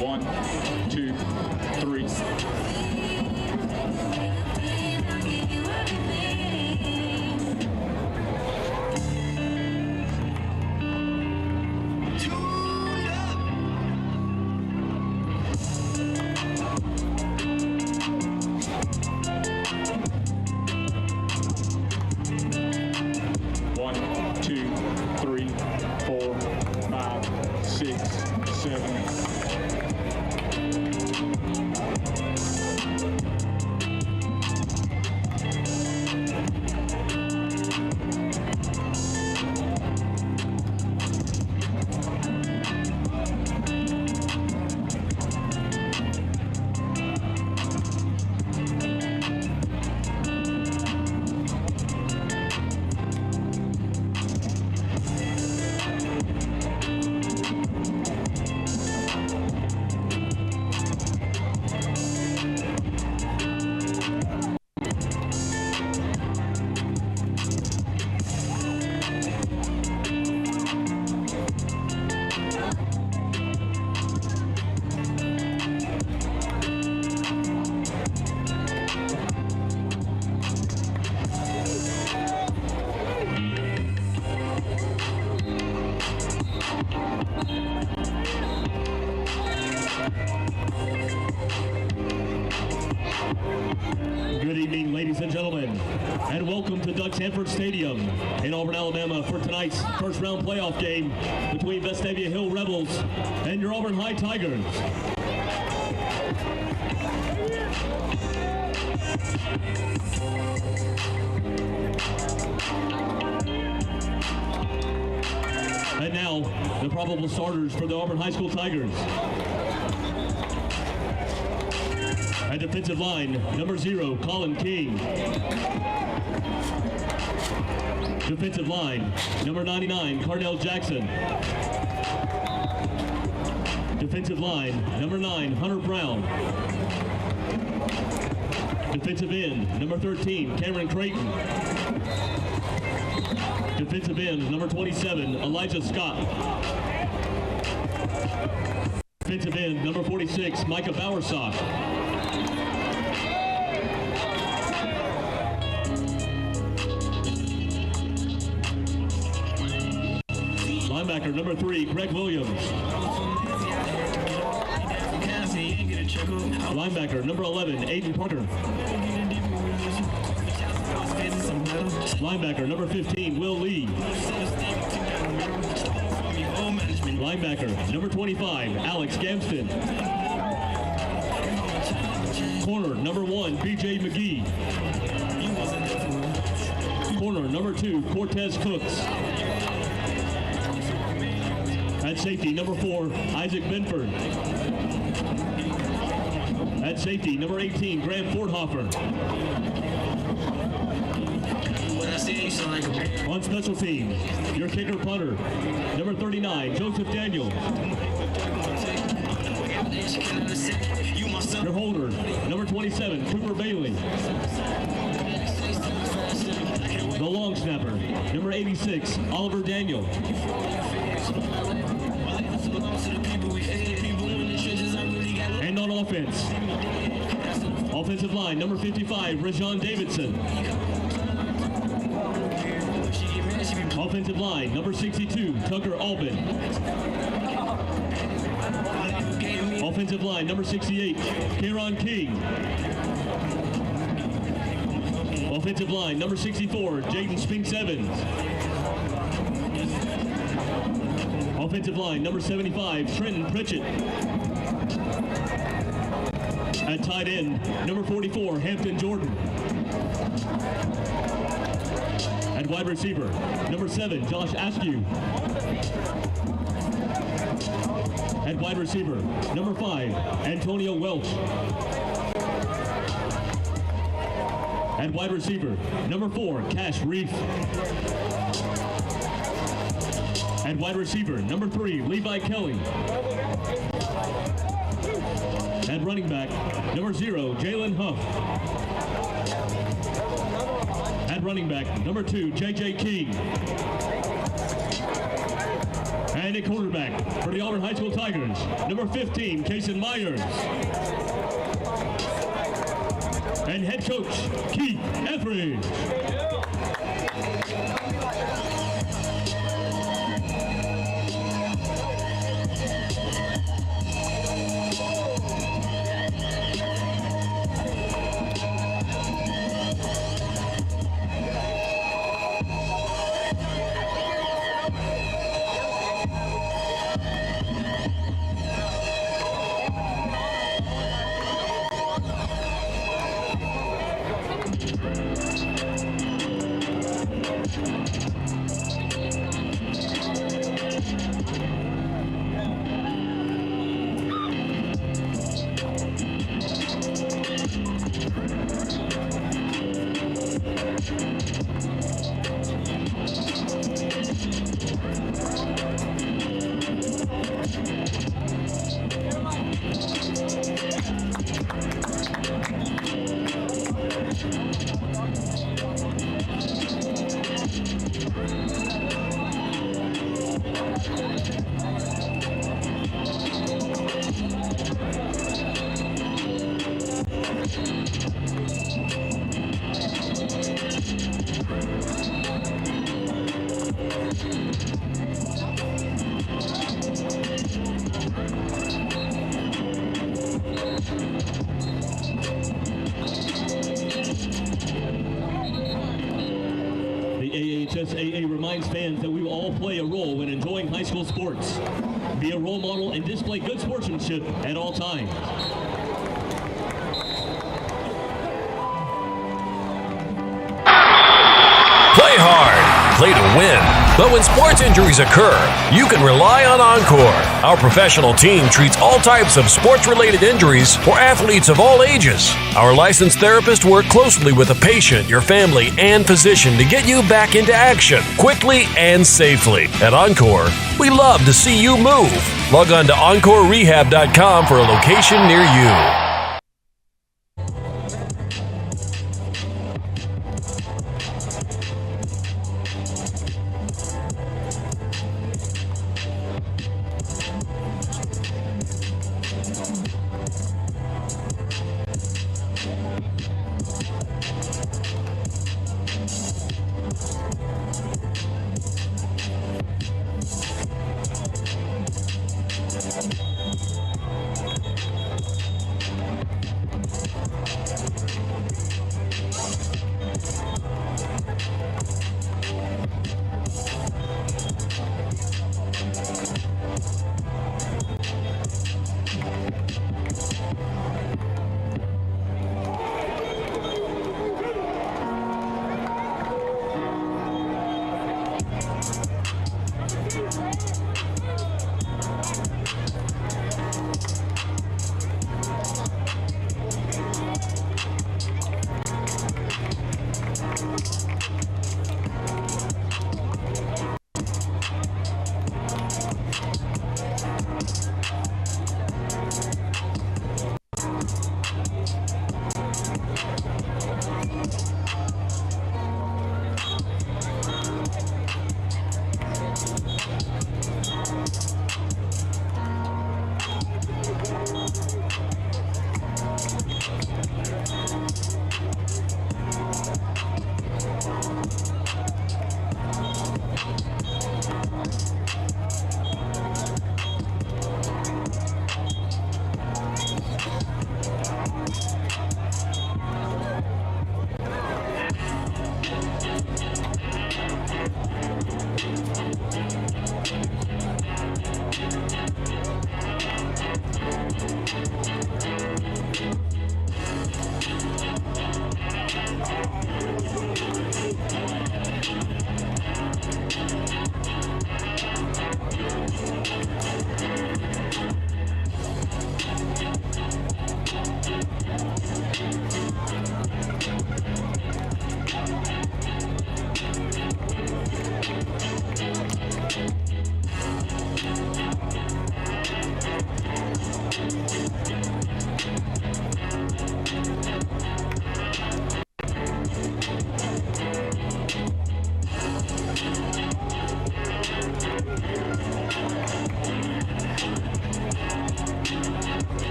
One, two, three. One, two, three, 4, 5, 6, 7. Good evening, ladies and gentlemen, and welcome to Doug Sanford Stadium in Auburn, Alabama for tonight's first round playoff game between Vestavia Hill Rebels and your Auburn High Tigers. And now, the probable starters for the Auburn High School Tigers. At defensive line, number 0, Colin King. Defensive line, number 99, Cardell Jackson. Defensive line, number 9, Hunter Brown. Defensive end, number 13, Cameron Creighton. Defensive end, number 27, Elijah Scott. Defensive end, number 46, Micah Bowersock. Linebacker, number 3, Greg Williams. Linebacker, number 11, Aiden Parker. Linebacker, number 15, Will Lee. Linebacker, number 25, Alex Gamston. Corner, number 1, BJ McGee. Corner, number 2, Cortez Cooks. At safety, number 4, Isaac Benford. At safety, number 18, Graham Fordhofer. On special teams, your kicker punter, number 39, Joseph Daniel. Your holder, number 27, Cooper Bailey. The long snapper, number 86, Oliver Daniel. And on offense, offensive line, number 55, Rajon Davidson. Offensive line, number 62, Tucker Albin. Offensive line, number 68, Kieran King. Offensive line, number 64, Jaden Spinks Evans. Offensive line, number 75, Trenton Pritchett. At tight end, number 44, Hampton Jordan. At wide receiver, number 7, Josh Askew. At wide receiver, number 5, Antonio Welch. At wide receiver, number 4, Cash Reef. At wide receiver, number 3, Levi Kelly. At running back, number 0, Jalen Huff. At running back, number 2, J.J. King. And a quarterback for the Auburn High School Tigers, number 15, Kason Myers. And head coach, Keith Etheridge. AHSAA reminds fans that we will all play a role when enjoying high school sports. Be a role model and display good sportsmanship at all times. Play hard, play to win. But when sports injuries occur, you can rely on Encore. Our professional team treats all types of sports-related injuries for athletes of all ages. Our licensed therapists work closely with the patient, your family, and physician to get you back into action quickly and safely. At Encore, we love to see you move. Log on to EncoreRehab.com for a location near you.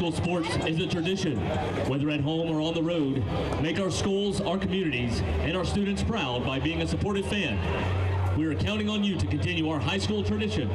level sports is a tradition. Whether at home or on the road, make our schools, our communities, and our students proud by being a supportive fan. We are counting on you to continue our high school traditions.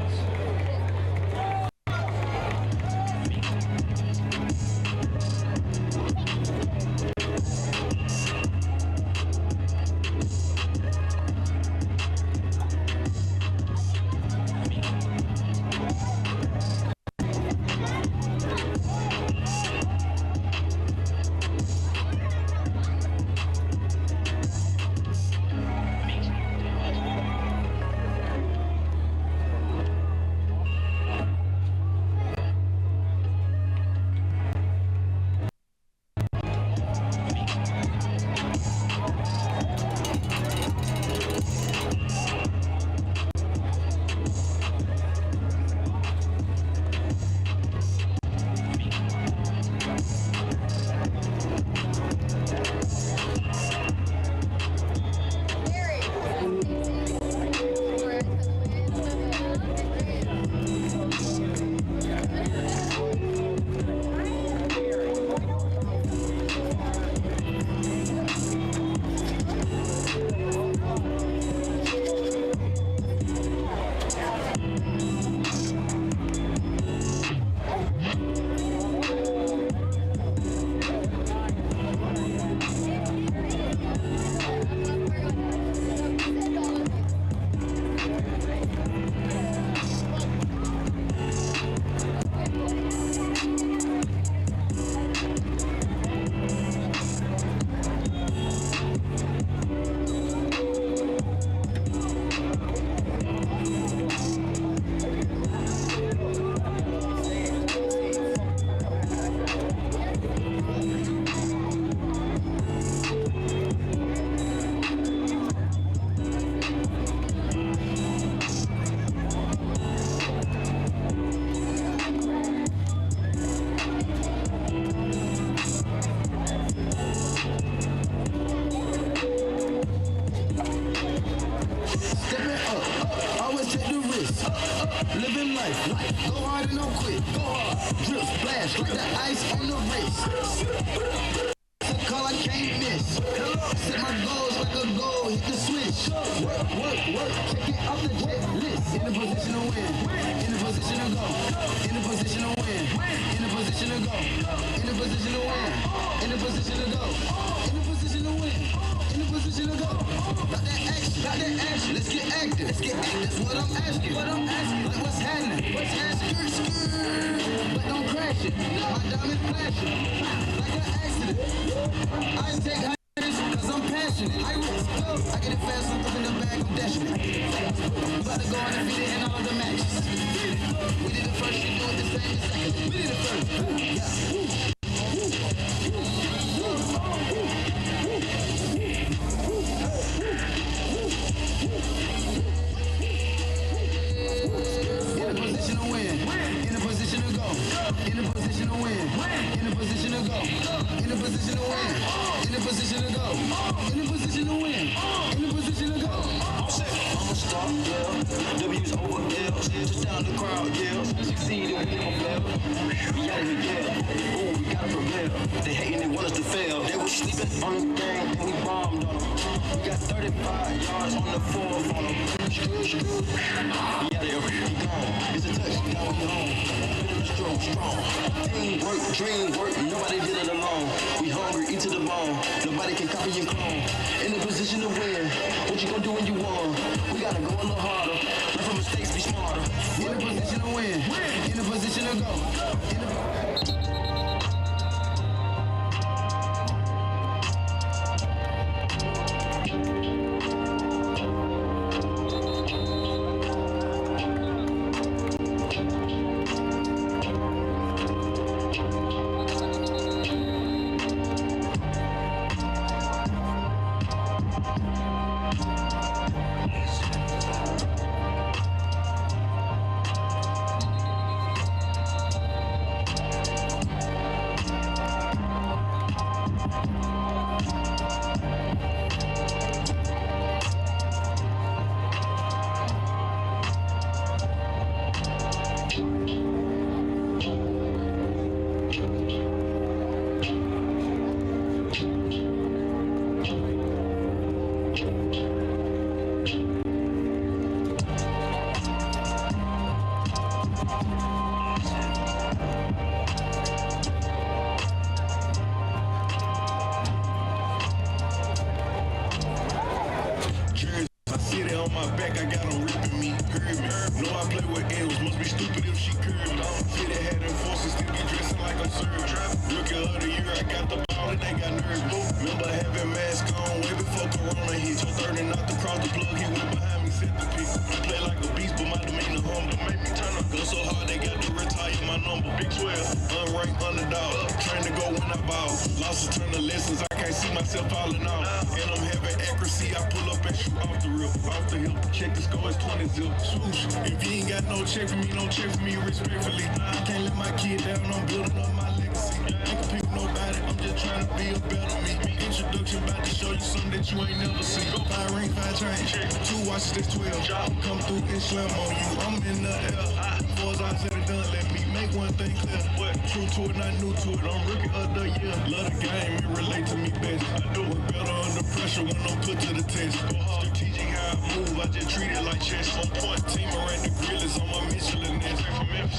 remember having masks on way before Corona hit. So 30 knocked across the plug, he went behind me, set the pick. I play like a beast, but my demeanor humble. Make me turn up, go so hard they got to retire my number. Big 12, unranked underdog, trained to go when I ball. Lost a ton of lessons, I can't see myself falling off. And I'm having accuracy, I pull up and shoot off the rip, off the hip. Check the score, it's 20 zip. Swoosh. If you ain't got no check for me, don't check for me respectfully. I can't let my kid down, I'm building up my legacy. Ain't compete with nobody, I'm just trying to be a better me. Introduction about to show you something that you ain't never seen. 5 ring, 5 chain, 2 watches, that's 12. Come through and slam on you, I'm in the air. Before I said it done, let me make one thing clear. What? True to it, not new to it, I'm rookie of the year. Love the game, it relate to me best. I do it better under pressure when I'm put to the test. Strategic how I move, I just treat it like chess. On point, team around the grill is on my Michelin nest.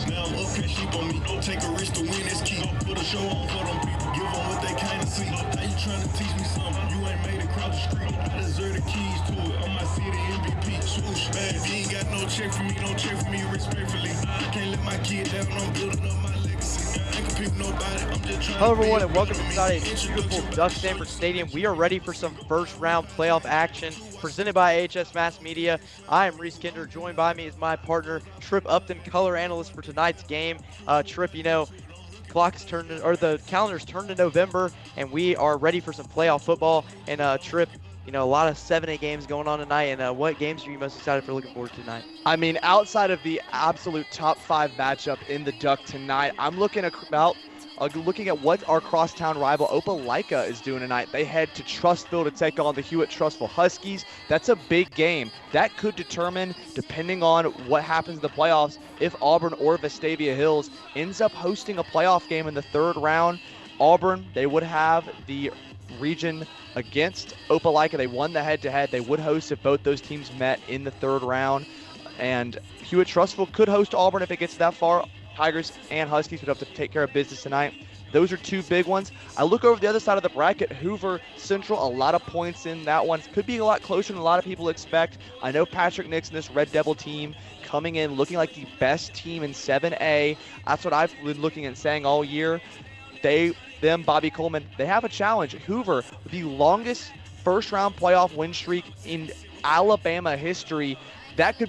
Now I'm up, can't sleep on me. Don't take a risk to win this key. Put a show on for them people, give them what they kinda see. How you trying to teach me something? You ain't made it cross the street. I deserve the keys to it, I'm my city MVP. Swoosh, man, if you ain't got no check for me, don't check for me respectfully. I can't let my kid down, I'm building up my legacy. I ain't compete with nobody, I'm just trying Hello to be everyone a and welcome better inside me. a beautiful Duck Sanford Stadium. We are ready for some first round playoff action presented by AHS Mass Media. I am Reese Kinder. Joined by me is my partner Trip Upton, color analyst for tonight's game. Trip, you know, the calendar's turned to November and we are ready for some playoff football. And Trip, you know, a lot of 7A games going on tonight. And what games are you most excited for, looking forward to tonight? I mean, outside of the absolute top 5 matchup in the Duck tonight, I'm looking at what our crosstown rival Opelika is doing tonight. They head to Trussville to take on the Hewitt-Trussville Huskies. That's a big game. That could determine, depending on what happens in the playoffs, if Auburn or Vestavia Hills ends up hosting a playoff game in the 3rd round. Auburn, they would have the region against Opelika. They won the head-to-head. They would host if both those teams met in the 3rd round. And Hewitt-Trussville could host Auburn if it gets that far. Tigers and Huskies would have to take care of business tonight. Those are 2 big ones. I look over the other side of the bracket, Hoover Central, a lot of points in that one. Could be a lot closer than a lot of people expect. I know Patrick Nixon, this Red Devil team, coming in looking like the best team in 7A. That's what I've been looking and saying all year. Bobby Coleman, they have a challenge. Hoover, the longest first-round playoff win streak in Alabama history. That's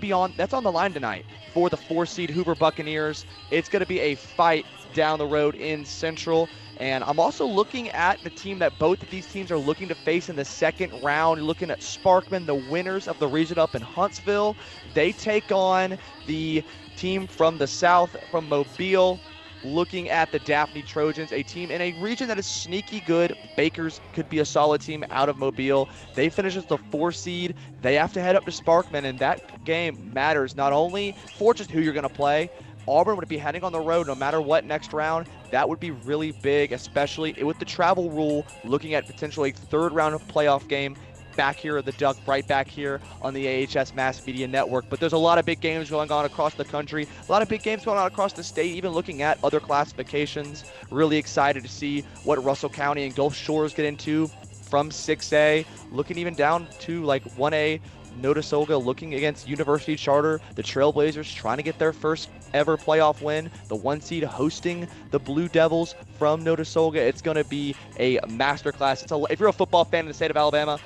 on the line tonight for the 4-seed Hoover Buccaneers. It's going to be a fight down the road in Central. And I'm also looking at the team that both of these teams are looking to face in the 2nd round. You're looking at Sparkman, the winners of the region up in Huntsville. They take on the team from the south, from Mobile. Looking at the Daphne Trojans, a team in a region that is sneaky good. Bakers could be a solid team out of Mobile. They finish as the 4 seed. They have to head up to Sparkman, and that game matters not only for just who you're going to play. Auburn would be heading on the road no matter what next round. That would be really big, especially with the travel rule, looking at potentially a 3rd round of playoff game back here at the Duck, right back here on the AHS Mass Media Network. But there's a lot of big games going on across the country, a lot of big games going on across the state, even looking at other classifications. Really excited to see what Russell County and Gulf Shores get into from 6A, looking even down to like 1A. Notasulga looking against University Charter, the Trailblazers trying to get their first ever playoff win, the 1 seed hosting the Blue Devils from Notasulga. It's going to be a masterclass. If you're a football fan in the state of Alabama,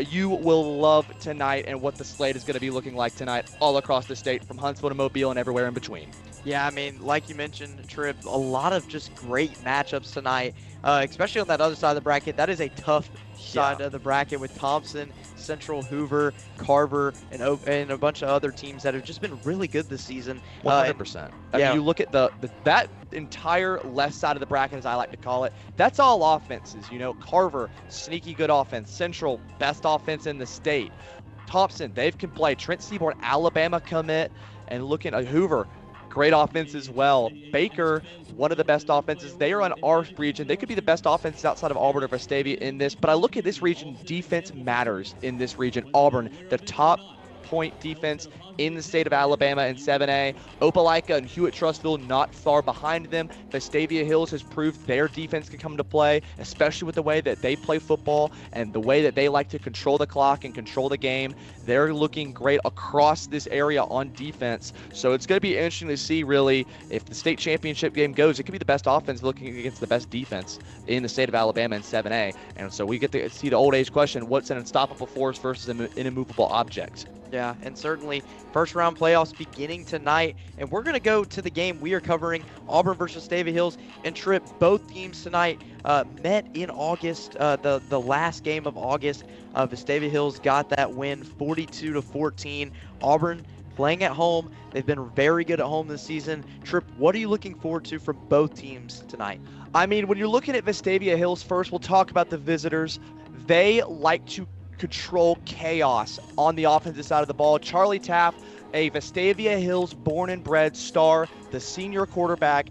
you will love tonight and what the slate is going to be looking like tonight all across the state, from Huntsville to Mobile and everywhere in between. Yeah, I mean, like you mentioned, Trip, a lot of just great matchups tonight, especially on that other side of the bracket. That is a tough side of the bracket with Thompson, Central, Hoover, Carver, and a bunch of other teams that have just been really good this season. 100%. I mean, you look at that entire left side of the bracket, as I like to call it, that's all offenses. You know, Carver, sneaky good offense. Central, best offense in the state. Thompson, they can play. Trent Seaborn, Alabama commit. And looking at Hoover, great offense as well. Baker, one of the best offenses. They are in our region. They could be the best offenses outside of Auburn or Vestavia in this. But I look at this region, defense matters in this region. Auburn, the top point defense in the state of Alabama in 7A. Opelika and Hewitt-Trussville not far behind them. Vestavia Hills has proved their defense can come to play, especially with the way that they play football and the way that they like to control the clock and control the game. They're looking great across this area on defense. So it's going to be interesting to see, really, if the state championship game goes, it could be the best offense looking against the best defense in the state of Alabama in 7A. And so we get to see the old age question, what's an unstoppable force versus an immovable object? Yeah, and certainly first round playoffs beginning tonight. And we're going to go to the game we are covering, Auburn versus Vestavia Hills. And Trip, both teams tonight met in August, the last game of August. Vestavia Hills got that win 42-14. Auburn playing at home. They've been very good at home this season. Trip, what are you looking forward to from both teams tonight? I mean, when you're looking at Vestavia Hills first, we'll talk about the visitors. They like to control chaos on the offensive side of the ball. Charlie Taff, a Vestavia Hills born and bred star, the senior quarterback.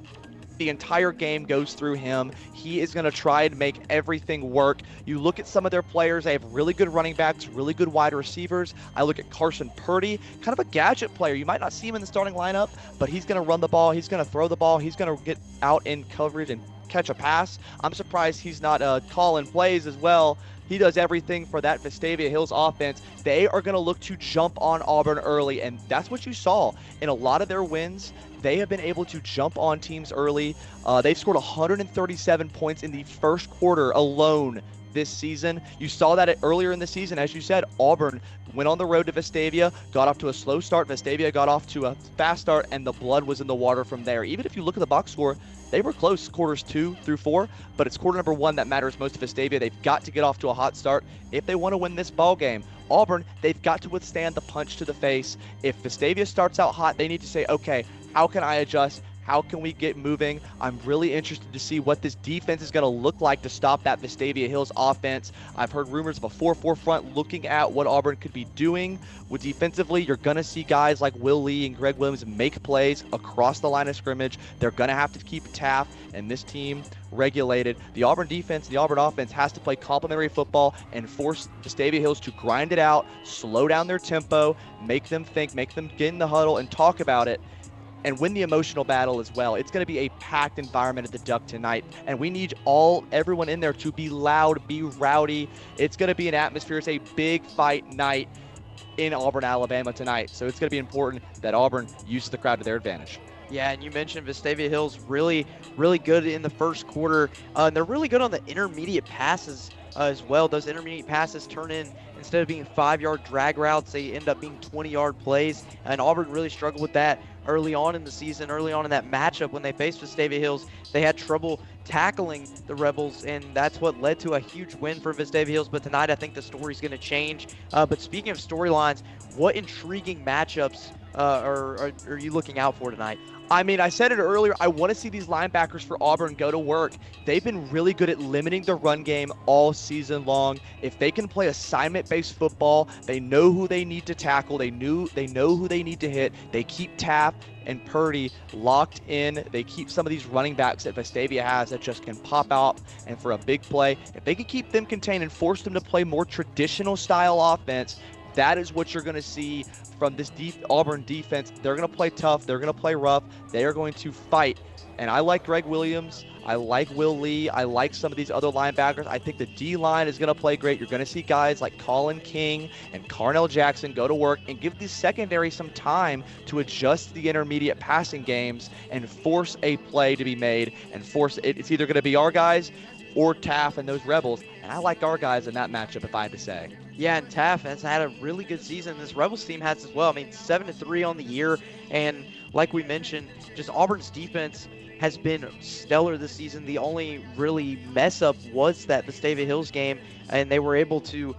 The entire game goes through him. He is going to try and make everything work. You look at some of their players, they have really good running backs, really good wide receivers. I look at Carson Purdy, kind of a gadget player. You might not see him in the starting lineup, but he's going to run the ball, he's going to throw the ball, he's going to get out in coverage and catch a pass. I'm surprised he's not calling plays as well. He does everything for that Vestavia Hills offense. They are going to look to jump on Auburn early, and that's what you saw in a lot of their wins. They have been able to jump on teams early. They've scored 137 points in the first quarter alone this season. You saw that earlier in the season. As you said, Auburn went on the road to Vestavia, got off to a slow start. Vestavia got off to a fast start, and the blood was in the water from there. Even if you look at the box score, they were close quarters 2 through 4, but it's quarter number 1 that matters most to Vestavia. They've got to get off to a hot start if they want to win this ball game. Auburn, they've got to withstand the punch to the face. If Vestavia starts out hot, they need to say, okay, how can I adjust? How can we get moving? I'm really interested to see what this defense is going to look like to stop that Vestavia Hills offense. I've heard rumors of a 4-4 front looking at what Auburn could be doing. With defensively, you're going to see guys like Will Lee and Greg Williams make plays across the line of scrimmage. They're going to have to keep Taff and this team regulated. The Auburn defense, the Auburn offense has to play complementary football and force Vestavia Hills to grind it out, slow down their tempo, make them think, make them get in the huddle and talk about it, and win the emotional battle as well. It's going to be a packed environment at the Duck tonight, and we need everyone in there to be loud, be rowdy. It's going to be an atmosphere. It's a big fight night in Auburn, Alabama tonight, so it's going to be important that Auburn uses the crowd to their advantage. Yeah, and you mentioned Vestavia Hills really good in the first quarter. They're really good on the intermediate passes as well. Those intermediate passes turn in, instead of being 5-yard drag routes, they end up being 20-yard plays. And Auburn really struggled with that early on in the season, early on in that matchup when they faced Vestavia Hills. They had trouble tackling the Rebels, and that's what led to a huge win for Vestavia Hills. But tonight, I think the story's going to change. But speaking of storylines, what intriguing matchups are you looking out for tonight? I mean, I said it earlier, I want to see these linebackers for Auburn go to work. They've been really good at limiting the run game all season long. If they can play assignment-based football, they know who they need to tackle, they know who they need to hit. They keep Taff and Purdy locked in. They keep some of these running backs that Vestavia has that just can pop out and for a big play. If they can keep them contained and force them to play more traditional style offense, that is what you're going to see from this Auburn defense. They're going to play tough. They're going to play rough. They are going to fight. And I like Greg Williams. I like Will Lee. I like some of these other linebackers. I think the D-line is going to play great. You're going to see guys like Colin King and Carnell Jackson go to work and give the secondary some time to adjust the intermediate passing games and force a play to be made and force it. It's either going to be our guys or Taff and those Rebels. And I like our guys in that matchup, if I had to say. Yeah, and Taff has had a really good season. This Rebels team has as well. I mean, 7-3 on the year. And like we mentioned, just Auburn's defense has been stellar this season. The only really mess up was that Vestavia Hills game, and they were able to,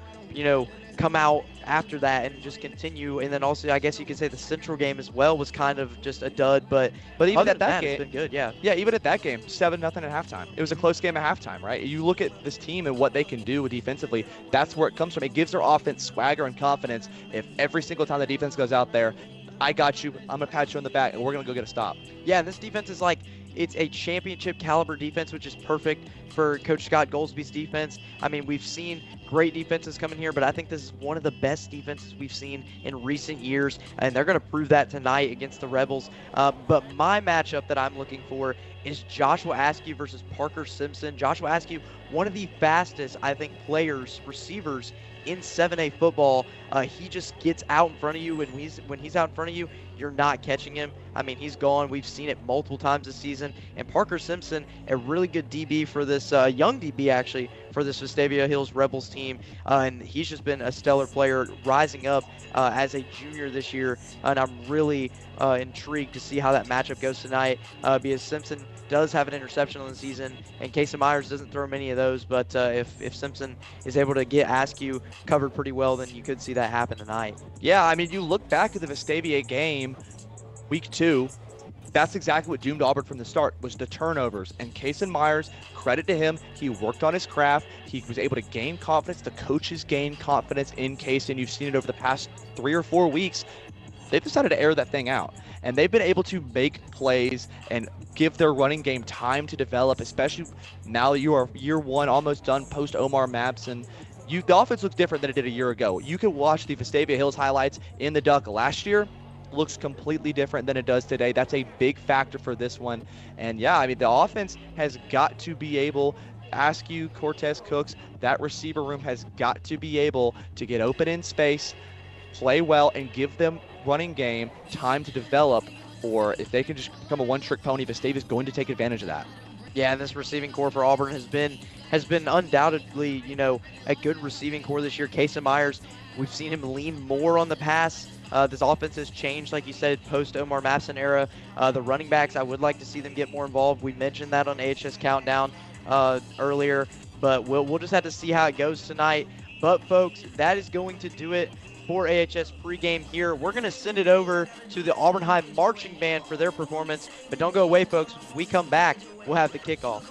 come out after that and just continue. And then also, I guess you could say the Central game as well was kind of just a dud, but even at that game, it's been good. Yeah, even at that game, 7-0 at halftime. It was a close game at halftime, right? You look at this team and what they can do defensively. That's where it comes from. It gives their offense swagger and confidence. If every single time the defense goes out there, I got you, I'm going to pat you on the back, and we're going to go get a stop. Yeah, and this defense is like, it's a championship caliber defense, which is perfect for Coach Scott Goldsby's defense. I mean, we've seen great defenses come in here, but I think this is one of the best defenses we've seen in recent years, and they're going to prove that tonight against the Rebels. But my matchup that I'm looking for is Joshua Askew versus Parker Simpson. Joshua Askew, one of the fastest, I think, players, receivers in 7A football. He just gets out in front of you. When he's out in front of you, you're not catching him. I mean, he's gone. We've seen it multiple times this season. And Parker Simpson, a really good DB for this, young DB actually, for this Vestavia Hills Rebels team. And he's just been a stellar player, rising up as a junior this year. And I'm really intrigued to see how that matchup goes tonight, because Simpson does have an interception on the season, and Casey Myers doesn't throw many of those. But if Simpson is able to get Askew covered pretty well, then you could see that happen tonight. Yeah, I mean, you look back at the Vestavia game, week 2, that's exactly what doomed Auburn from the start, was the turnovers. And Casey Myers, credit to him, he worked on his craft. He was able to gain confidence. The coaches gained confidence in Casey, and you've seen it over the past 3 or 4 weeks. They've decided to air that thing out, and they've been able to make plays and give their running game time to develop, especially now that you are year 1, almost done post Omar Mabson. The offense looks different than it did a year ago. You can watch the Vestavia Hills highlights in the Duck last year. Looks completely different than it does today. That's a big factor for this one. And yeah, I mean, the offense has got to be able, Askew, Cortez Cooks, that receiver room has got to be able to get open in space, play well, and give them running game time to develop. Or if they can just become a one-trick pony, Vestavia's going to take advantage of that. Yeah, this receiving core for Auburn has been undoubtedly, a good receiving core this year. Casey Myers, we've seen him lean more on the pass. This offense has changed, like you said, post-Omar Mabson era. The running backs, I would like to see them get more involved. We mentioned that on AHS Countdown earlier, but we'll just have to see how it goes tonight. But, folks, that is going to do it for AHS pregame here. We're going to send it over to the Auburn High Marching Band for their performance. But don't go away, folks. When we come back, we'll have the kickoff.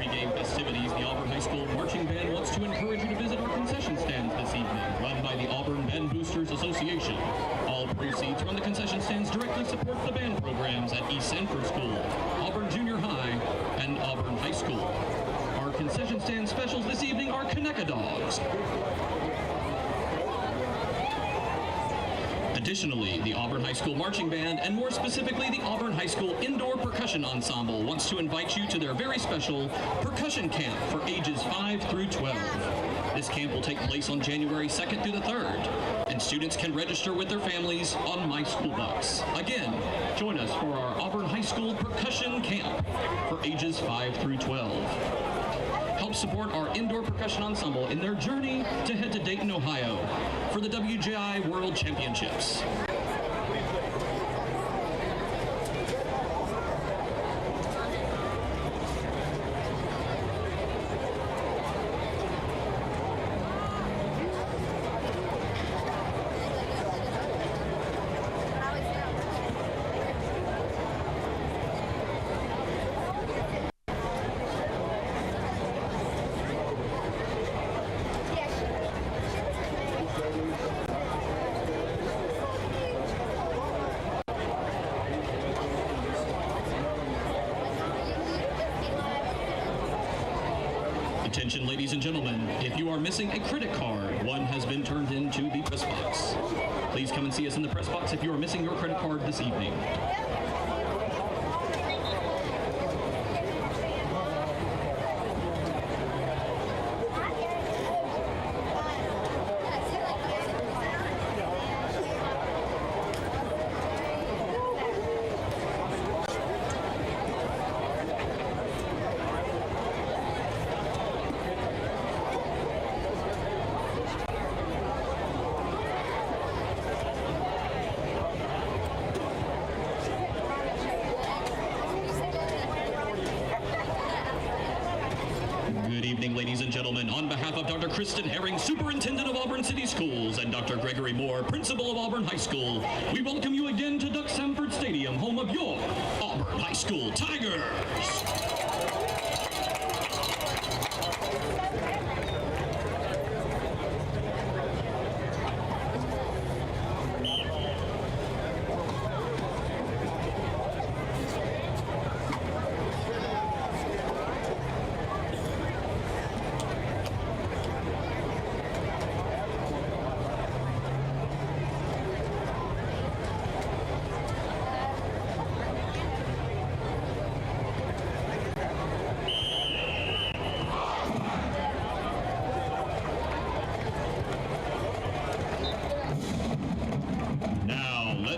pregame festivities, the Auburn High School Marching Band wants to encourage you to visit our concession stands this evening, run by the Auburn Band Boosters Association. All proceeds from the concession stands directly support the band programs at East Sanford School, Auburn Junior High, and Auburn High School. Our concession stand specials this evening are Kaneka Dogs. Additionally, the Auburn High School Marching Band, and more specifically the Auburn High School Indoor Percussion Ensemble, wants to invite you to their very special percussion camp for ages 5 through 12. This camp will take place on January 2nd through the 3rd, and students can register with their families on My School Bucks. Again, join us for our Auburn High School Percussion Camp for ages 5 through 12. Help support our indoor percussion ensemble in their journey to head to Dayton, Ohio for the WJI World Championships. Attention, ladies and gentlemen, if you are missing a credit card, one has been turned into the press box. Please come and see us in the press box if you are missing your credit card this evening. Good evening, ladies and gentlemen. On behalf of Dr. Kristen Herring, Superintendent of Auburn City Schools, and Dr. Gregory Moore, Principal of Auburn High School, we welcome you again to Duck Sanford Stadium, home of your Auburn High School Tigers.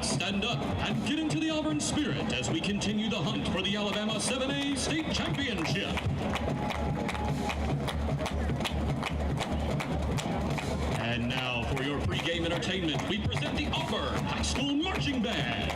Stand up and get into the Auburn spirit as we continue the hunt for the Alabama 7A State Championship. And now for your pregame entertainment, we present the Auburn High School Marching Band.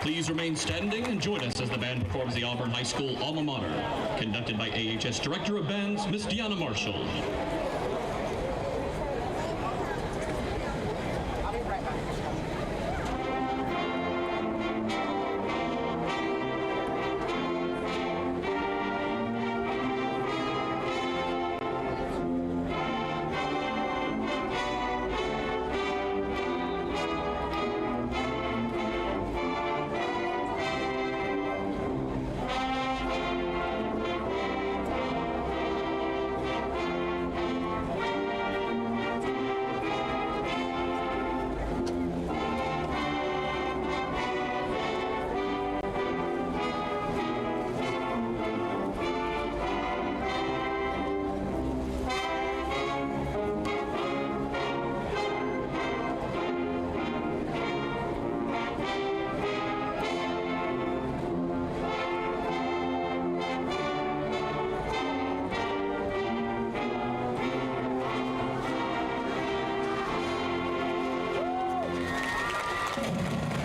Please remain standing and join us as the band performs the Auburn High School alma mater, conducted by AHS Director of Bands, Miss Deanna Marshall.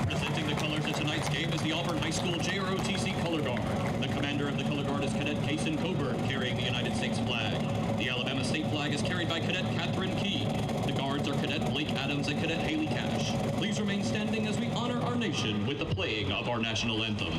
Presenting the colors of tonight's game is the Auburn High School JROTC Color Guard. The commander of the Color Guard is Cadet Kason Coburn, carrying the United States flag. The Alabama state flag is carried by Cadet Catherine Key. The guards are Cadet Blake Adams and Cadet Haley Cash. Please remain standing as we honor our nation with the playing of our national anthem.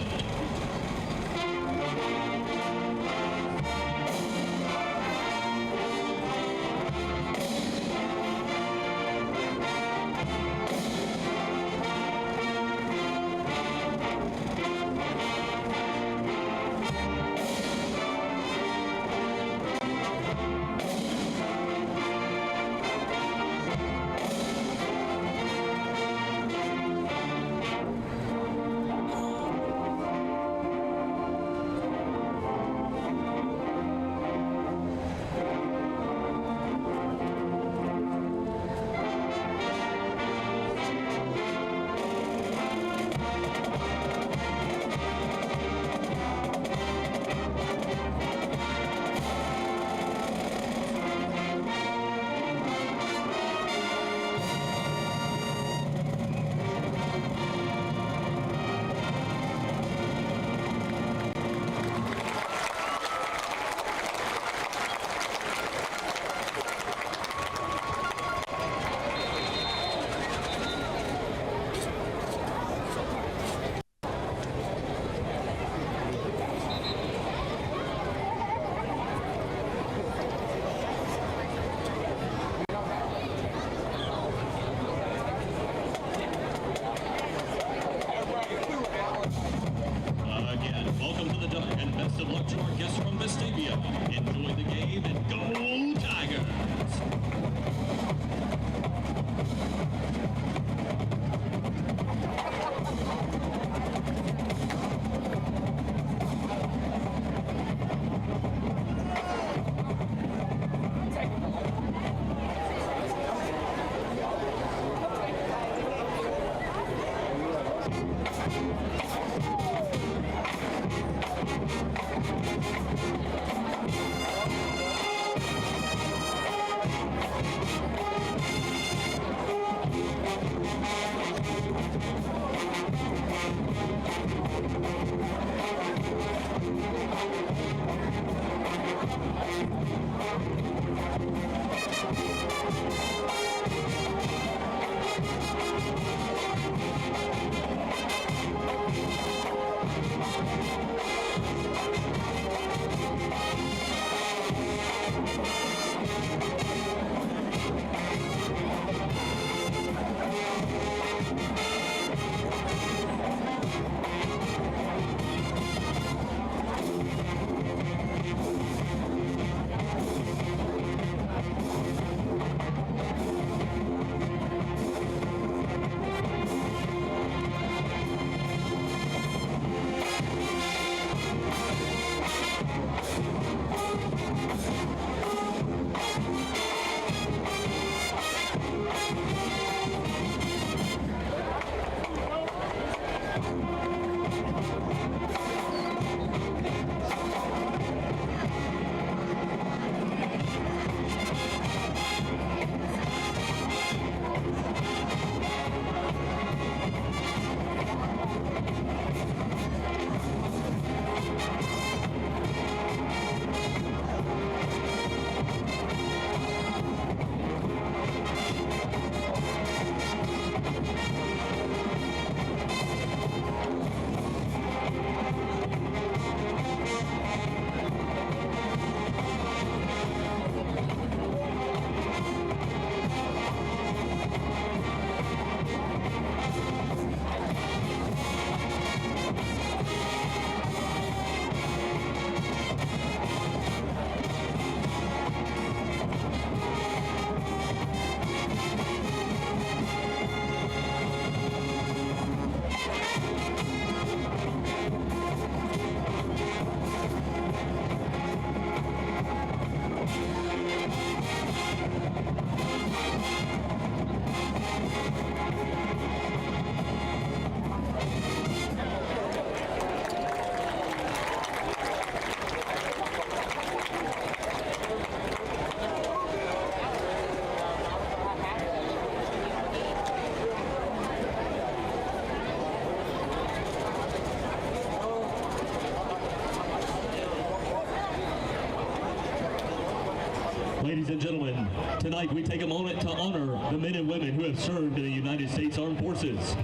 Ladies and gentlemen, tonight we take a moment to honor the men and women who have served in the United States Armed Forces.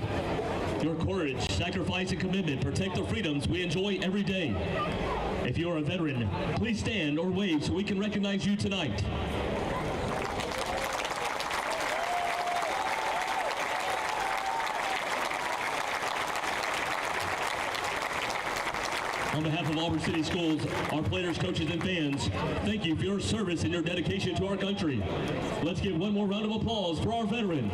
Your courage, sacrifice, and commitment protect the freedoms we enjoy every day. If you are a veteran, please stand or wave so we can recognize you tonight. On behalf of Auburn City Schools, our players, coaches, and fans, thank you for your service and your dedication to our country. Let's give one more round of applause for our veterans.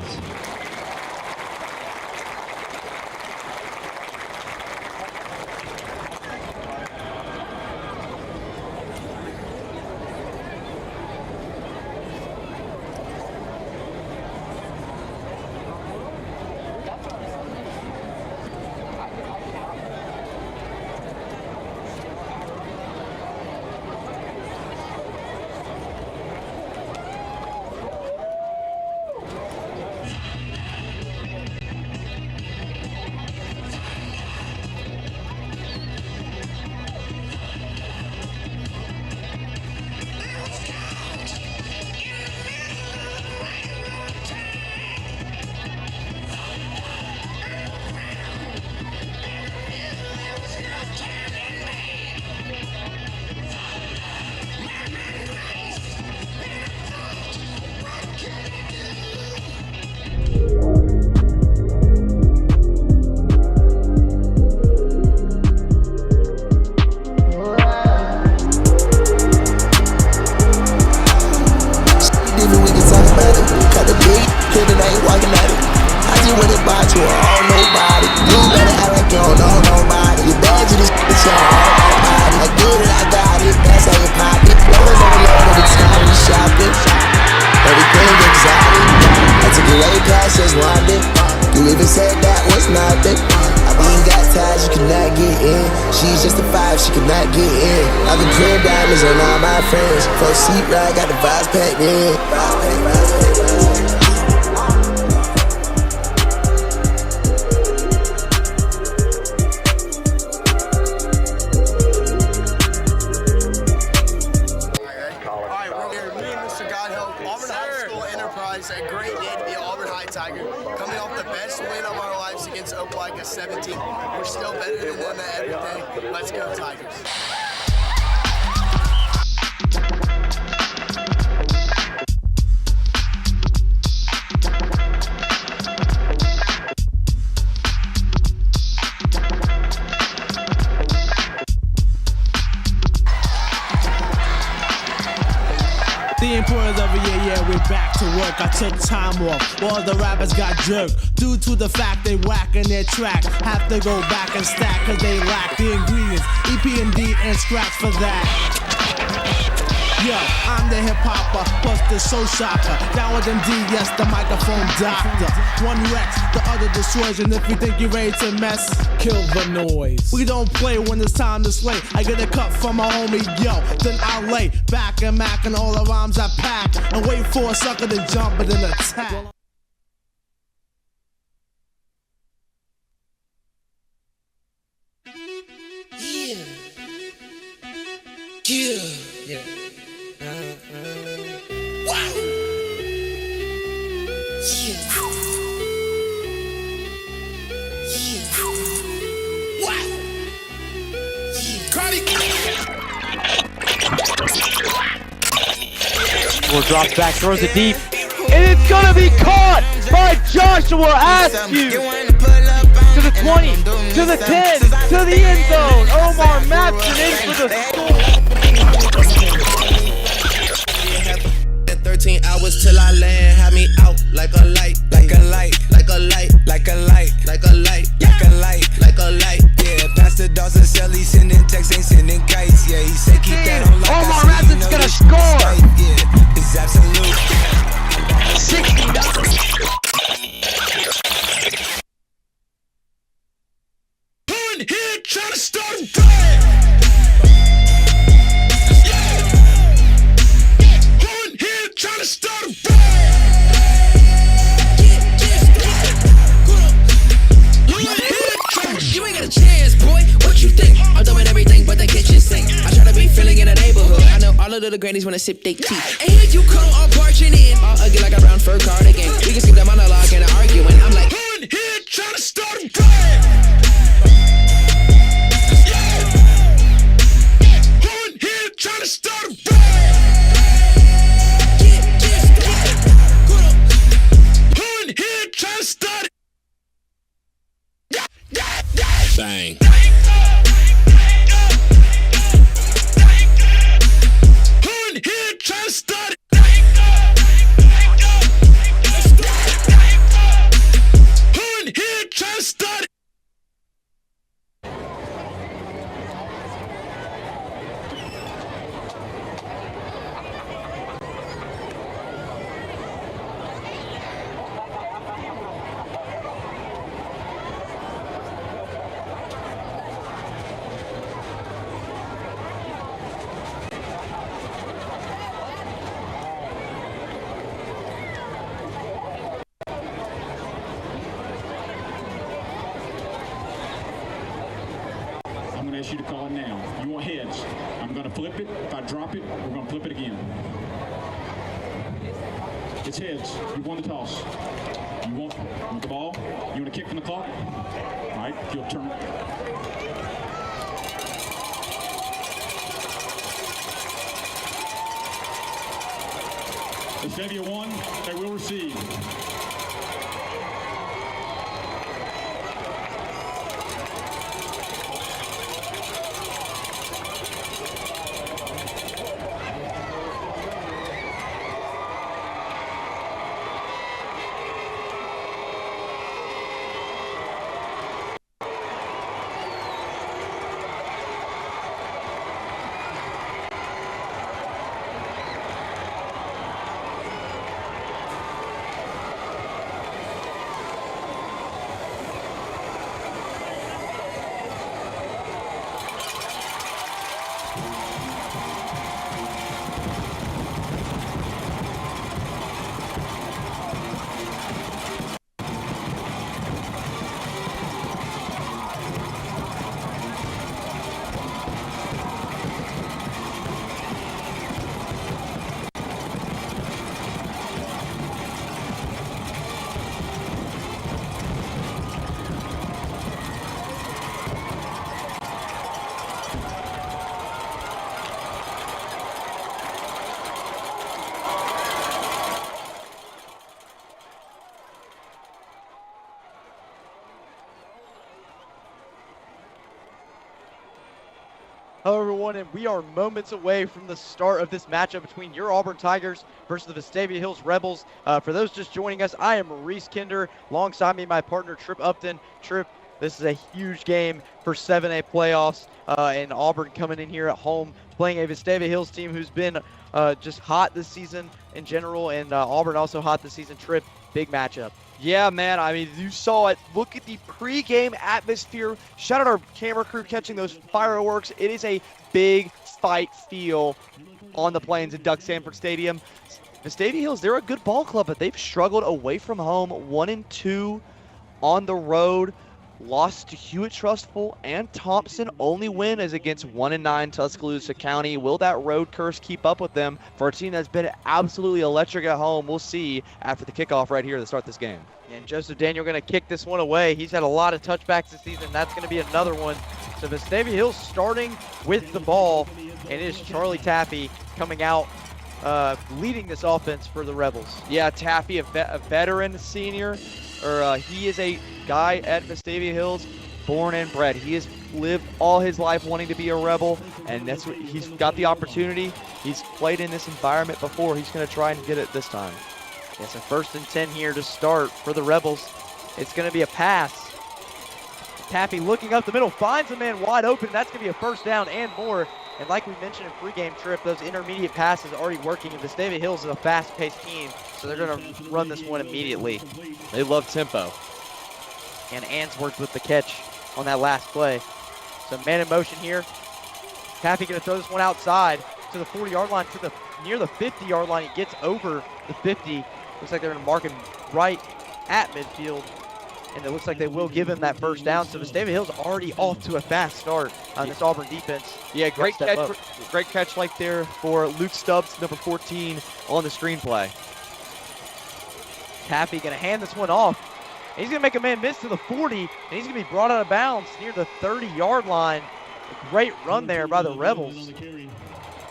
Auburn High School Enterprise, a great day to be an Auburn High Tiger. Coming off the best win of our lives against Opelika 17. We're still better than them at everything. Let's go Tigers. The importance of it, yeah, we're back to work. I took time off, all the rappers got jerked due to the fact they whack in their track. Have to go back and stack cause they lack the ingredients, EP&D and scratch for that. Yo, I'm the hip-hopper, plus the soul shocker. Down with MD, yes, the microphone doctor. One wrecks, the other destroys, and if you think you're ready to mess, kill the noise. We don't play when it's time to slay. I get a cut from my homie, yo, then I lay back and mack and all the rhymes I pack, and wait for a sucker to jump and then attack. Yeah. Wow. Yeah. Wow. Cardi. Will drops back, throws it deep, and it's gonna be caught by Joshua Askew. To the 20, to the 10, to the end zone. Omar Matson in for the score. 13 hours till I land, had me out like a light, like a light, like a light, like a light, like a light, like a light, like a light. Yeah, Pastor Dawson Selly sending texts, ain't sending kites. Yeah, he said keep that on like Omar Matson's gonna score. Yeah, it's absolute. 69. Here trying to start a fight. Trying to start a fight. grannies wanna sip they tea. And here you come all barging in, all ugly like a brown fur cardigan. We can skip the monologue and the arguing. I'm like, who in here trying to start a riot? Who in here trying to start a riot? Who in here trying to start it? Bang. Here, try to start it. Who in here try to start it? I'm going to ask you to call it now. You want heads. I'm going to flip it. If I drop it, we're going to flip it again. It's heads. You won the toss. You want the ball? You want to kick from the clock? All right, you'll turn. Vestavia won. They will receive. Hello everyone, and we are moments away from the start of this matchup between your Auburn Tigers versus the Vestavia Hills Rebels. For those just joining us, I am Maurice Kinder. Alongside me, my partner Trip Upton. Trip, this is a huge game for 7A playoffs, and Auburn coming in here at home playing a Vestavia Hills team who's been just hot this season in general, and Auburn also hot this season. Trip, big matchup. Yeah, man. I mean, you saw it. Look at the pregame atmosphere. Shout out our camera crew catching those fireworks. It is a big fight feel on the plains at Duck Sanford Stadium. Vestavia Hills, they're a good ball club, but they've struggled away from home. 1-2 on the road. Lost to Hewitt Trustful and Thompson. Only win is against 1-9 Tuscaloosa County. Will that road curse keep up with them for a team that's been absolutely electric at home? We'll see after the kickoff right here to start this game. And Joseph Daniel going to kick this one away. He's had a lot of touchbacks this season. That's going to be another one. So Vestavia Hills starting with the ball, and it is Charlie Taffy coming out leading this offense for the Rebels. Yeah, Taffy, a veteran senior, he is a guy at Vestavia Hills, born and bred. He has lived all his life wanting to be a Rebel, and that's what he's got the opportunity. He's played in this environment before. He's going to try and get it this time. Yeah, so 1st and 10 here to start for the Rebels. It's going to be a pass. Taffy looking up the middle, finds a man wide open. That's going to be a first down and more. And like we mentioned in pregame, Trip, those intermediate passes are already working. And Vestavia Hills is a fast-paced team, so they're going to run this one immediately. They love tempo. And Answorth with the catch on that last play. So man in motion here. Taffy going to throw this one outside to the 40-yard line, to the near the 50-yard line. He gets over the 50. Looks like they're going to mark him right at midfield. and it looks like they will give him that first down. So Vestavia Hill's already off to a fast start on this Auburn defense. Yeah, great Step catch, up. great catch like there for Luke Stubbs, number 14, on the screenplay. Taffy gonna hand this one off. And he's gonna make a man miss to the 40, and he's gonna be brought out of bounds near the 30-yard line. A great run there by the Rebels.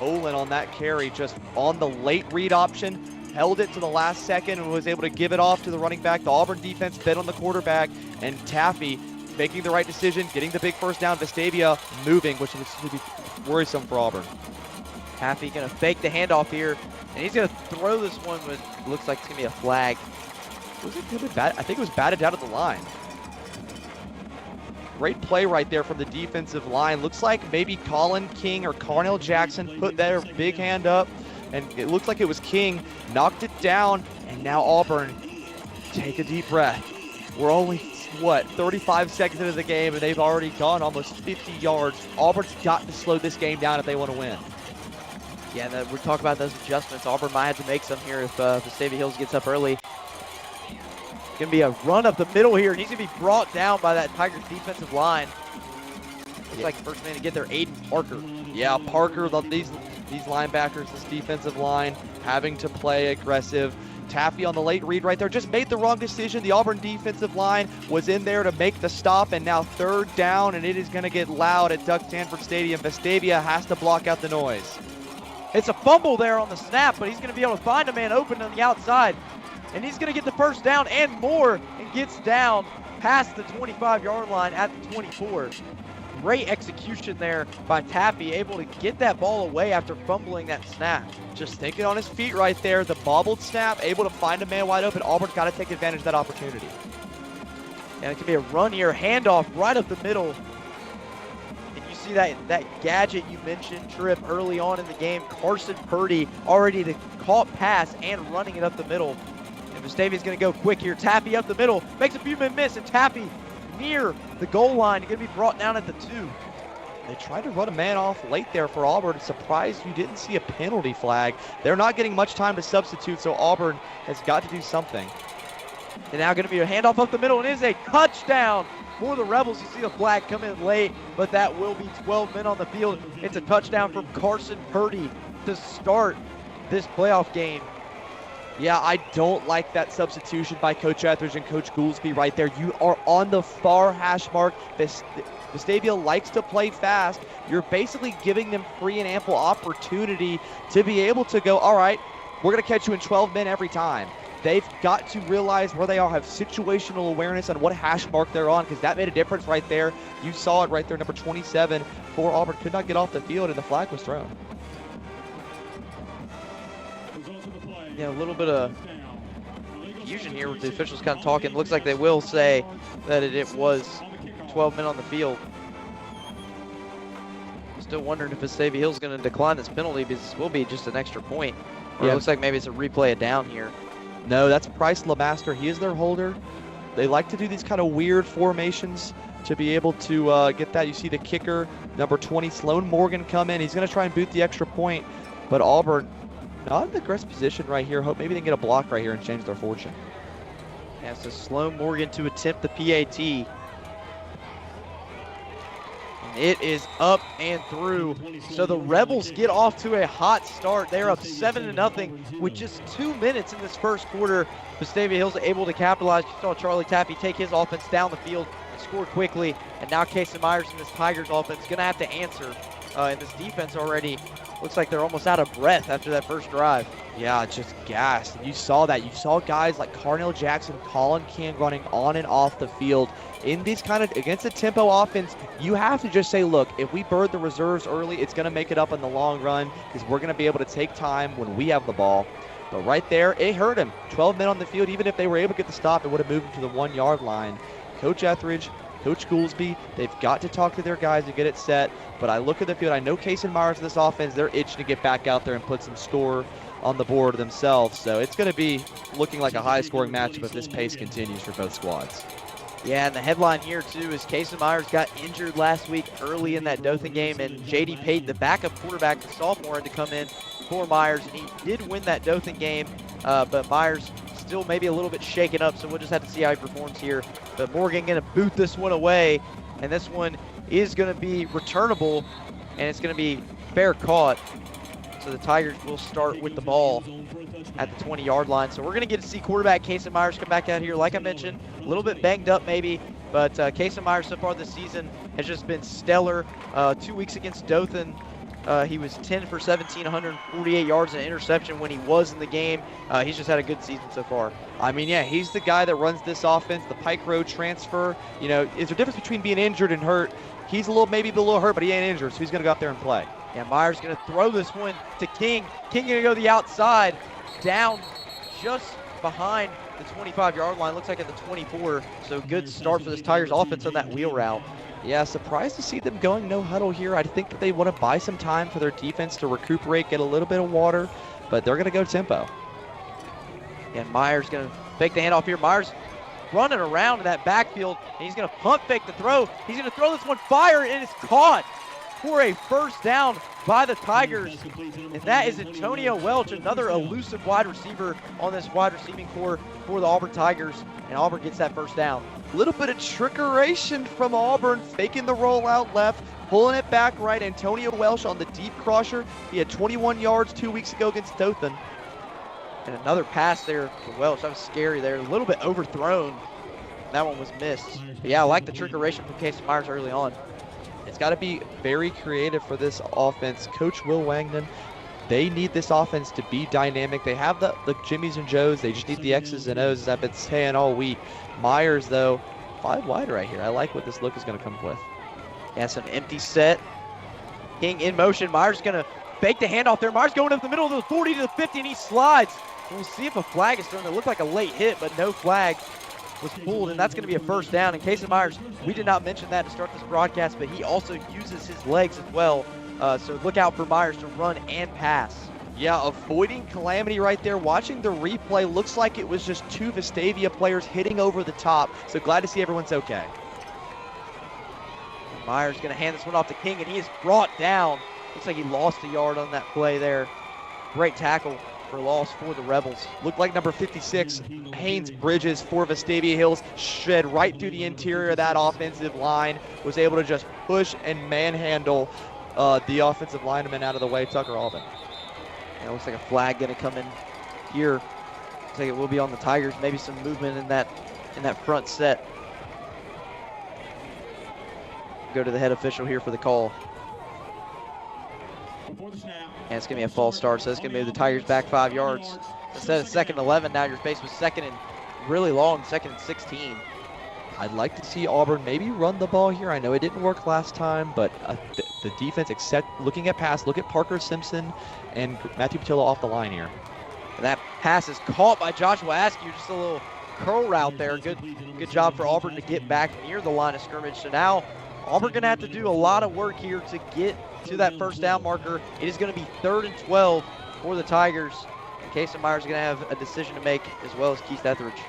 Olin on that carry, just on the late read option, held it to the last second and was able to give it off to the running back. The Auburn defense bet on the quarterback, and Taffy making the right decision, getting the big first down. Vestavia moving, which would be worrisome for Auburn. Taffy gonna fake the handoff here, and he's gonna throw this one, but it looks like it's gonna be a flag. Was it good or bad? I think it was batted down at the line. Great play right there from the defensive line. Looks like maybe Colin King or Carnell Jackson put their big hand up, and it looks like it was King, knocked it down, and now Auburn, take a deep breath. We're only, what, 35 seconds into the game, and they've already gone almost 50 yards. Auburn's got to slow this game down if they want to win. Yeah, we're talking about those adjustments. Auburn might have to make some here if Vestavia Hills gets up early. It's going to be a run up the middle here, and he's going to be brought down by that Tigers defensive line. Looks like the first man to get there, Aiden Parker. Yeah, Parker, these linebackers, this defensive line, having to play aggressive. Taffy on the late read right there, just made the wrong decision. The Auburn defensive line was in there to make the stop, and now third down, and it is going to get loud at Duck Sanford Stadium. Vestavia has to block out the noise. It's a fumble there on the snap, but he's going to be able to find a man open on the outside. And he's going to get the first down and more, and gets down past the 25-yard line at the 24. Great execution there by Taffy, able to get that ball away after fumbling that snap. Just thinking on his feet right there, the bobbled snap, able to find a man wide open. Auburn's got to take advantage of that opportunity. And it could be a run here, handoff right up the middle. And you see that gadget you mentioned, Trip, early on in the game. Carson Purdy already the caught pass and running it up the middle. And Vestavia's going to go quick here. Taffy up the middle, makes a few men miss, and Taffy near the goal line. Going to be brought down at the 2. They tried to run a man off late there for Auburn. Surprised you didn't see a penalty flag. They're not getting much time to substitute, so Auburn has got to do something. And now going to be a handoff up the middle, and it is a touchdown for the Rebels. You see the flag come in late, but that will be 12 men on the field. It's a touchdown from Carson Purdy to start this playoff game. Yeah, I don't like that substitution by Coach Etheridge and Coach Goolsby right there. You are on the far hash mark. Vestavia likes to play fast. You're basically giving them free and ample opportunity to be able to go, all right, we're going to catch you in 12 men every time. They've got to realize where they are, have situational awareness on what hash mark they're on, because that made a difference right there. You saw it right there, number 27 for Auburn could not get off the field, and the flag was thrown. Yeah, a little bit of confusion here with the officials kind of talking. Looks like they will say that it was 12 men on the field. Still wondering if Vestavia Hill's going to decline this penalty, because this will be just an extra point. Or it looks like maybe it's a replay of down here. No, that's Bryce LeMaster. He is their holder. They like to do these kind of weird formations to be able to get that. You see the kicker, number 20, Sloan Morgan, come in. He's going to try and boot the extra point, but Auburn not in the aggressive position right here. Hope maybe they can get a block right here and change their fortune. Yeah, so Sloan Morgan to attempt the PAT. And it is up and through. So the Rebels get off to a hot start. They're up 7-0 with just 2 minutes in this first quarter. Vestavia Hill's able to capitalize. You saw Charlie Taffy take his offense down the field and score quickly. And now Casey Myers in this Tigers offense is going to have to answer. And this defense already looks like they're almost out of breath after that first drive. Yeah, just gassed. You saw that. You saw guys like Carnell Jackson, Colin King running on and off the field. In these kind of, against a tempo offense, you have to just say, look, if we bird the reserves early, it's going to make it up in the long run, because we're going to be able to take time when we have the ball. But right there, it hurt him. 12 men on the field. Even if they were able to get the stop, it would have moved him to the 1-yard line. Coach Etheridge, Coach Goolsby, they've got to talk to their guys to get it set. But I look at the field, I know Case and Myers in this offense, they're itching to get back out there and put some score on the board themselves. So it's going to be looking like a high-scoring matchup if this pace continues for both squads. Yeah, and the headline here, too, is Casey Myers got injured last week early in that Dothan game, and J.D. Payton, the backup quarterback, the sophomore, had to come in for Myers, and he did win that Dothan game, but Myers still maybe a little bit shaken up, so we'll just have to see how he performs here. But Morgan going to boot this one away, and this one is going to be returnable, and it's going to be fair caught. So the Tigers will start with the ball at the 20-yard line. So we're going to get to see quarterback Kason Myers come back out here. Like I mentioned, a little bit banged up maybe, but Kason Myers so far this season has just been stellar. 2 weeks against Dothan, he was 10 for 17, 148 yards and an interception when he was in the game. He's just had a good season so far. I mean, yeah, he's the guy that runs this offense, the Pike Road transfer. You know, is there a difference between being injured and hurt? He's maybe a little hurt, but he ain't injured, so he's going to go out there and play. Yeah, Myers going to throw this one to King. King going to go the outside, down just behind the 25-yard line. Looks like at the 24, so good start for this Tigers offense on that wheel route. Yeah, surprised to see them going no huddle here. I think that they want to buy some time for their defense to recuperate, get a little bit of water, but they're going to go tempo. And Myers going to fake the handoff here. Myers running around in that backfield, and he's going to pump fake the throw. He's going to throw this one fire, and it's caught for a first down by the Tigers. And that is Antonio Welch, another elusive wide receiver on this wide receiving core for the Auburn Tigers. And Auburn gets that first down. A little bit of trickeration from Auburn, faking the rollout left, pulling it back right. Antonio Welch on the deep crosser. He had 21 yards 2 weeks ago against Dothan. And another pass there for Welch. That was scary there. A little bit overthrown. That one was missed. But yeah, I like the trickeration from Kason Myers early on. It's got to be very creative for this offense. Coach Will Wangman, they need this offense to be dynamic. They have the Jimmies and Joes. They just need the X's and O's, as I've been saying all week. Myers, though, 5 wide right here. I like what this look is going to come with. Yeah, some empty set. King in motion. Myers going to fake the handoff there. Myers going up the middle of the 40 to the 50, and he slides. We'll see if a flag is thrown. It looked like a late hit, but no flag was pulled, and that's going to be a first down. And Kason Myers, we did not mention that to start this broadcast, but he also uses his legs as well. So look out for Myers to run and pass. Yeah, avoiding calamity right there. Watching the replay, looks like it was just 2 Vestavia players hitting over the top. So glad to see everyone's okay. Myers going to hand this one off to King, and he is brought down. Looks like he lost a yard on that play there. Great tackle for loss for the Rebels. Looked like number 56, Haynes Bridges for Vestavia Hills, shred right through the interior of that offensive line, was able to just push and manhandle the offensive lineman out of the way, Tucker Alvin. And it looks like a flag going to come in here. Looks like it will be on the Tigers. Maybe some movement in that front set. Go to the head official here for the call. And it's going to be a false start, so it's going to move the Tigers back 5 yards. Instead of 2nd and 11, now you're faced with 2nd and really long, 2nd and 16. I'd like to see Auburn maybe run the ball here. I know it didn't work last time, but the defense, looking at pass, look at Parker Simpson and Matthew Patillo off the line here. And that pass is caught by Joshua Askew, just a little curl route there. Good job for Auburn to get back near the line of scrimmage. So now Auburn going to have to do a lot of work here to get to that first down marker. It is going to be 3rd and 12 for the Tigers. And Kason Myers is going to have a decision to make, as well as Keith Etheridge.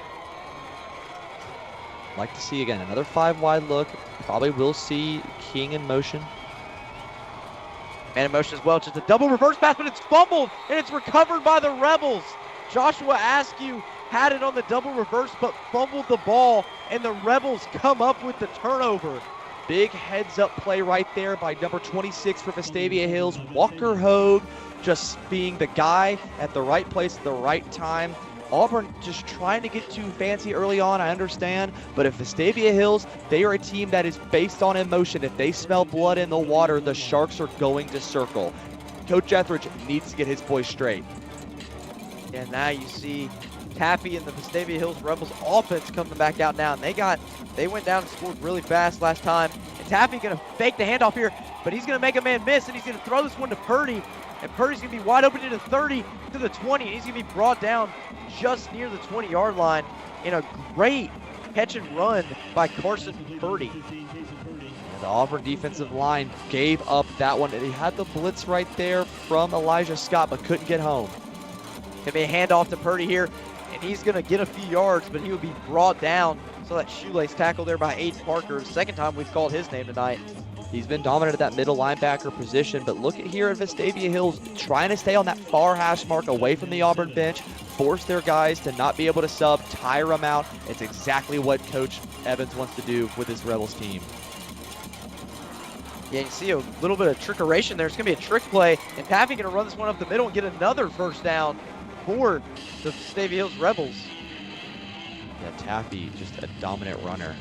Like to see, again, another 5 wide look. Probably will see King in motion. Man in motion as well. Just a double reverse pass, but it's fumbled, and it's recovered by the Rebels. Joshua Askew had it on the double reverse, but fumbled the ball, and the Rebels come up with the turnover. Big heads-up play right there by number 26 for Vestavia Hills, Walker Hogue, just being the guy at the right place at the right time. Auburn just trying to get too fancy early on, I understand, but if Vestavia Hills, they are a team that is based on emotion. If they smell blood in the water, the Sharks are going to circle. Coach Etheridge needs to get his boys straight. And now you see Taffy and the Vestavia Hills Rebels offense coming back out now, and they went down and scored really fast last time. And Taffy going to fake the handoff here, but he's going to make a man miss, and he's going to throw this one to Purdy. And Purdy's going to be wide open to the 30, to the 20, and he's going to be brought down just near the 20-yard line in a great catch and run by Carson Purdy. And the Auburn defensive line gave up that one. He had the blitz right there from Elijah Scott, but couldn't get home. Going to be a handoff to Purdy here, and he's going to get a few yards, but he will be brought down So that shoelace tackle there by Aiden Parker. Second time we've called his name tonight. He's been dominant at that middle linebacker position, but look at here at Vestavia Hills trying to stay on that far hash mark away from the Auburn bench, force their guys to not be able to sub, tire them out. It's exactly what Coach Evans wants to do with his Rebels team. Yeah, you see a little bit of trickeration there. It's going to be a trick play, and Taffy going to run this one up the middle and get another first down for the Vestavia Hills Rebels. Yeah, Taffy, just a dominant runner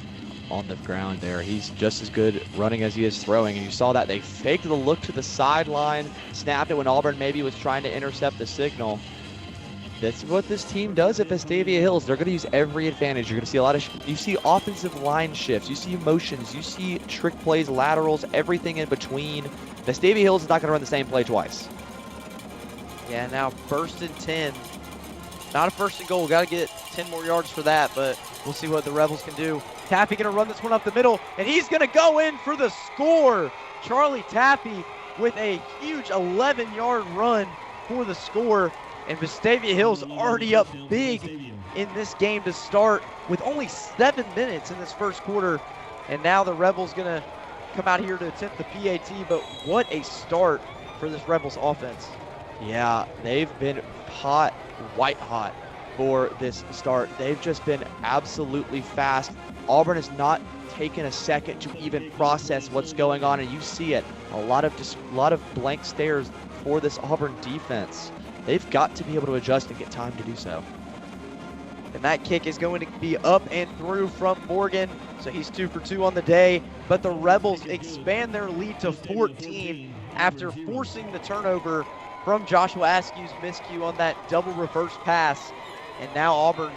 on the ground there. He's just as good running as he is throwing, and you saw that they faked the look to the sideline, snapped it when Auburn maybe was trying to intercept the signal. That's what this team does at Vestavia Hills. They're going to use every advantage. You're going to see a lot of, you see offensive line shifts, you see motions, you see trick plays, laterals, everything in between. Vestavia Hills is not going to run the same play twice. Yeah, now first and 10. Not a first and goal. Got to get 10 more yards for that, but we'll see what the Rebels can do. Taffy going to run this one up the middle, and he's going to go in for the score. Charlie Taffy with a huge 11-yard run for the score, and Vestavia Hills already up big in this game to start with only 7 minutes in this first quarter, and now the Rebels going to come out here to attempt the PAT, but what a start for this Rebels offense. Yeah, they've been hot, white hot for this start. They've just been absolutely fast. Auburn has not taken a second to even process what's going on, and you see it. A lot of blank stares for this Auburn defense. They've got to be able to adjust and get time to do so. And that kick is going to be up and through from Morgan, so he's 2 for 2 on the day. But the Rebels expand their lead to 14 after forcing the turnover from Joshua Askew's miscue on that double reverse pass. And now Auburn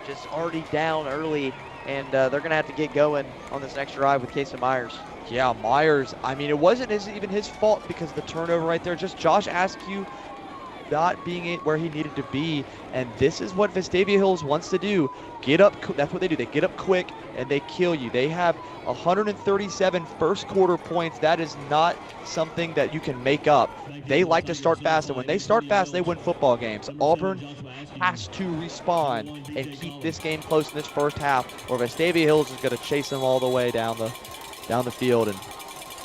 just already down early, and they're going to have to get going on this next drive with Casey Myers. Yeah, Myers, I mean, it wasn't even his fault because of the turnover right there. Just Josh Askew not being where he needed to be, and this is what Vestavia Hills wants to do. Get up, that's what they do. They get up quick and they kill you. They have 137 first quarter points. That is not something that you can make up. They like to start fast, and when they start fast, they win football games. Auburn has to respond and keep this game close in this first half, or Vestavia Hills is going to chase them all the way down the field and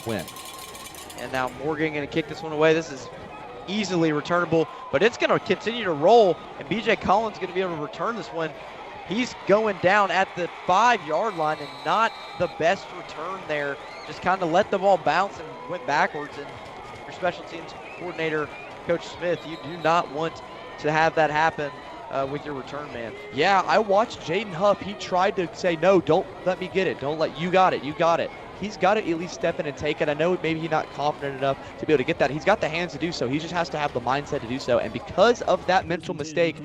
win. And now Morgan going to kick this one away. This is easily returnable, but it's going to continue to roll, and BJ Collins going to be able to return this one. He's going down at the 5-yard line, and not the best return there. Just kind of let the ball bounce and went backwards, and your special teams coordinator, Coach Smith, you do not want to have that happen with your return man. Yeah, I watched Jaden Huff. He tried to say, no, don't let me get it. You got it, you got it. He's got to at least step in and take it. I know maybe he's not confident enough to be able to get that. He's got the hands to do so. He just has to have the mindset to do so. And because of that mental mistake,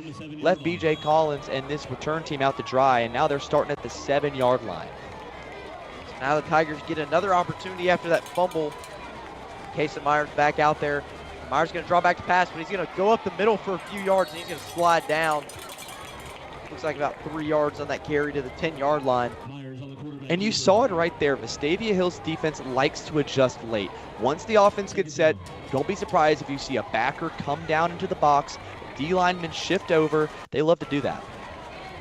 left BJ Collins and this return team out to dry. And now they're starting at the 7-yard line. So now the Tigers get another opportunity after that fumble. Casey Myers back out there. Myers going to draw back to pass, but he's going to go up the middle for a few yards, and he's going to slide down. Looks like about 3 yards on that carry to the 10-yard line. And you saw it right there. Vestavia Hills defense likes to adjust late. Once the offense gets set, don't be surprised if you see a backer come down into the box, D linemen shift over. They love to do that.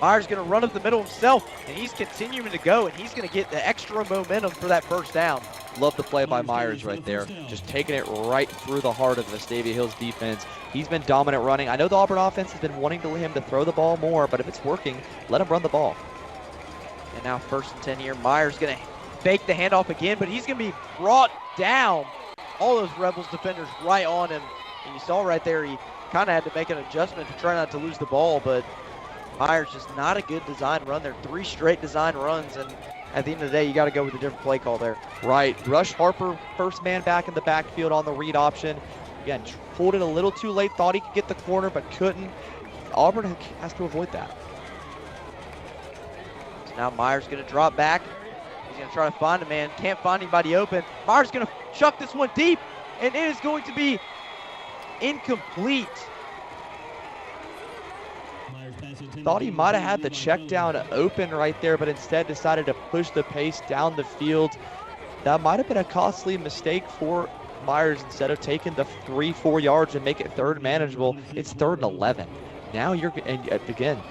Myers going to run up the middle himself, and he's continuing to go, and he's going to get the extra momentum for that first down. Love the play by Myers right there. Just taking it right through the heart of the Vestavia Hills defense. He's been dominant running. I know the Auburn offense has been wanting him to throw the ball more, but if it's working, let him run the ball. And now first and 10 here. Myers going to fake the handoff again, but he's going to be brought down. All those Rebels defenders right on him. And you saw right there, he kind of had to make an adjustment to try not to lose the ball, but Myers just not a good design run there. 3 straight design runs, and at the end of the day, you got to go with a different play call there. Right. Rush Harper, first man back in the backfield on the read option. Again, pulled it a little too late. Thought he could get the corner, but couldn't. Auburn has to avoid that. So now Myers going to drop back. He's going to try to find a man. Can't find anybody open. Myers going to chuck this one deep, and it is going to be incomplete. Thought he might have had the check down open right there, but instead decided to push the pace down the field. That might have been a costly mistake for Myers. Instead of taking the 3-4 yards and make it third manageable, it's 3rd and 11. Now again,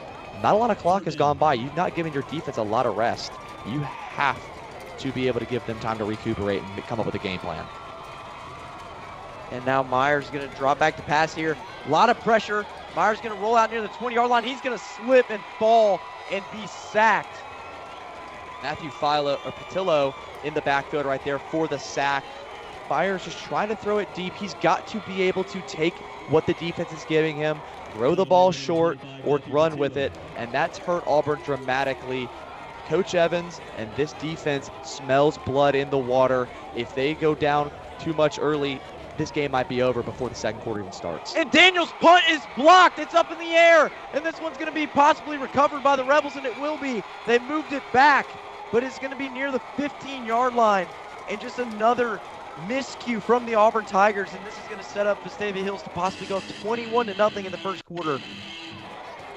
not a lot of clock has gone by. You've not given your defense a lot of rest. You have to be able to give them time to recuperate and come up with a game plan. And now Myers going to drop back to pass here. A lot of pressure. Myers going to roll out near the 20-yard line. He's going to slip and fall and be sacked. Matthew Patillo in the backfield right there for the sack. Myers just trying to throw it deep. He's got to be able to take what the defense is giving him, throw the ball short, or run with it, and that's hurt Auburn dramatically. Coach Evans and this defense smells blood in the water. If they go down too much early, this game might be over before the second quarter even starts. And Daniel's punt is blocked. It's up in the air. And this one's going to be possibly recovered by the Rebels, and it will be. They moved it back, but it's going to be near the 15-yard line. And just another miscue from the Auburn Tigers, and this is going to set up Vestavia Hills to possibly go 21-0 in the first quarter.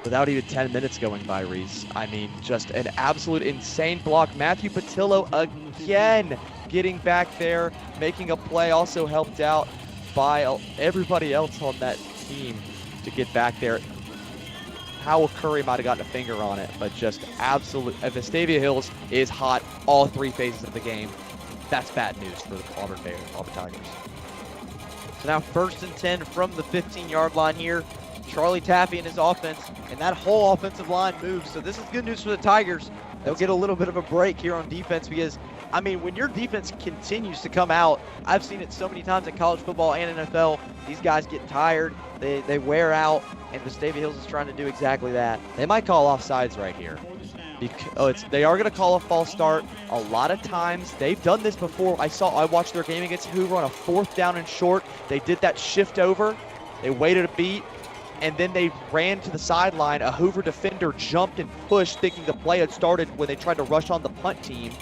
Without even 10 minutes going by, Reese. I mean, just an absolute insane block. Matthew Patillo again getting back there, making a play, also helped out by everybody else on that team to get back there. Howell Curry might have gotten a finger on it, but just absolute. Vestavia Hills is hot all three phases of the game. That's bad news for the Auburn Tigers. So now 1st and 10 from the 15-yard line here. Charlie Taffy and his offense, and that whole offensive line moves. So this is good news for the Tigers. They'll get a little bit of a break here on defense because, I mean, when your defense continues to come out, I've seen it so many times in college football and NFL, these guys get tired, they wear out, and Vestavia Hills is trying to do exactly that. They might call offsides right here. They are going to call a false start. A lot of times, they've done this before. I watched their game against Hoover on a 4th down and short. They did that shift over. They waited a beat, and then they ran to the sideline. A Hoover defender jumped and pushed, thinking the play had started when they tried to rush on the punt team.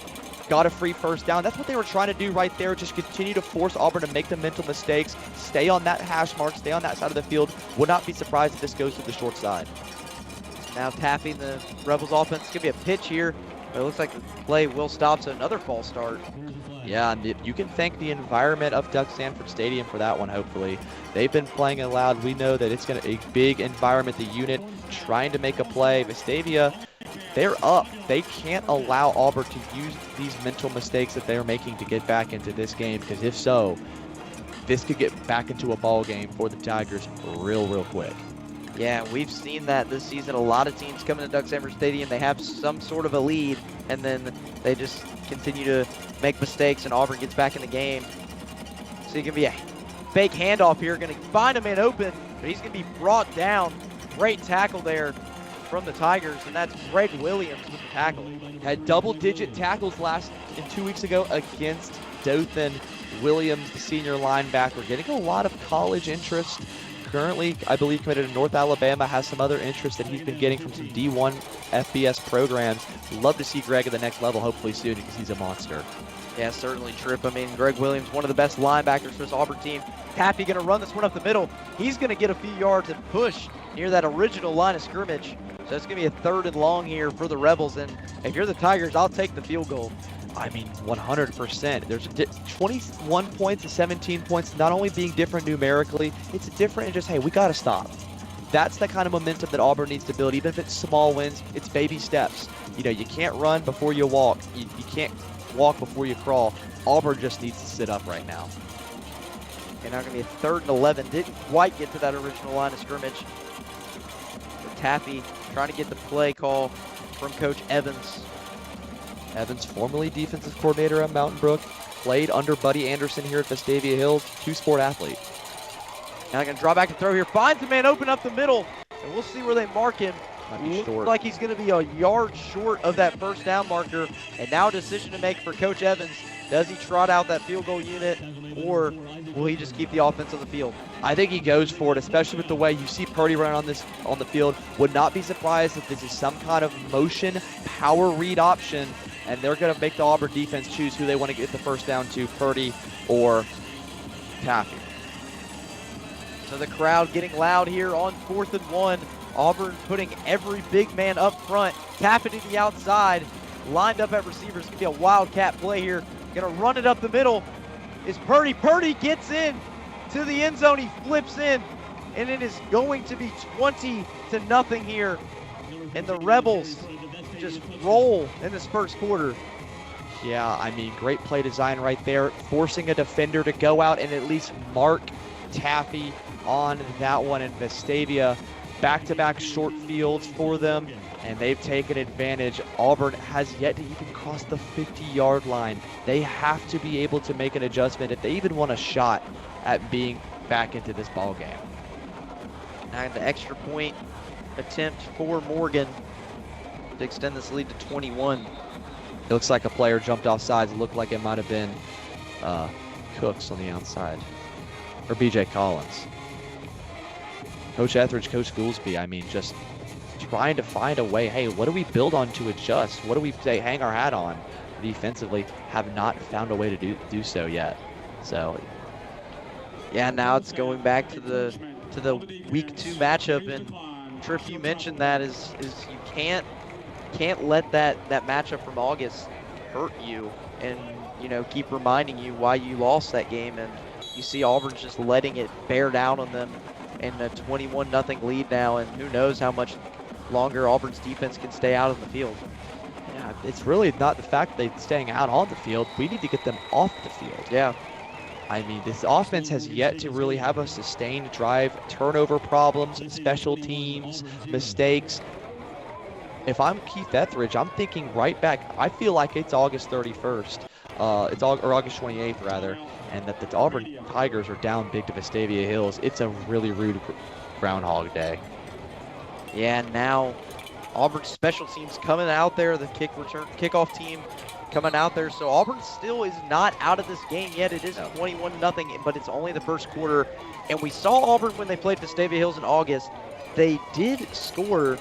Got a free 1st down. That's what they were trying to do right there. Just continue to force Auburn to make the mental mistakes. Stay on that hash mark. Stay on that side of the field. Would not be surprised if this goes to the short side. Now Taffy and the Rebels offense. It's going to be a pitch here, but it looks like the play will stop, so another false start. Yeah, and you can thank the environment of Doug Sanford Stadium for that one, hopefully. They've been playing it loud. We know that it's going to be a big environment, the unit trying to make a play. Vestavia, they're up. They can't allow Auburn to use these mental mistakes that they're making to get back into this game, because if so, this could get back into a ball game for the Tigers real quick. Yeah, we've seen that this season. A lot of teams coming to Doug Sanford Stadium, they have some sort of a lead, and then they just continue to make mistakes, and Auburn gets back in the game. So it can be a fake handoff here. Going to find a man open, but he's going to be brought down. Great tackle there from the Tigers, and that's Greg Williams with the tackle. Had double-digit tackles 2 weeks ago against Dothan. Williams, the senior linebacker, getting a lot of college interest. Currently, I believe, committed to North Alabama, has some other interest that he's been getting from some D1 FBS programs. Love to see Greg at the next level, hopefully soon, because he's a monster. Yeah, certainly, Tripp. I mean, Greg Williams, one of the best linebackers for this Auburn team. Taffy going to run this one up the middle. He's going to get a few yards and push near that original line of scrimmage. So it's going to be a 3rd and long here for the Rebels. And if you're the Tigers, I'll take the field goal. I mean, 100%. There's 21 points to 17 points, not only being different numerically, it's different in just, hey, we got to stop. That's the kind of momentum that Auburn needs to build. Even if it's small wins, it's baby steps. You know, you can't run before you walk. You can't walk before you crawl. Auburn just needs to sit up right now. And now going to be a 3rd and 11. Didn't quite get to that original line of scrimmage. So Taffy trying to get the play call from Coach Evans. Evans, formerly defensive coordinator at Mountain Brook, played under Buddy Anderson here at Vestavia Hills, 2-sport athlete. Now going to draw back and throw here. Finds a man open up the middle, and we'll see where they mark him. Looks like he's going to be a yard short of that 1st down marker. And now a decision to make for Coach Evans. Does he trot out that field goal unit, or will he just keep the offense on the field? I think he goes for it, especially with the way you see Purdy running on the field. Would not be surprised if this is some kind of motion power read option, and they're going to make the Auburn defense choose who they want to get the 1st down to, Purdy or Taffy. So the crowd getting loud here on 4th and 1. Auburn putting every big man up front. Taffy to the outside, lined up at receivers. It's going to be a wildcat play here. Going to run it up the middle. Is Purdy. Purdy gets in to the end zone. He flips in, and it is going to be 20-0 here. and the Rebels just roll in this first quarter. Yeah, I mean, great play design right there, forcing a defender to go out and at least mark Taffy on that one. In Vestavia, back-to-back short fields for them, and they've taken advantage. Auburn has yet to even cross the 50-yard line. They have to be able to make an adjustment if they even want a shot at being back into this ball game. Now the extra point attempt for Morgan to extend this lead to 21. It looks like a player jumped off sides. It looked like it might have been Cooks on the outside, or BJ Collins. Coach Etheridge, Coach Goolsby, I mean, just trying to find a way. Hey, what do we build on to adjust? What do we say hang our hat on defensively? Have not found a way to do so yet. So yeah, now it's going back to the week 2 matchup, and Tripp, you mentioned that is you can't let that matchup from August hurt you, and keep reminding you why you lost that game. And you see Auburn's just letting it bear down on them in a 21-0 lead now, and who knows how much longer Auburn's defense can stay out on the field. Yeah, it's really not the fact that they're staying out on the field. We need to get them off the field. Yeah. I mean, this offense has yet to really have a sustained drive. Turnover problems, special teams, mistakes. If I'm Keith Etheridge, I'm thinking right back. I feel like it's August 31st. Or August 28th, rather. And that the Auburn Tigers are down big to Vestavia Hills. It's a really rude Groundhog Day. Yeah, now Auburn's special teams coming out there, the kickoff team coming out there. So Auburn still is not out of this game yet. It is 21-0, but it's only the first quarter. And we saw Auburn when they played Vestavia Hills in August. They did score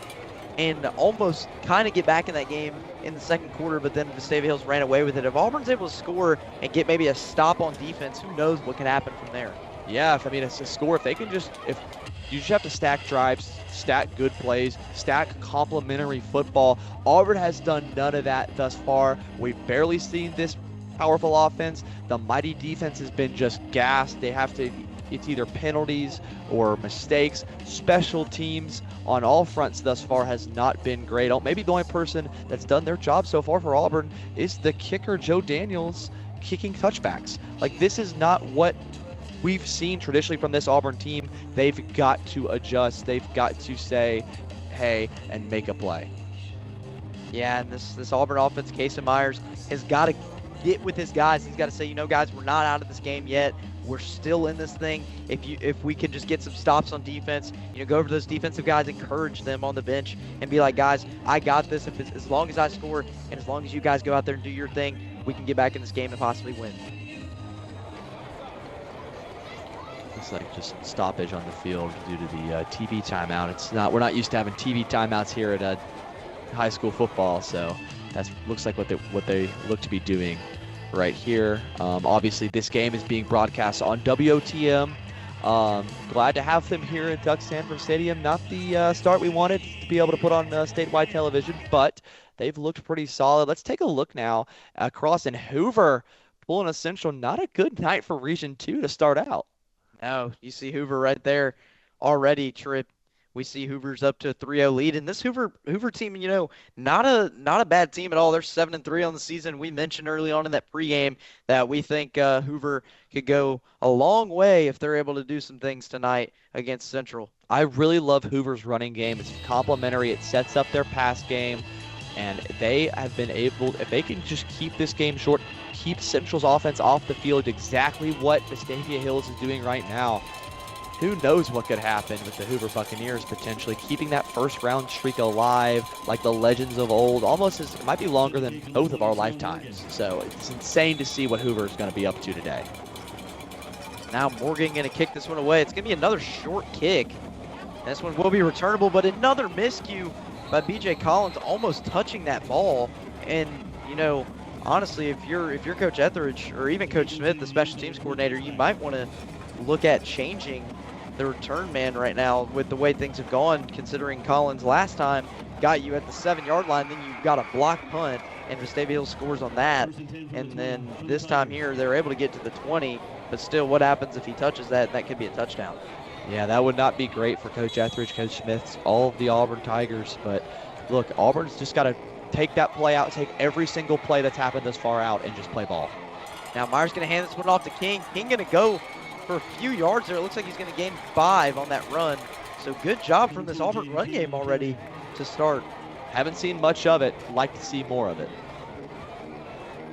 and almost kind of get back in that game in the second quarter, but then Vestavia Hills ran away with it. If Auburn's able to score and get maybe a stop on defense, who knows what can happen from there. Yeah, I mean, it's a score. If you just have to stack drives, stack good plays, stack complementary football. Auburn has done none of that thus far. We've barely seen this powerful offense. The mighty defense has been just gassed. It's either penalties or mistakes. Special teams on all fronts thus far has not been great. Maybe the only person that's done their job so far for Auburn is the kicker, Joe Daniels, kicking touchbacks. Like, this is not what we've seen traditionally from this Auburn team. They've got to adjust. They've got to say, hey, and make a play. Yeah, and this Auburn offense, Casey Myers, has got to get with his guys. He's got to say, guys, we're not out of this game yet. We're still in this thing. If we can just get some stops on defense, go over to those defensive guys, encourage them on the bench, and be like, guys, I got this. As long as I score and as long as you guys go out there and do your thing, we can get back in this game and possibly win. It's like just stoppage on the field due to the TV timeout. We're not used to having TV timeouts here at high school football, so that looks like what they look to be doing right here. Obviously, this game is being broadcast on WOTM. Glad to have them here at Duck Sanford Stadium. Not the start we wanted to be able to put on statewide television, but they've looked pretty solid. Let's take a look now across in Hoover, pulling a Central. Not a good night for Region 2 to start out. No, you see Hoover right there already, Tripp. We see Hoover's up to a 3-0 lead, and this Hoover team, not a bad team at all. They're 7-3 on the season. We mentioned early on in that pregame that we think Hoover could go a long way if they're able to do some things tonight against Central. I really love Hoover's running game. It's complementary. It sets up their pass game, and they have been able, if they can just keep this game short, keep Central's offense off the field, exactly what Vestavia Hills is doing right now. Who knows what could happen with the Hoover Buccaneers potentially keeping that first-round streak alive like the legends of old, it might be longer than both of our lifetimes. So it's insane to see what Hoover is going to be up to today. Now Morgan going to kick this one away. It's going to be another short kick. This one will be returnable, but another miscue by BJ Collins, almost touching that ball. And, honestly, if you're Coach Etheridge or even Coach Smith, the special teams coordinator, you might want to look at changing the return man right now with the way things have gone, considering Collins last time got you at the 7-yard line, then you got a block punt, and Vestavia Hills scores on that. And then this time here, they're able to get to the 20, but still, what happens if he touches that? That could be a touchdown. Yeah, that would not be great for Coach Etheridge, Coach Smith, all of the Auburn Tigers. But look, Auburn's just got to take that play out, take every single play that's happened this far out, and just play ball. Now Myers going to hand this one off to King. King going to go for a few yards there. It looks like he's going to gain 5 on that run. So good job from this Auburn run game already to start. Haven't seen much of it. Like to see more of it.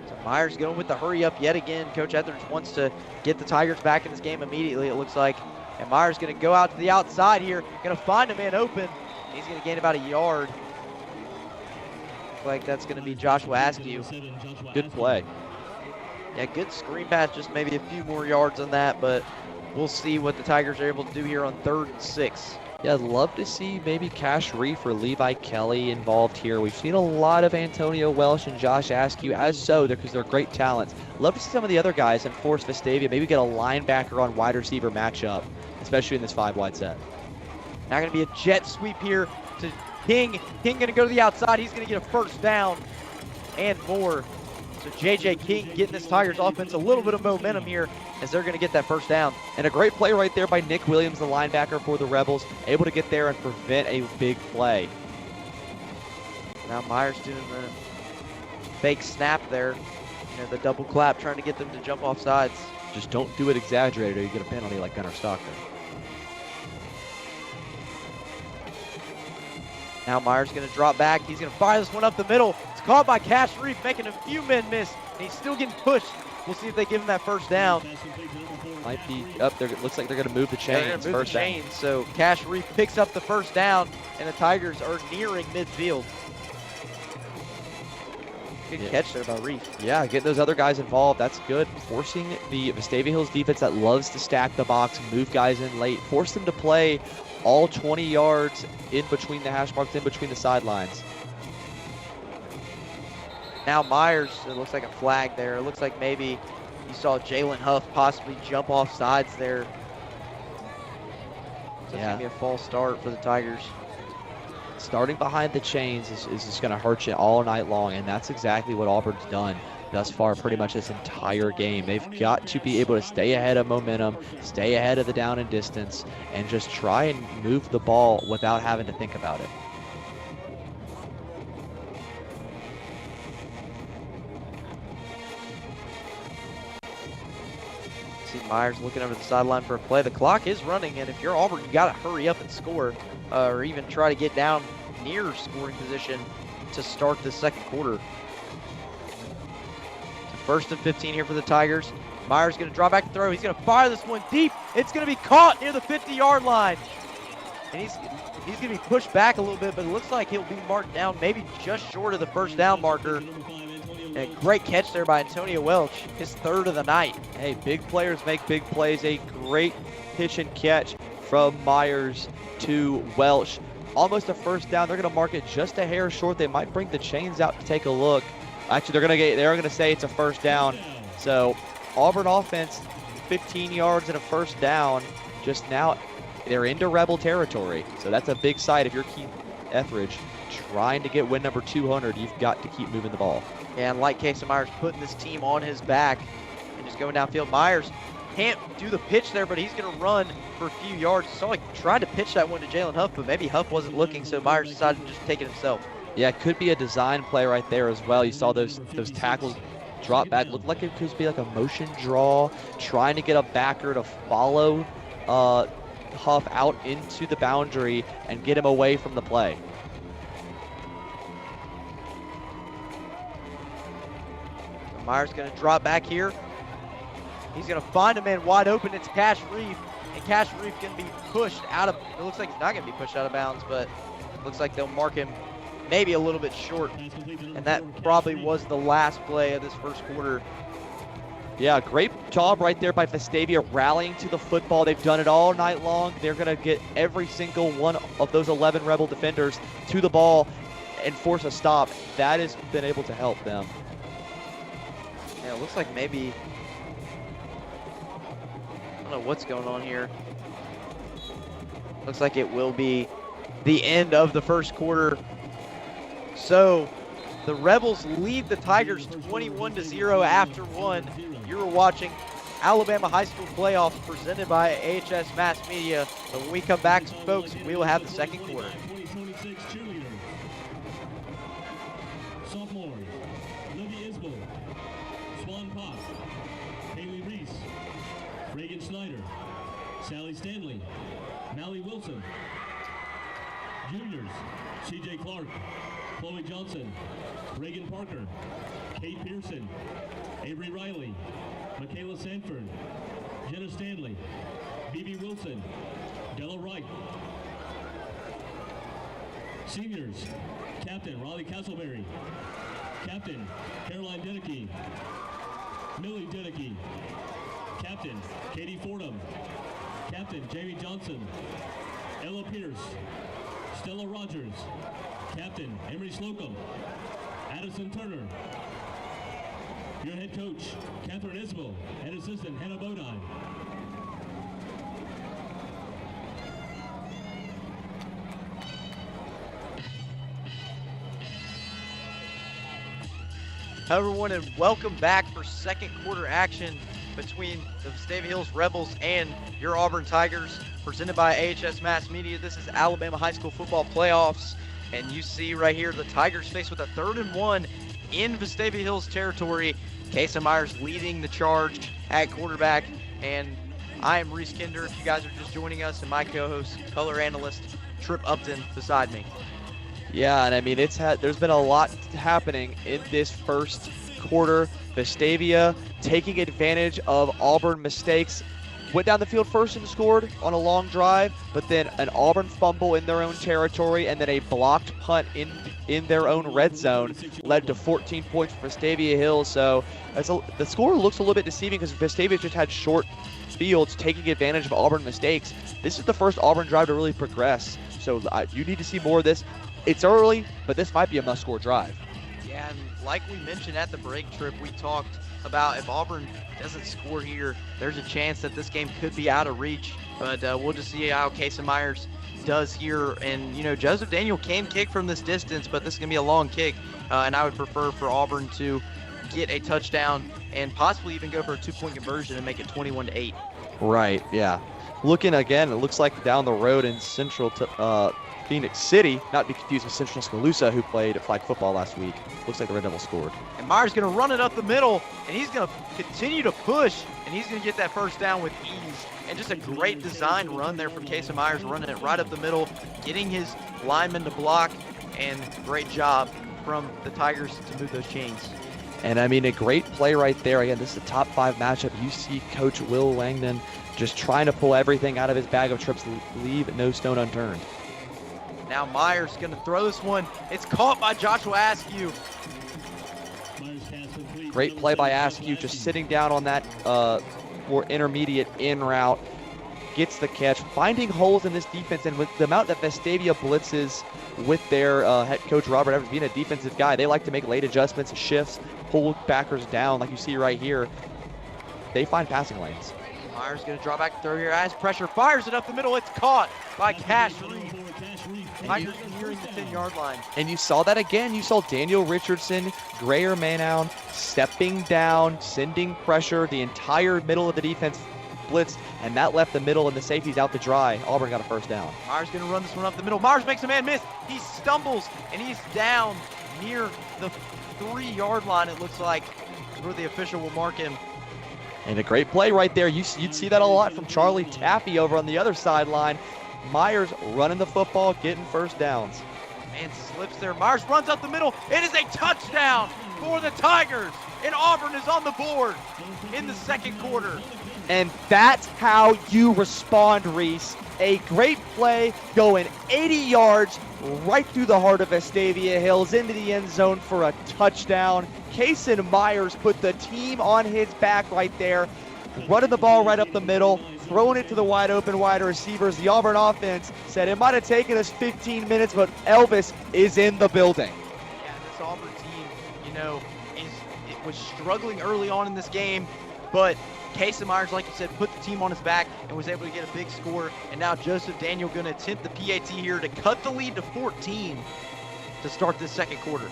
So Myers going with the hurry up yet again. Coach Etheridge wants to get the Tigers back in this game immediately, it looks like. And Myers going to go out to the outside here. Going to find a man open. He's going to gain about a yard. Looks like that's going to be Joshua Askew. Good play. Yeah, good screen pass, just maybe a few more yards on that, but we'll see what the Tigers are able to do here on 3rd and 6. Yeah, I'd love to see maybe Cash Reef or Levi Kelly involved here. We've seen a lot of Antonio Welsh and Josh Askew, as so, because they're great talents. Love to see some of the other guys and force Vestavia, maybe get a linebacker on wide receiver matchup, especially in this 5-wide set. Now going to be a jet sweep here to King. King going to go to the outside. He's going to get a first down and more. So J.J. King getting this Tigers offense a little bit of momentum here as they're going to get that first down. And a great play right there by Nick Williams, the linebacker for the Rebels, able to get there and prevent a big play. Now Myers doing the fake snap there. You know, the double clap, trying to get them to jump off sides. Just don't do it exaggerated or you get a penalty like Gunnar Stockton. Now Myers going to drop back. He's going to fire this one up the middle. It's caught by Cash Reef, making a few men miss. And he's still getting pushed. We'll see if they give him that first down. Might be up there. It looks like they're going to move the chains. First down. So Cash Reef picks up the first down, and the Tigers are nearing midfield. Good catch there by Reef. Yeah, getting those other guys involved. That's good. Forcing the Vestavia Hills defense that loves to stack the box, move guys in late. Force them to play all 20 yards in between the hash marks, in between the sidelines. Now Myers, it looks like a flag there. It looks like maybe you saw Jalen Huff possibly jump off sides there. So yeah, it's going to be a false start for the Tigers. Starting behind the chains is just going to hurt you all night long, and that's exactly what Auburn's done thus far pretty much this entire game. They've got to be able to stay ahead of momentum, stay ahead of the down and distance, and just try and move the ball without having to think about it. See Myers looking over the sideline for a play. The clock is running, and if you're Auburn, you got to hurry up and score, or even try to get down near scoring position to start the second quarter. So 1st and 15 here for the Tigers. Myers going to draw back and throw. He's going to fire this one deep. It's going to be caught near the 50-yard line. And he's going to be pushed back a little bit, but it looks like he'll be marked down maybe just short of the first down marker. And a great catch there by Antonio Welch, his 3rd of the night. Hey, big players make big plays. A great pitch and catch from Myers to Welch. Almost a first down. They're going to mark it just a hair short. They might bring the chains out to take a look. Actually, they're going to say it's a first down. So Auburn offense, 15 yards and a first down. Just now, they're into Rebel territory. So that's a big sight. If you're Keith Etheridge trying to get win number 200, you've got to keep moving the ball. Yeah, and like Casey Myers putting this team on his back and just going downfield. Myers can't do the pitch there, but he's going to run for a few yards. So I tried to pitch that one to Jalen Huff, but maybe Huff wasn't looking, so Myers decided to just take it himself. Yeah, it could be a design play right there as well. You saw those tackles drop back. Looked like it could be like a motion draw, trying to get a backer to follow Huff out into the boundary and get him away from the play. Myers going to drop back here. He's going to find a man wide open. It's Cash Reef. And Cash Reef going to be pushed out of, it looks like he's not going to be pushed out of bounds, but it looks like they'll mark him maybe a little bit short. And that probably was the last play of this first quarter. Yeah, great job right there by Vestavia rallying to the football. They've done it all night long. They're going to get every single one of those 11 Rebel defenders to the ball and force a stop. That has been able to help them. Yeah, it looks like maybe, I don't know what's going on here. Looks like it will be the end of the first quarter. So the Rebels lead the Tigers 21-0 after one. You were watching Alabama High School playoffs presented by AHS Mass Media. But when we come back, folks, we will have the second quarter. 2026 cheerleader. Sophomore, Livy Isbell, Swan Potts, Haley Reese, Reagan Snyder, Sally Stanley, Mally Wilson. Juniors, CJ Clark, Chloe Johnson, Reagan Parker, Kate Pearson, Avery Riley, Michaela Sanford, Jenna Stanley, BB Wilson, Della Wright. Seniors, Captain Riley Castleberry, Captain Caroline Deneke, Millie Deneke, Captain Katie Fordham, Captain Jamie Johnson, Ella Pierce, Stella Rogers, Captain Emery Slocum, Addison Turner. Your head coach, Catherine Isbell, and assistant Hannah Bodine. Hello everyone, and welcome back for second quarter action between the Vestavia Hills Rebels and your Auburn Tigers, presented by AHS Mass Media. This is Alabama High School football playoffs, and you see right here the Tigers faced with a 3rd and 1 in Vestavia Hills territory. Casey Myers leading the charge at quarterback, and I am Reese Kinder if you guys are just joining us, and my co-host, color analyst Trip Upton beside me. Yeah, and I mean, there's been a lot happening in this first quarter. Vestavia taking advantage of Auburn mistakes. Went down the field first and scored on a long drive, but then an Auburn fumble in their own territory and then a blocked punt in their own red zone led to 14 points for Vestavia Hills. So the score looks a little bit deceiving because Vestavia just had short fields taking advantage of Auburn mistakes. This is the first Auburn drive to really progress, so you need to see more of this. It's early, but this might be a must-score drive. Yeah, and like we mentioned at the break, Trip, we talked about if Auburn doesn't score here, there's a chance that this game could be out of reach. But we'll just see how Casey Myers does here. And, you know, Joseph Daniel can kick from this distance, but this is going to be a long kick. And I would prefer for Auburn to get a touchdown and possibly even go for a 2-point conversion and make it 21-8. Right, yeah. Looking again, it looks like down the road in Central Phoenix City, not to be confused with Central SkillsUSA, who played flag football last week. Looks like the Red Devils scored. And Myers going to run it up the middle, and he's going to continue to push, and he's going to get that first down with ease. And just a great design run there from Casey Myers, running it right up the middle, getting his lineman to block, and great job from the Tigers to move those chains. And I mean, a great play right there. Again, this is a top 5 matchup. You see Coach Will Langdon just trying to pull everything out of his bag of tricks, leave no stone unturned. Now Myers going to throw this one. It's caught by Joshua Askew. Great play by Askew, just sitting down on that more intermediate in route. Gets the catch, finding holes in this defense, and with the amount that Vestavia blitzes with their head coach Robert Evans being a defensive guy, they like to make late adjustments, shifts, pull backers down like you see right here. They find passing lanes. Myers going to draw back, throw here, as pressure, fires it up the middle. It's caught by Cash Reed. Tigers nearing the 10-yard line. And you saw that again. You saw Daniel Richardson, Grayer Manown stepping down, sending pressure. The entire middle of the defense blitzed, and that left the middle and the safeties out to dry. Auburn got a first down. Myers going to run this one up the middle. Myers makes a man miss. He stumbles, and he's down near the 3-yard line, it looks like, where the official will mark him. And a great play right there. You'd see that a lot from Charlie Taffy over on the other sideline. Myers running the football, getting first downs. Man slips there. Myers runs up the middle. It is a touchdown for the Tigers. And Auburn is on the board in the second quarter. And that's how you respond, Reese. A great play going 80 yards right through the heart of Vestavia Hills into the end zone for a touchdown. Casey Myers put the team on his back right there, running the ball right up the middle, throwing it to the wide open wide receivers. The Auburn offense said it might have taken us 15 minutes, but Elvis is in the building. Yeah, this Auburn team, you know, it was struggling early on in this game, but Casey Myers, like you said, put the team on his back and was able to get a big score. And now Joseph Daniel going to attempt the PAT here to cut the lead to 14 to start this second quarter.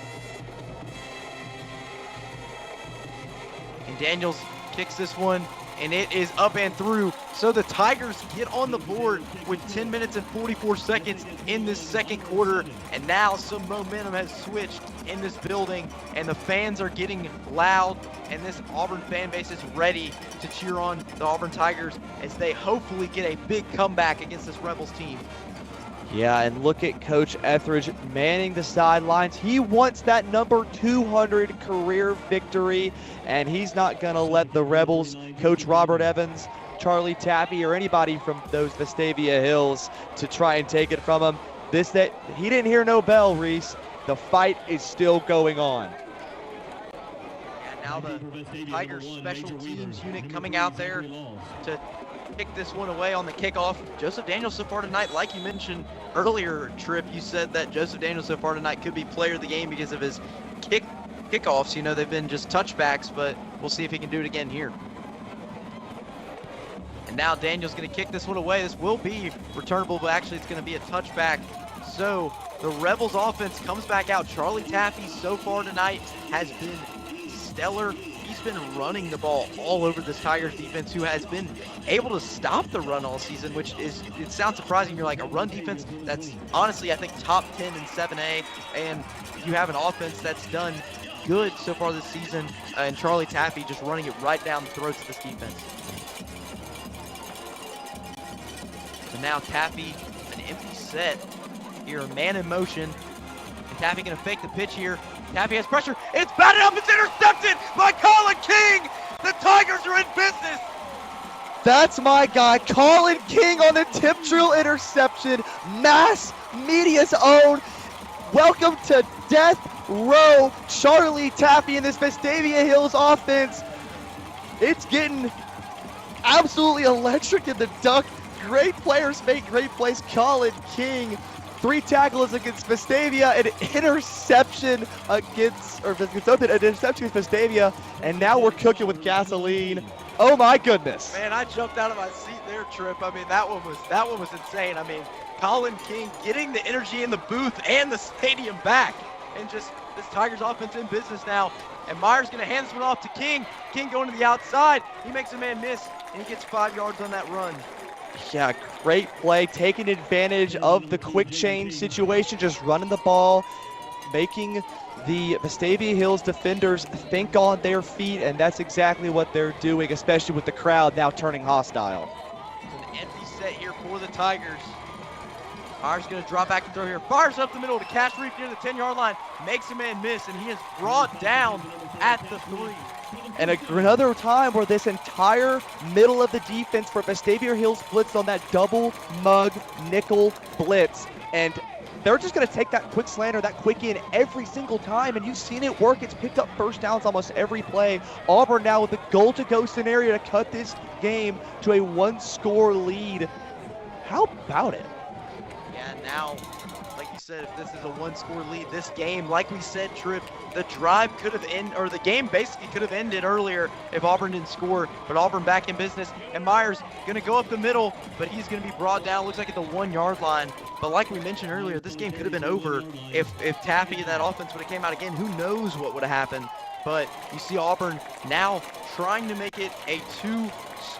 And Daniels kicks this one, and it is up and through. So the Tigers get on the board with 10 minutes and 44 seconds in this second quarter, and now some momentum has switched in this building, and the fans are getting loud, and this Auburn fan base is ready to cheer on the Auburn Tigers as they hopefully get a big comeback against this Rebels team. Yeah, and look at Coach Etheridge manning the sidelines. He wants that number 200 career victory, and he's not going to let the Rebels, Coach Robert Evans, Charlie Taffy, or anybody from those Vestavia Hills to try and take it from him. He didn't hear no bell, Reese. The fight is still going on. And now the Tigers special teams unit coming out there to kick this one away on the kickoff. Joseph Daniels so far tonight, like you mentioned earlier, Trip, you said that Joseph Daniels so far tonight could be player of the game because of his kickoffs. You know, they've been just touchbacks, but we'll see if he can do it again here. And now Daniels going to kick this one away. This will be returnable, but actually it's going to be a touchback. So the Rebels offense comes back out. Charlie Taffy so far tonight has been stellar. He's been running the ball all over this Tigers defense, who has been able to stop the run all season, which is, it sounds surprising. You're like, a run defense that's honestly, I think, top 10 in 7A, and you have an offense that's done good so far this season, and Charlie Taffy just running it right down the throats of this defense. So now Taffy, an empty set here, man in motion, and Taffy gonna fake the pitch here. Taffy has pressure. It's batted up. It's intercepted by Colin King. The Tigers are in business. That's my guy, Colin King, on the tip drill interception. Mass Media's own. Welcome to Death Row. Charlie Taffy in this Vestavia Hills offense. It's getting absolutely electric in the duck. Great players make great plays. Colin King. 3 tackles against Vestavia, an interception against Vestavia, and now we're cooking with gasoline. Oh my goodness. Man, I jumped out of my seat there, Trip. I mean, that one was insane. I mean, Colin King getting the energy in the booth and the stadium back, and just this Tigers offense in business now. And Myers gonna hand this one off to King. King going to the outside. He makes a man miss, and he gets 5 yards on that run. Yeah, great play, taking advantage of the quick change situation, just running the ball, making the Vestavia Hills defenders think on their feet, and that's exactly what they're doing, especially with the crowd now turning hostile. It's an empty set here for the Tigers. Myers going to drop back and throw here. Fires up the middle to Cash Reef near the 10-yard line. Makes a man miss, and he is brought down at the 3. And another time where this entire middle of the defense for Vestavia Hills blitzed on that double mug nickel blitz. And they're just going to take that quick slant or that quick in every single time. And you've seen it work. It's picked up first downs almost every play. Auburn now with a goal-to-go scenario to cut this game to a 1-score lead. How about it? Yeah, now, like you said, if this is a 1-score lead, this game, like we said, Trip, the drive could have ended, or the game basically could have ended earlier if Auburn didn't score, but Auburn back in business, and Myers going to go up the middle, but he's going to be brought down, looks like at the 1-yard line. But like we mentioned earlier, this game could have been over if Taffy and that offense would have came out again. Who knows what would have happened? But you see Auburn now trying to make it a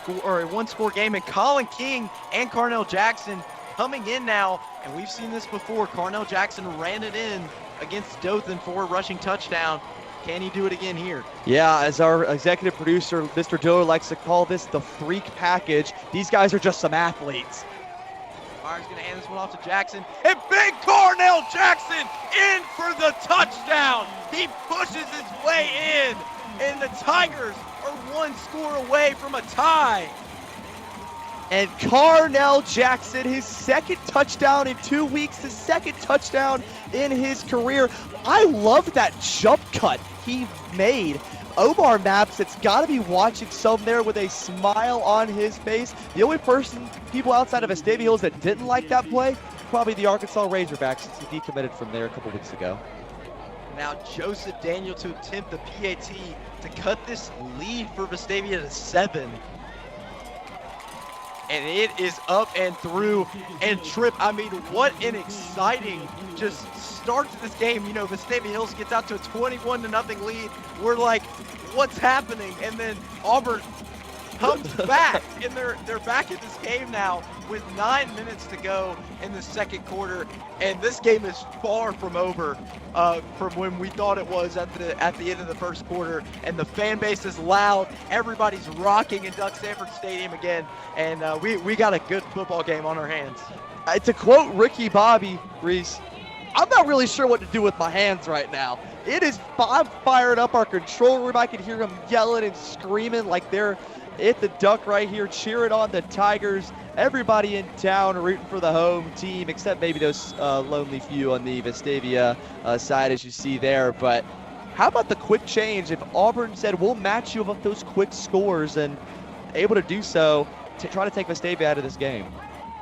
1-score game, and Colin King and Carnell Jackson coming in now, and we've seen this before. Carnell Jackson ran it in against Dothan for a rushing touchdown. Can he do it again here? Yeah, as our executive producer, Mr. Diller, likes to call this the freak package. These guys are just some athletes. Myers going to hand this one off to Jackson, and big Carnell Jackson in for the touchdown. He pushes his way in, and the Tigers are 1 score away from a tie. And Carnell Jackson, his 2nd touchdown in 2 weeks, his 2nd touchdown in his career. I love that jump cut he made. Omar Maps, it's got to be watching some there with a smile on his face. The only people outside of Vestavia Hills that didn't like that play, probably the Arkansas Razorbacks, since he decommitted from there a couple weeks ago. Now Joseph Daniel to attempt the PAT to cut this lead for Vestavia to 7. And it is up and through. And Trip, I mean, what an exciting just start to this game. You know, Vestavia Hills gets out to a 21-0 lead. We're like, what's happening? And then Auburn comes back, and they're back in this game now with 9 minutes to go in the second quarter, and this game is far from over from when we thought it was at the end of the first quarter. And the fan base is loud. Everybody's rocking in Duck Sanford Stadium again, and we got a good football game on our hands. To quote Ricky Bobby, Reese, I'm not really sure what to do with my hands right now. I'm fired up. Our control room, I can hear them yelling and screaming like they're at the Duck right here, cheering on the Tigers. Everybody in town rooting for the home team, except maybe those lonely few on the Vestavia side, as you see there. But how about the quick change? If Auburn said, we'll match you with those quick scores, and able to do so to try to take Vestavia out of this game.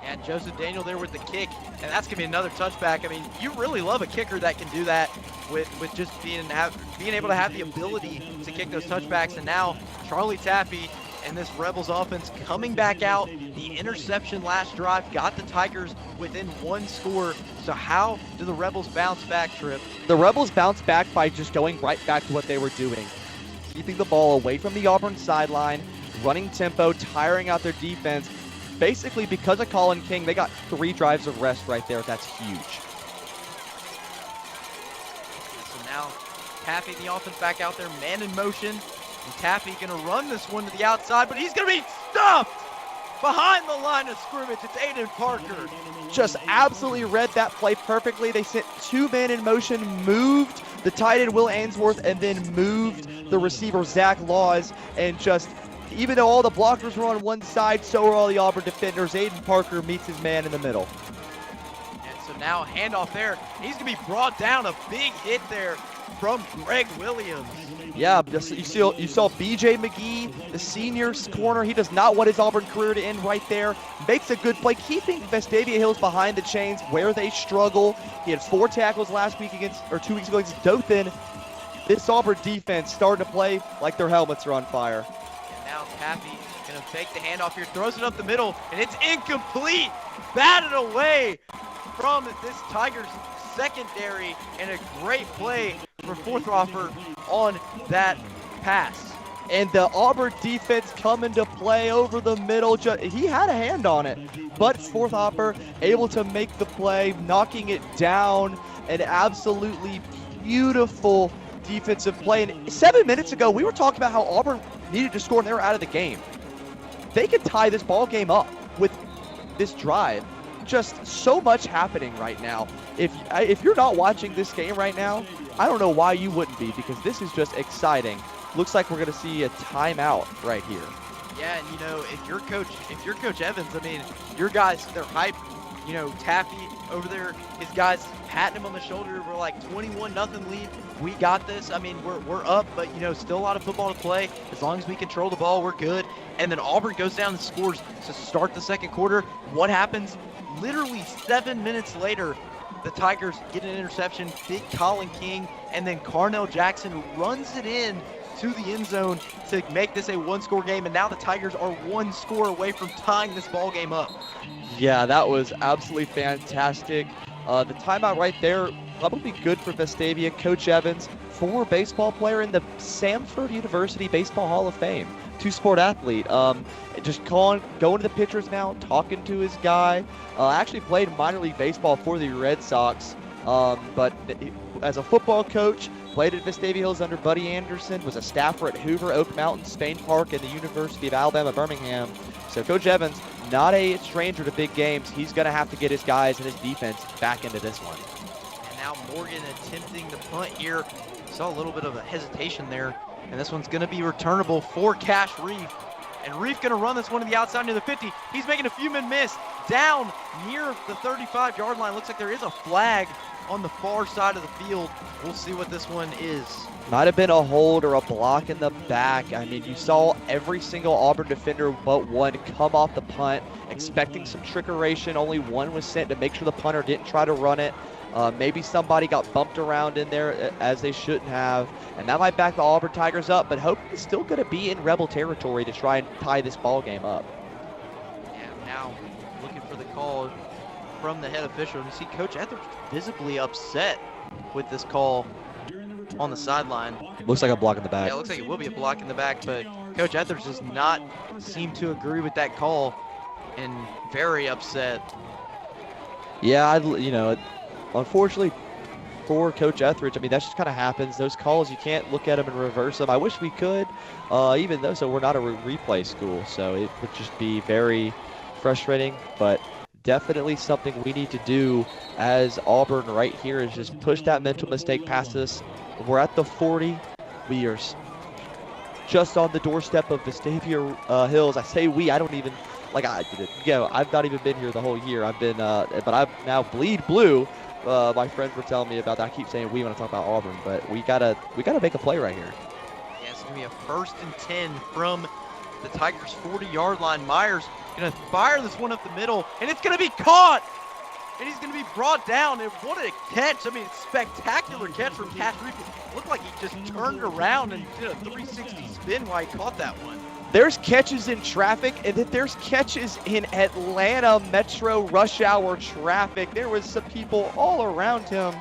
And Joseph Daniel there with the kick, and that's going to be another touchback. I mean, you really love a kicker that can do that with just being able to have the ability to kick those touchbacks. And now Charlie Taffy and this Rebels offense coming back out. The interception last drive got the Tigers within one score. So how do the Rebels bounce back, Trip? The Rebels bounce back by just going right back to what they were doing. Keeping the ball away from the Auburn sideline, running tempo, tiring out their defense. Basically, because of Colin King, they got 3 drives of rest right there. That's huge. So now Taffy, the offense back out there, man in motion. And Taffy going to run this one to the outside, but he's going to be stuffed behind the line of scrimmage. It's Aiden Parker. Just absolutely read that play perfectly. They sent 2 men in motion, moved the tight end Will Ainsworth, and then moved the receiver Zach Laws, and just, even though all the blockers were on one side, so were all the Auburn defenders. Aiden Parker meets his man in the middle. And so now handoff there. He's going to be brought down. A big hit there from Greg Williams. Yeah, you saw B.J. McGee, the senior's corner. He does not want his Auburn career to end right there. Makes a good play, keeping Vestavia Hills behind the chains where they struggle. He had 4 tackles 2 weeks ago against Dothan. This Auburn defense starting to play like their helmets are on fire. And now Taffy going to fake the handoff here, throws it up the middle, and it's incomplete. Batted away from this Tigers secondary, and a great play for Forthroffer on that pass. And the Auburn defense coming to play over the middle. He had a hand on it, but Forthroffer able to make the play, knocking it down. An absolutely beautiful defensive play. And 7 minutes ago, we were talking about how Auburn needed to score and they were out of the game. They could tie this ball game up with this drive. Just so much happening right now. If you're not watching this game right now, I don't know why you wouldn't be, because this is just exciting. Looks like we're going to see a timeout right here. Yeah, and if you're Coach Evans, I mean, your guys, they're hyped. Taffy over there, his guys patting him on the shoulder. We're like 21-0 lead. We got this. I mean, we're up, but still a lot of football to play. As long as we control the ball, we're good. And then Auburn goes down and scores to start the second quarter. What happens? Literally 7 minutes later, the Tigers get an interception. Big Colin King, and then Carnell Jackson runs it in to the end zone to make this a 1-score game. And now the Tigers are 1 score away from tying this ball game up. Yeah, that was absolutely fantastic. The timeout right there, probably good for Vestavia. Coach Evans, former baseball player in the Samford University Baseball Hall of Fame, 2-sport athlete. Just going to the pitchers now, talking to his guy. Actually played minor league baseball for the Red Sox, but as a football coach, played at Vestavia Hills under Buddy Anderson, was a staffer at Hoover, Oak Mountain, Spain Park, and the University of Alabama, Birmingham. So Coach Evans, not a stranger to big games. He's going to have to get his guys and his defense back into this one. And now Morgan attempting the punt here. Saw a little bit of a hesitation there. And this one's going to be returnable for Cash Reef. And Reef going to run this one to the outside near the 50. He's making a few men miss. Down near the 35-yard line. Looks like there is a flag on the far side of the field. We'll see what this one is. Might have been a hold or a block in the back. I mean, you saw every single Auburn defender but one come off the punt, expecting some trickeration. Only one was sent to make sure the punter didn't try to run it. Maybe somebody got bumped around in there as they shouldn't have, and that might back the Auburn Tigers up, but Hope is still going to be in Rebel territory to try and tie this ball game up. Yeah, now looking for the call from the head official. You see Coach Etheridge visibly upset with this call on the sideline. Looks like a block in the back. Yeah, it looks like it will be a block in the back, but Coach Etheridge does not seem to agree with that call and very upset. Yeah, unfortunately for Coach Etheridge, I mean, that just kind of happens. Those calls, you can't look at them and reverse them. I wish we could, even though we're not a replay school, so it would just be very frustrating, but definitely something we need to do as Auburn right here is just push that mental mistake past us. We're at the 40. We are just on the doorstep of Vestavia Hills. I say we, I don't even, I've not even been here the whole year. I've been, but I'm now bleed blue. My friends were telling me about that. I keep saying we when I talk about Auburn, but we gotta make a play right here. Yeah, it's gonna be a 1st and 10 from the Tigers' 40-yard line. Myers gonna fire this one up the middle, and it's gonna be caught, and he's gonna be brought down. And what a catch! I mean, spectacular catch from Cash Reef. Looked like he just turned around and did a 360 spin while he caught that one. There's catches in traffic, and then there's catches in Atlanta Metro rush hour traffic. There was some people all around him,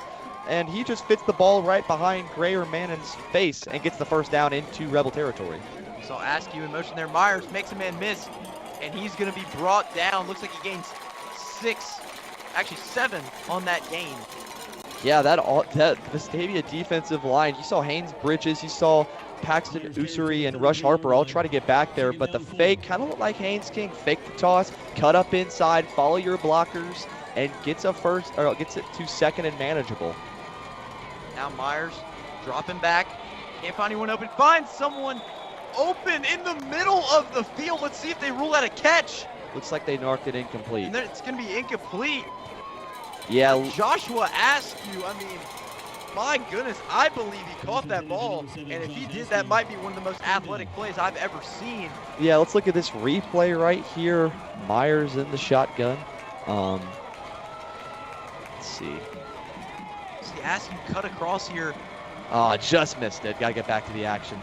and he just fits the ball right behind Grayer Mannon's face and gets the first down into Rebel territory. So Askew in motion there. Myers makes a man miss, and he's going to be brought down. Looks like he gains 7 on that gain. Yeah, that Vestavia defensive line, you saw Haynes Bridges, you saw Paxton Ussery and Rush Harper all try to get back there, but the fake kind of looked like Haynes King. Fake the toss, cut up inside, follow your blockers, and gets it to second and manageable. Now Myers dropping back, can't find anyone open, finds someone open in the middle of the field. Let's see if they rule out a catch. Looks like they marked it incomplete. And then it's going to be incomplete. Yeah. Joshua Askew, I mean, my goodness, I believe he caught that ball, and if he did, that might be one of the most athletic plays I've ever seen. Yeah, let's look at this replay right here. Myers in the shotgun. Let's see. See, Askew cut across here. Oh, just missed it. Got to get back to the action.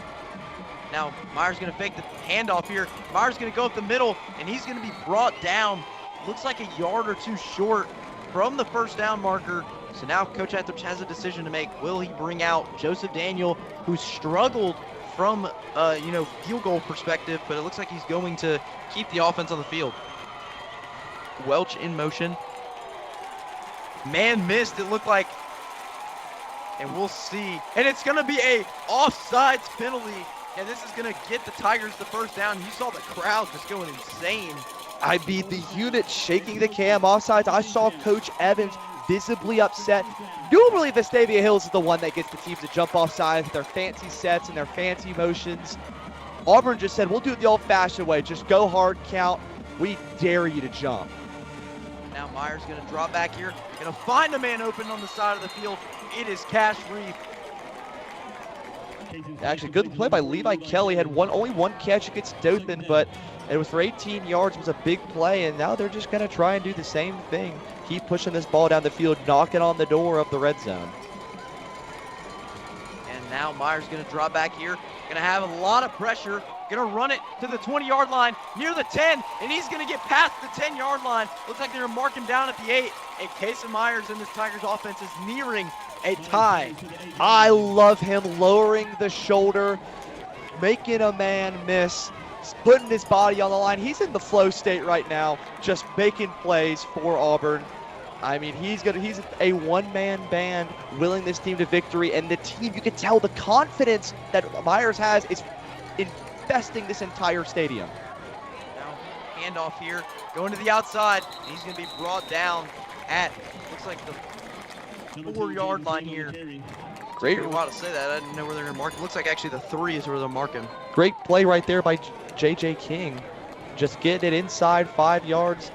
Now, Myers going to fake the handoff here. Myers going to go up the middle, and he's going to be brought down. Looks like a yard or two short from the first down marker. So now Coach Etheridge has a decision to make. Will he bring out Joseph Daniel, who struggled from, field goal perspective, but it looks like he's going to keep the offense on the field. Welch in motion. Man missed, it looked like. And we'll see. And it's going to be a offsides penalty. And this is going to get the Tigers the first down. You saw the crowd just going insane. I mean, the unit shaking the cam offsides. I saw Coach Evans visibly upset. Normally, Vestavia Hills is the one that gets the teams to jump off sides with their fancy sets and their fancy motions. Auburn just said, we'll do it the old-fashioned way. Just go hard, count. We dare you to jump. Now Myers going to drop back here. Going to find a man open on the side of the field. It is Cash Reef. Actually, good play by Levi Kelly. Had only one catch against Dothan, but it was for 18 yards. It was a big play, and now they're just going to try and do the same thing. Keep pushing this ball down the field, knocking on the door of the red zone. And now Myers going to drop back here. Going to have a lot of pressure. Going to run it to the 20-yard line, near the 10, and he's going to get past the 10-yard line. Looks like they're going to mark him down at the 8. And Casey Myers and this Tigers offense is nearing a tie. I love him lowering the shoulder, making a man miss, putting his body on the line. He's in the flow state right now, just making plays for Auburn. I mean, he's a one-man band willing this team to victory, and the team, you can tell the confidence that Myers has is infesting this entire stadium. Now, handoff here, going to the outside, and he's going to be brought down at, looks like the 4-yard line here. Great. A while to say that. I didn't know where they're going to mark. It looks like actually the 3 is where they're marking. Great play right there by J.J. King. Just getting it inside 5 yards.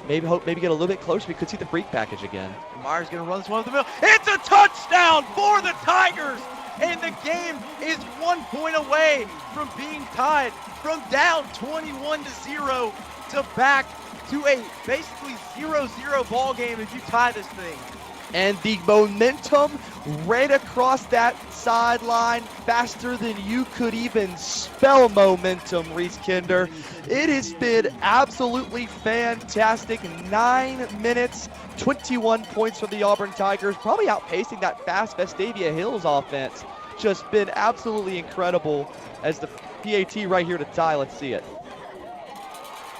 Maybe get a little bit closer. We could see the freak package again. Myers going to run this one up the middle. It's a touchdown for the Tigers! And the game is 1 point away from being tied from down 21-0 to back to a basically 0-0 ball game if you tie this thing. And the momentum right across that sideline, faster than you could even spell momentum, Reese Kinder. It has been absolutely fantastic. 9 minutes, 21 points for the Auburn Tigers, probably outpacing that fast Vestavia Hills offense. Just been absolutely incredible as the PAT right here to tie. Let's see it.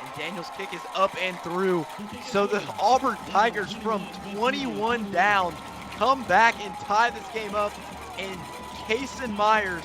And Daniel's kick is up and through. So the Auburn Tigers from 21 down come back and tie this game up. And Kason Myers,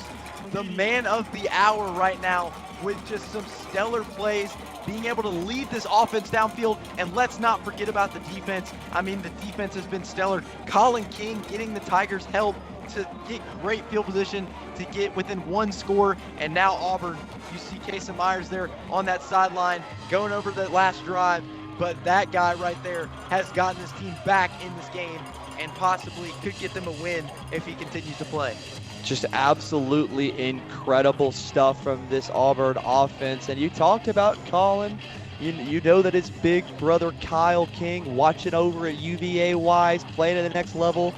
the man of the hour right now, with just some stellar plays, being able to lead this offense downfield. And let's not forget about the defense. I mean, the defense has been stellar. Colin King getting the Tigers help to get great field position, to get within one score. And now Auburn, you see Kason Myers there on that sideline going over the last drive. But that guy right there has gotten this team back in this game and possibly could get them a win if he continues to play. Just absolutely incredible stuff from this Auburn offense. And you talked about Colin. You know that his big brother Kyle King watching over at UVA-wise, playing at the next level.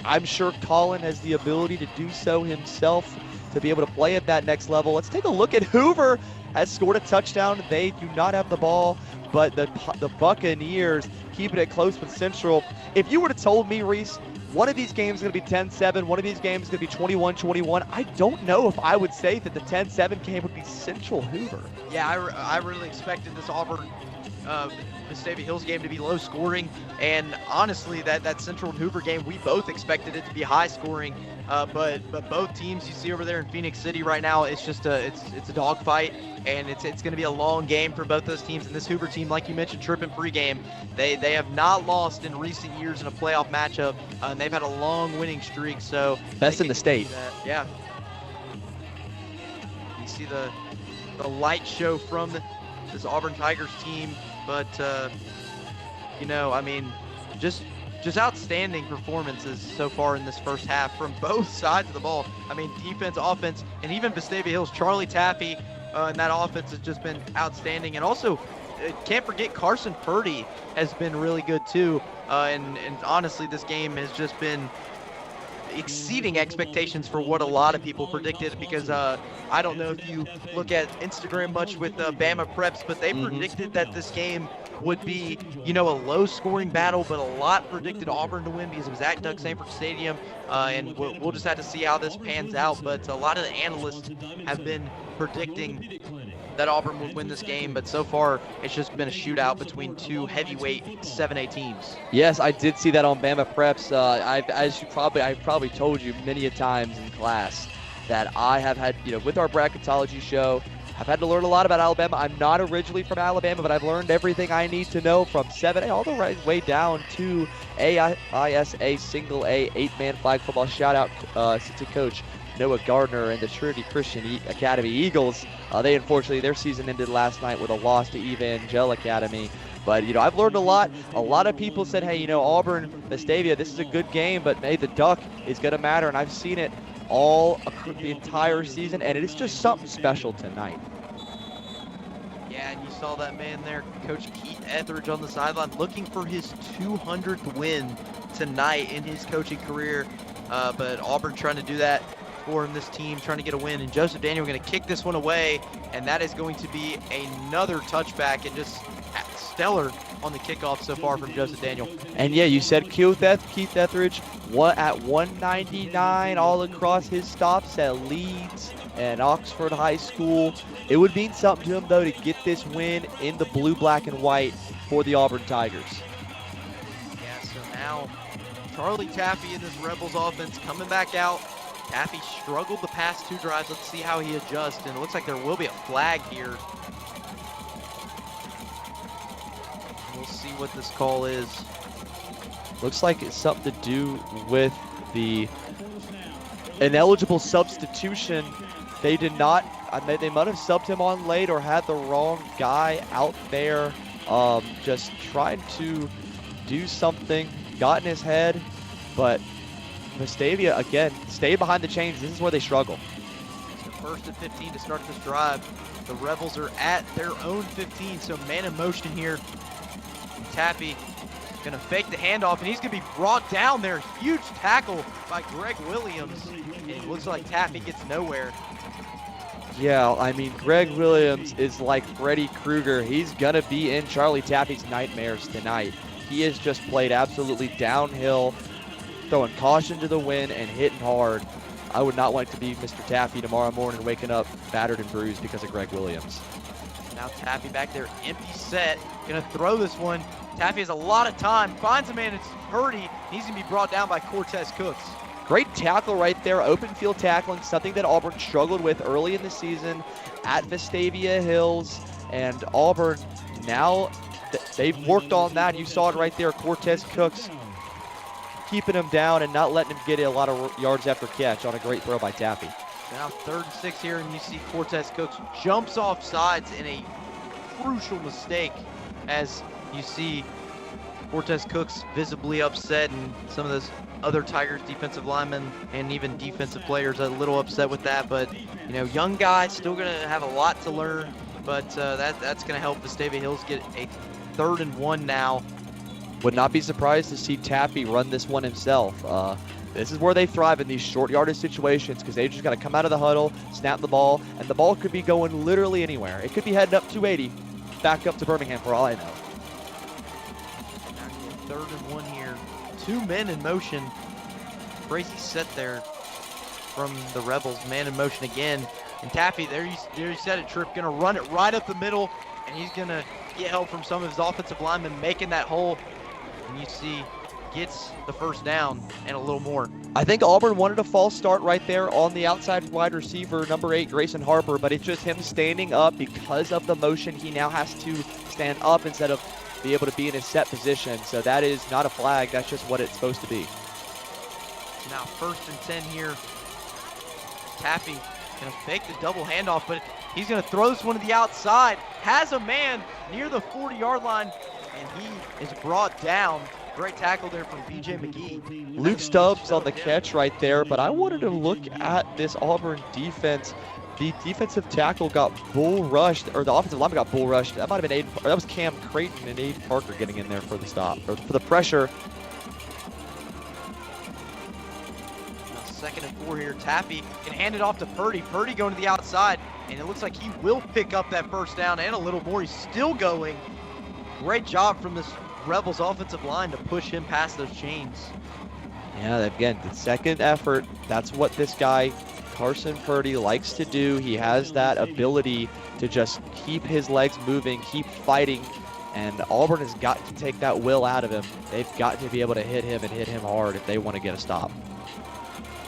I'm sure Colin has the ability to do so himself, to be able to play at that next level. Let's take a look at Hoover. Has scored a touchdown. They do not have the ball, but the Buccaneers keeping it close with Central. If you would have told me, Reese, one of these games is going to be 10-7, one of these games is going to be 21-21, I don't know if I would say that the 10-7 game would be Central Hoover. Yeah, I really expected this Auburn Vestavia Hills game to be low scoring, and honestly that Central and Hoover game, we both expected it to be high scoring, but both teams you see over there in Phoenix City right now, it's just it's a dogfight, and it's going to be a long game for both those teams. And this Hoover team, like you mentioned, Tripp in pregame, they have not lost in recent years in a playoff matchup, and they've had a long winning streak, so best in the state. Yeah, you see the light show from this Auburn Tigers team. But, you know, I mean, just outstanding performances so far in this first half from both sides of the ball. I mean, defense, offense, and even Vestavia Hills, Charlie Taffy, and that offense has just been outstanding. And also, can't forget Carson Purdy has been really good too. And honestly, this game has just been exceeding expectations for what a lot of people predicted, because I don't know if you look at Instagram much with Bama Preps, but they predicted that this game would be, you know, a low-scoring battle, but a lot predicted Auburn to win because it was at Doug Sanford Stadium, and we'll just have to see how this pans out. But a lot of the analysts have been predicting that Auburn would win this game, but so far it's just been a shootout between two heavyweight 7A teams. Yes, I did see that on Bama Preps. I've probably told you many a times in class that I have had, you know, with our bracketology show, I've had to learn a lot about Alabama. I'm not originally from Alabama, but I've learned everything I need to know from 7A all the way down to AHSAA single A 8-man flag football. Shout out to Coach Noah Gardner and the Trinity Christian Academy Eagles. They unfortunately, their season ended last night with a loss to Evangel Academy. But, you know, I've learned a lot. A lot of people said, hey, you know, Auburn, Vestavia, this is a good game, but hey, the duck is going to matter. And I've seen it all the entire season, and it is just something special tonight. Yeah, and you saw that man there, Coach Keith Etheridge on the sideline, looking for his 200th win tonight in his coaching career. But Auburn trying to do that for him, this team trying to get a win. And Joseph Daniel going to kick this one away, and that is going to be another touchback, and just stellar on the kickoff so far from Joseph Daniel. And yeah, you said Keith Etheridge at 199 all across his stops at Leeds and Oxford High School. It would mean something to him, though, to get this win in the blue, black, and white for the Auburn Tigers. Yeah, so now Charlie Taffy in this Rebels offense coming back out. Taffy struggled the past two drives. Let's see how he adjusts, and it looks like there will be a flag here. We'll see what this call is. Looks like it's something to do with the ineligible substitution. They did not, they might have subbed him on late or had the wrong guy out there, just trying to do something, got in his head, but Vestavia, again, stay behind the chains. This is where they struggle. So first and 15 to start this drive. The Rebels are at their own 15, so man in motion here. Taffy going to fake the handoff, and he's going to be brought down there. Huge tackle by Greg Williams, and it looks like Taffy gets nowhere. Yeah, I mean, Greg Williams is like Freddy Krueger. He's going to be in Charlie Taffy's nightmares tonight. He has just played absolutely downhill, throwing caution to the wind and hitting hard. I would not want to be Mr. Taffy tomorrow morning waking up battered and bruised because of Greg Williams. Now Taffy back there, empty set, gonna throw this one. Taffy has a lot of time, finds a man, it's Purdy. He's gonna be brought down by Cortez Cooks. Great tackle right there, open field tackling, something that Auburn struggled with early in the season at Vestavia Hills. And Auburn now, they've worked on that. You saw it right there, Cortez Cooks keeping him down and not letting him get a lot of yards after catch on a great throw by Taffy. Now 3rd and 6 here, and you see Cortez Cooks jumps off sides in a crucial mistake, as you see Cortez Cooks visibly upset, and some of those other Tigers defensive linemen and even defensive players are a little upset with that. But you know, young guys still gonna have a lot to learn, but that's gonna help Vestavia Hills get a 3rd and 1 now. Would not be surprised to see Taffy run this one himself. This is where they thrive in these short yardage situations, because they just got to come out of the huddle, snap the ball, and the ball could be going literally anywhere. It could be heading up 280, back up to Birmingham for all I know. 3rd and 1 here. 2 men in motion. Crazy set there from the Rebels. Man in motion again. And Taffy, there you said it, Tripp, gonna run it right up the middle, and he's gonna get help from some of his offensive linemen making that hole. And you see, gets the 1st down and a little more. I think Auburn wanted a false start right there on the outside wide receiver, number 8, Grayson Harper, but it's just him standing up because of the motion. He now has to stand up instead of be able to be in his set position. So that is not a flag. That's just what it's supposed to be. Now 1st and 10 here. Taffy gonna fake the double handoff, but he's gonna throw this one to the outside. Has a man near the 40-yard line, and he is brought down. Great tackle there from B.J. McGee. Luke Stubbs on the catch right there, but I wanted to look at this Auburn defense. The defensive tackle got bull rushed, or the offensive lineman got bull rushed. That might have been that was Cam Creighton and Aiden Parker getting in there for the stop, or for the pressure. Now 2nd and 4 here. Taffy can hand it off to Purdy. Purdy going to the outside, and it looks like he will pick up that 1st down and a little more. He's still going. Great job from this Rebels offensive line to push him past those chains. Yeah, again, the 2nd effort, that's what this guy, Carson Purdy, likes to do. He has that ability to just keep his legs moving, keep fighting, and Auburn has got to take that will out of him. They've got to be able to hit him and hit him hard if they want to get a stop.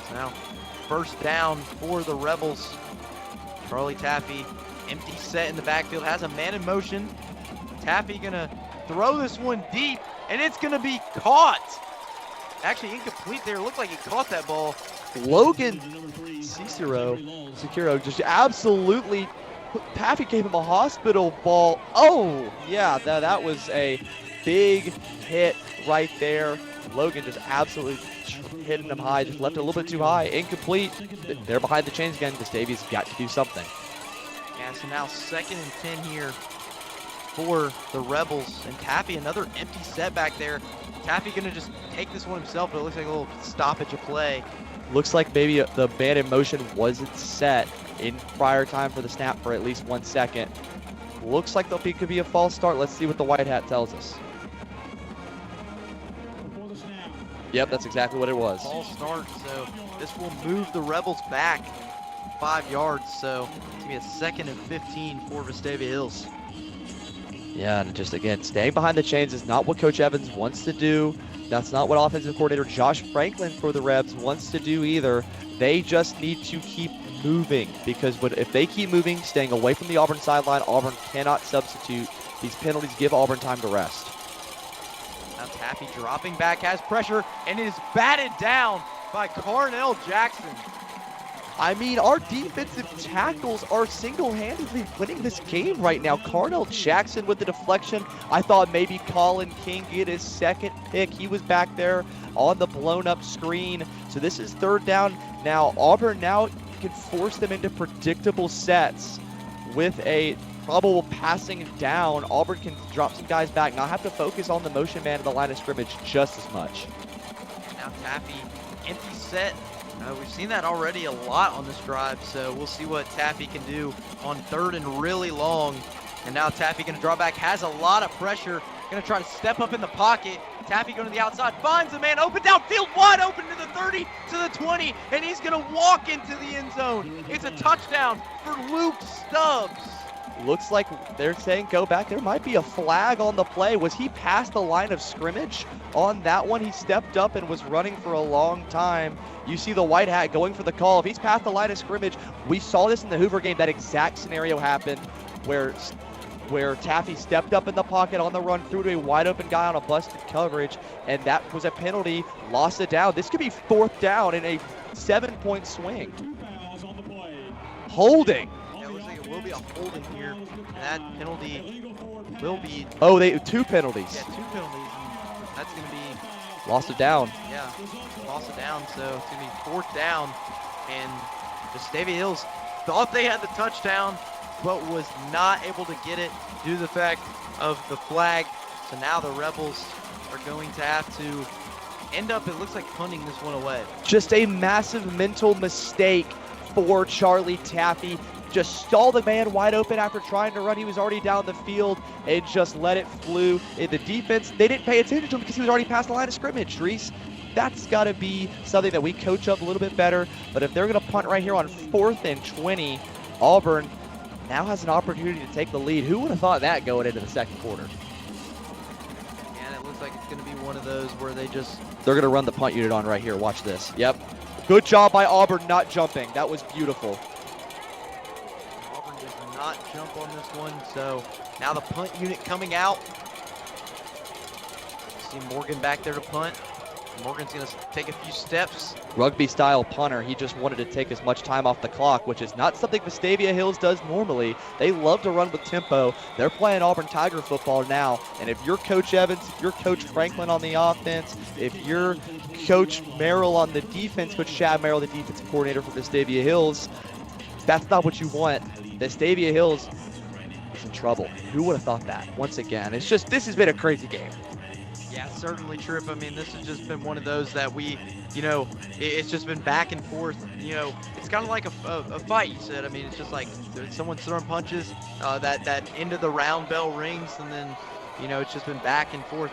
So now 1st down for the Rebels. Charlie Taffy, empty set in the backfield, has a man in motion. Taffy gonna throw this one deep, and it's gonna be caught. Actually incomplete there. Looked like he caught that ball. Logan Cicero just absolutely, Taffy gave him a hospital ball. Oh, yeah, that was a big hit right there. Logan just absolutely hitting him high, just left it a little bit too high. Incomplete. They're behind the chains again. Vestavia's got to do something. Yeah, so now 2nd and 10 here for the Rebels, and Taffy, another empty set back there. Taffy gonna just take this one himself, but it looks like a little stoppage of play. Looks like maybe the man in motion wasn't set in prior time for the snap for at least 1 second. Looks like it could be a false start. Let's see what the white hat tells us. Yep, that's exactly what it was. False start, so this will move the Rebels back 5 yards, so it's gonna be a 2nd and 15 for Vestavia Hills. Yeah, and just again, staying behind the chains is not what Coach Evans wants to do. That's not what offensive coordinator Josh Franklin for the Rebs wants to do either. They just need to keep moving, because if they keep moving, staying away from the Auburn sideline, Auburn cannot substitute. These penalties give Auburn time to rest. Now Taffy dropping back, has pressure, and it is batted down by Carnell Jackson. I mean, our defensive tackles are single-handedly winning this game right now. Carnell Jackson with the deflection. I thought maybe Colin King get his 2nd pick. He was back there on the blown-up screen. So this is 3rd down. Now, Auburn now can force them into predictable sets with a probable passing down. Auburn can drop some guys back, not have to focus on the motion man at the line of scrimmage just as much. Now Taffy, empty set. We've seen that already a lot on this drive, so we'll see what Taffy can do on 3rd and really long. And now Taffy going to draw back, has a lot of pressure, Gonna try to step up in the pocket. Taffy going to the outside, finds a man open downfield, wide open to the 30, to the 20, and he's gonna walk into the end zone. It's a touchdown for Luke Stubbs. Looks like they're saying go back. There might be a flag on the play. Was he past the line of scrimmage on that one? He stepped up and was running for a long time. You see the white hat going for the call. If he's past the line of scrimmage, we saw this in the Hoover game. That exact scenario happened where Taffy stepped up in the pocket on the run, threw to a wide open guy on a busted coverage, and that was a penalty, lost it down. This could be 4th down in a 7-point swing. Holding. Yeah, it looks like it will be a holding here, and that penalty will be... Oh, 2 penalties. Yeah, 2 penalties, and that's going to be... Lost it down. Yeah, lost it down, so it's going to be 4th down, and Vestavia Hills thought they had the touchdown, but was not able to get it due to the fact of the flag. So now the Rebels are going to have to end up, it looks like, punting this one away. Just a massive mental mistake for Charlie Taffy. Just stalled the man wide open after trying to run. He was already down the field and just let it flew. In the defense, they didn't pay attention to him because he was already past the line of scrimmage, Reese. That's got to be something that we coach up a little bit better. But if they're going to punt right here on 4th and 20, Auburn now has an opportunity to take the lead. Who would have thought that going into the second quarter? And it looks like it's going to be one of those where they're going to run the punt unit on right here. Watch this. Yep. Good job by Auburn not jumping. That was beautiful. Auburn does not jump on this one, so now the punt unit coming out. See Morgan back there to punt. Morgan's going to take a few steps. Rugby style punter. He just wanted to take as much time off the clock, which is not something Vestavia Hills does normally. They love to run with tempo. They're playing Auburn Tiger football now, and if you're Coach Evans, if you're Coach Franklin on the offense, if you're Coach Merrill on the defense, Coach Chad Merrill, the defensive coordinator for Vestavia Hills, that's not what you want. Vestavia Hills is in trouble. Who would have thought that? Once again, this has been a crazy game. Yeah, certainly, Trip. I mean, this has just been one of those that it's just been back and forth. It's kind of like a fight, you said. I mean, it's just like someone's throwing punches, that end of the round bell rings, and then, it's just been back and forth,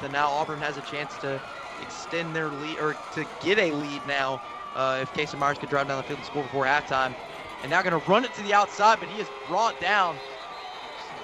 and now Auburn has a chance to extend their lead, or to get a lead now, if Casey Myers could drive down the field and score before halftime. And now going to run it to the outside, but he is brought down.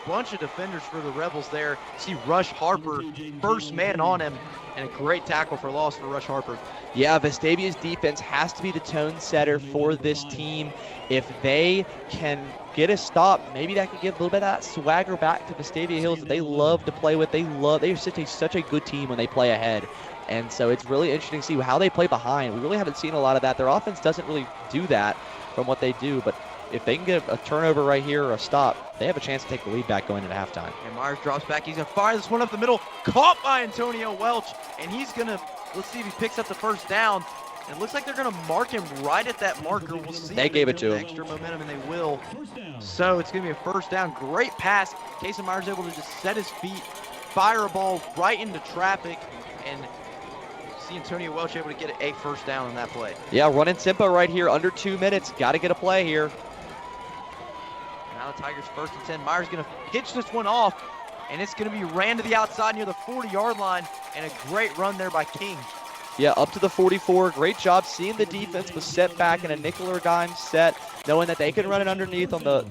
Bunch of defenders for the Rebels there. See Rush Harper, first man on him, and a great tackle for loss for Rush Harper. Yeah, Vestavia's defense has to be the tone setter for this team. If they can get a stop, maybe that could give a little bit of that swagger back to Vestavia Hills that they love to play with. They're such a good team when they play ahead. And so it's really interesting to see how they play behind. We really haven't seen a lot of that. Their offense doesn't really do that from what they do, but if they can get a turnover right here or a stop, they have a chance to take the lead back going into halftime. And Myers drops back. He's going to fire this one up the middle. Caught by Antonio Welch. And he's going to, let's see if he picks up the first down. And it looks like they're going to mark him right at that marker. We'll see. They gave it to him. Extra momentum, and they will. So it's going to be a first down. Great pass. Casey Myers able to just set his feet, fire a ball right into traffic, and see Antonio Welch able to get a first down on that play. Yeah, running tempo right here. Under 2 minutes. Got to get a play here. Now the Tigers 1st and 10. Myers going to pitch this one off, and it's going to be ran to the outside near the 40-yard line, and a great run there by King. Yeah, up to the 44. Great job seeing the defense was set back in a nickel or dime set, knowing that they can run it underneath on the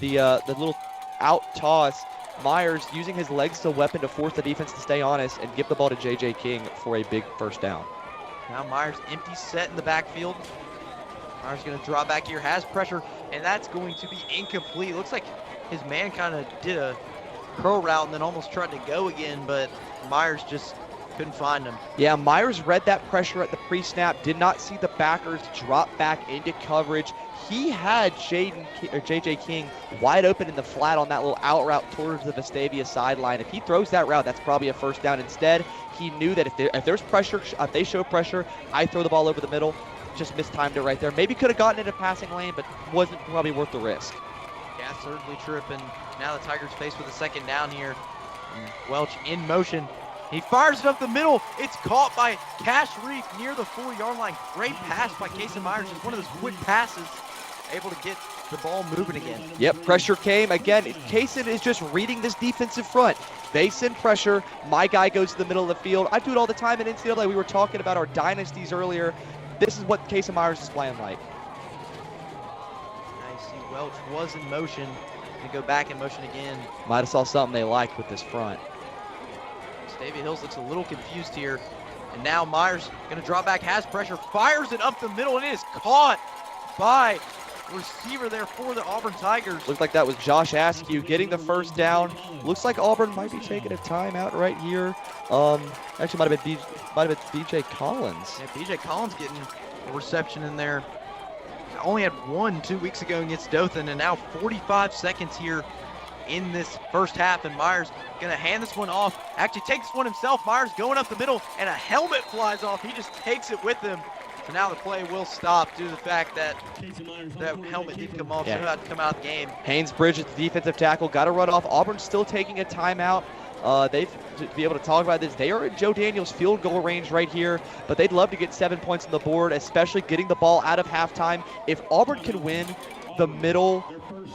little out toss. Myers using his legs as a weapon to force the defense to stay honest and give the ball to J.J. King for a big first down. Now Myers empty set in the backfield. Myers going to draw back here, has pressure, and that's going to be incomplete. Looks like his man kind of did a curl route and then almost tried to go again, but Myers just couldn't find him. Yeah, Myers read that pressure at the pre-snap, did not see the backers drop back into coverage. He had J.J. King wide open in the flat on that little out route towards the Vestavia sideline. If he throws that route, that's probably a first down. Instead, he knew that if there's pressure, if they show pressure, I throw the ball over the middle. Just mistimed it right there. Maybe could have gotten into passing lane, but wasn't probably worth the risk. Yeah, certainly Trip, and now the Tigers faced with a second down here. And Welch in motion. He fires it up the middle. It's caught by Cash Reef near the 4-yard line. Great pass by Casey Myers. Just one of those quick passes. Able to get the ball moving again. Yep, pressure came. Again, Kaysen is just reading this defensive front. They send pressure. My guy goes to the middle of the field. I do it all the time in NCAA. We were talking about our dynasties earlier. This is what Kaysen Myers is playing like. Now you see Welch was in motion. Gonna go back in motion again. Might have saw something they liked with this front. Vestavia Hills looks a little confused here. And now Myers gonna draw back, has pressure, fires it up the middle, and it is caught by receiver there for the Auburn Tigers. Looked like that was Josh Askew getting the first down. Looks like Auburn might be taking a timeout right here. Actually might have been BJ Collins. Yeah, BJ Collins getting a reception in there. Only had one 2 weeks ago against Dothan, and now 45 seconds here in this first half, and Myers gonna hand this one off. Actually takes one himself. Myers going up the middle, and a helmet flies off. He just takes it with him. So now the play will stop due to the fact that that helmet didn't come off, so he'll have to come out of the game. Haynes Bridges, the defensive tackle, got to run off. Auburn's still taking a timeout. They've to be able to talk about this. They are in Joe Daniels' field goal range right here, but they'd love to get 7 points on the board, especially getting the ball out of halftime. If Auburn can win the middle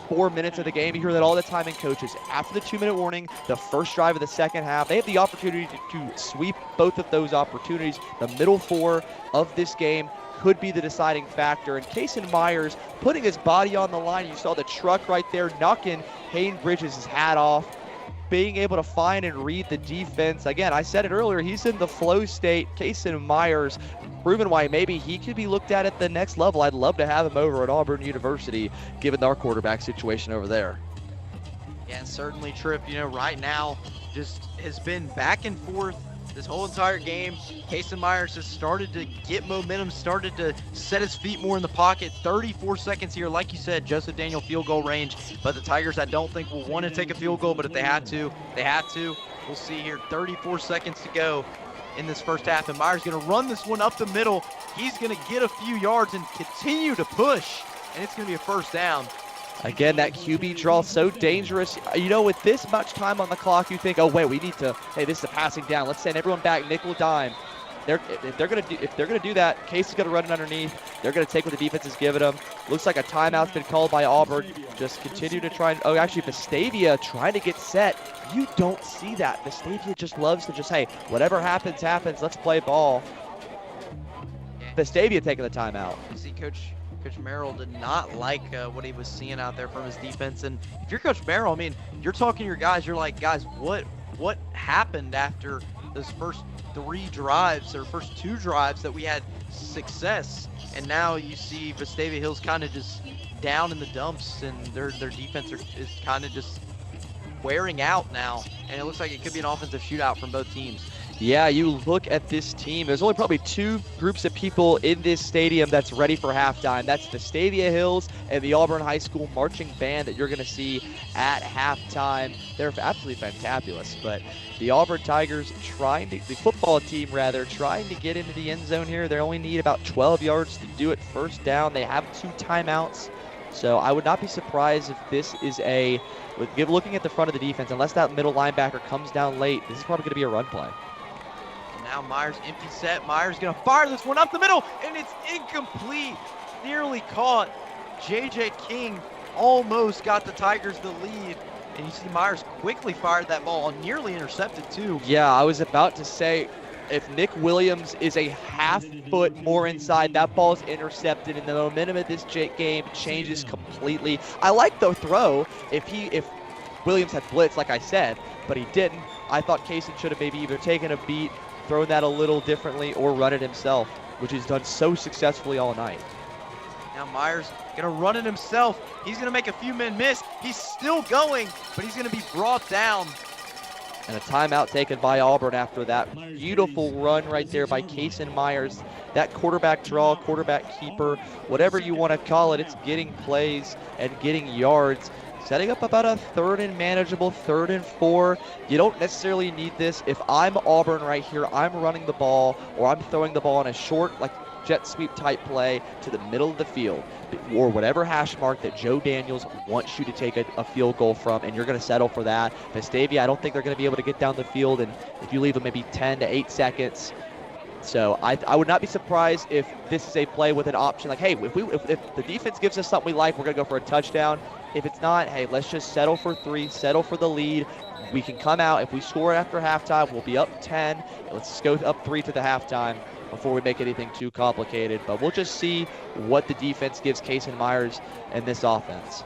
4 minutes of the game, you hear that all the time in coaches. After the 2-minute warning, the first drive of the second half, they have the opportunity to sweep both of those opportunities. The middle 4 of this game could be the deciding factor. And Kaysen Myers putting his body on the line. You saw the truck right there knocking Haynes Bridges' hat off. Being able to find and read the defense. Again, I said it earlier, he's in the flow state. Kaysen Myers proving why maybe he could be looked at the next level. I'd love to have him over at Auburn University, given our quarterback situation over there. Yeah, certainly, Tripp. You know, right now, just has been back and forth this whole entire game. Kaysen Myers has started to get momentum, started to set his feet more in the pocket. 34 seconds here, like you said, Joseph Daniel field goal range. But the Tigers, I don't think will want to take a field goal, but if they had to, they have to. We'll see here, 34 seconds to go in this first half, and Myers going to run this one up the middle. He's going to get a few yards and continue to push, and it's going to be a first down. Again, that QB draw so dangerous. You know, with this much time on the clock, you think, oh wait, we need to. Hey, this is a passing down. Let's send everyone back, nickel dime. If they're gonna do that, Case is gonna run it underneath. They're gonna take what the defense is giving them. Looks like a timeout's been called by Auburn. Just continue to try. Oh, actually, Vestavia trying to get set. You don't see that. Vestavia just loves to just, hey, whatever happens, happens. Let's play ball. Vestavia taking the timeout. You see, Coach Merrill did not like what he was seeing out there from his defense. And if you're Coach Merrill, I mean, you're talking to your guys, you're like, guys, what happened after those first 3 drives or first 2 drives that we had success? And now you see Vestavia Hills kind of just down in the dumps, and their defense is kind of just wearing out now. And it looks like it could be an offensive shootout from both teams. Yeah, you look at this team, there's only probably 2 groups of people in this stadium that's ready for halftime. That's Vestavia Hills and the Auburn High School marching band that you're going to see at halftime. They're absolutely fantabulous, but the Auburn Tigers the football team rather, trying to get into the end zone here. They only need about 12 yards to do it first down. They have 2 timeouts. So I would not be surprised if this is looking at the front of the defense, unless that middle linebacker comes down late, this is probably going to be a run play. Now Myers empty set. Myers going to fire this one up the middle, and it's incomplete. Nearly caught. J.J. King almost got the Tigers the lead. And you see Myers quickly fired that ball, nearly intercepted too. Yeah, I was about to say, if Nick Williams is a half foot more inside, that ball's intercepted, and the momentum of this game changes completely. I like the throw. If Williams had blitz, like I said, but he didn't, I thought Kaysen should have maybe either taken a beat, thrown that a little differently, or run it himself, which he's done so successfully all night. Now Myers gonna run it himself. He's gonna make a few men miss. He's still going, but he's gonna be brought down. And a timeout taken by Auburn after that beautiful run right there by Kaysen Myers. That quarterback draw, quarterback keeper, whatever you want to call it, it's getting plays and getting yards. Setting up about a 3rd and manageable, 3rd and 4. You don't necessarily need this. If I'm Auburn right here, I'm running the ball, or I'm throwing the ball in a short, like jet sweep type play to the middle of the field, or whatever hash mark that Joe Daniels wants you to take a field goal from, and you're going to settle for that. Vestavia, I don't think they're going to be able to get down the field, and if you leave them maybe 10 to 8 seconds, So I would not be surprised if this is a play with an option like, hey, if the defense gives us something we like, we're going to go for a touchdown. If it's not, hey, let's just settle for 3, settle for the lead. We can come out. If we score after halftime, we'll be up 10. Let's go up 3 to the halftime before we make anything too complicated. But we'll just see what the defense gives Kason Myers and this offense.